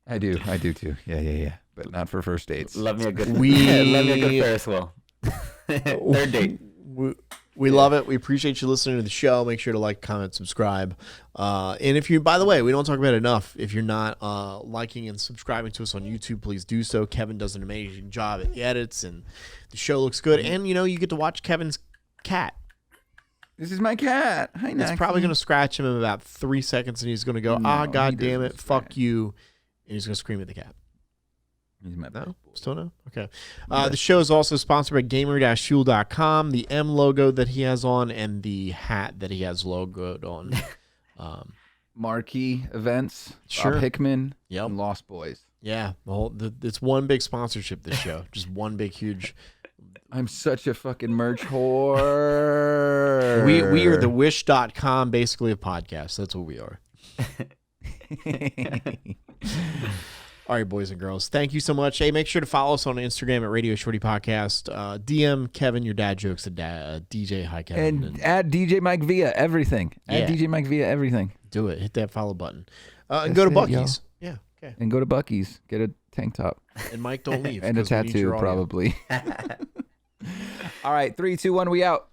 I do too. Yeah. But not for first dates. Love me a good love me a good Ferris wheel. Third date. We love it. We appreciate you listening to the show. Make sure to like, comment, subscribe. And if you, by the way, we don't talk about it enough. If you're not liking and subscribing to us on YouTube, please do so. Kevin does an amazing job at the edits, and the show looks good. And you get to watch Kevin's cat. This is my cat. Hi, It's Naki. probably going to scratch him in about 3 seconds, and he's going to go, No, God he damn it, doesn't fuck scratch. you. And he's going to scream at the cat. He's my No? boy. Still no? Okay. The show is also sponsored by gamer-fuel.com. The M logo that he has on and the hat that he has logoed on. Marquee events. Sure. Bob Hickman. Yep. And Lost Boys. Yeah. It's one big sponsorship, this show. Just one big, huge. I'm such a fucking merch whore. We are the wish.com, basically, of podcasts. That's what we are. All right, boys and girls. Thank you so much. Hey, make sure to follow us on Instagram at RadioShorty Podcast. DM Kevin your dad jokes at DJ Hi Kevin. And add DJ Mike Villa everything. Add Yeah. DJ Mike Villa everything. Do it. Hit that follow button. And That's go to it, Buc-ee's. Yeah. Okay. And go to Buc-ee's. Get a tank top. And Mike, don't leave. And a 'cause we need tattoo, your audio. probably. All right, 3, 2, 1, we out.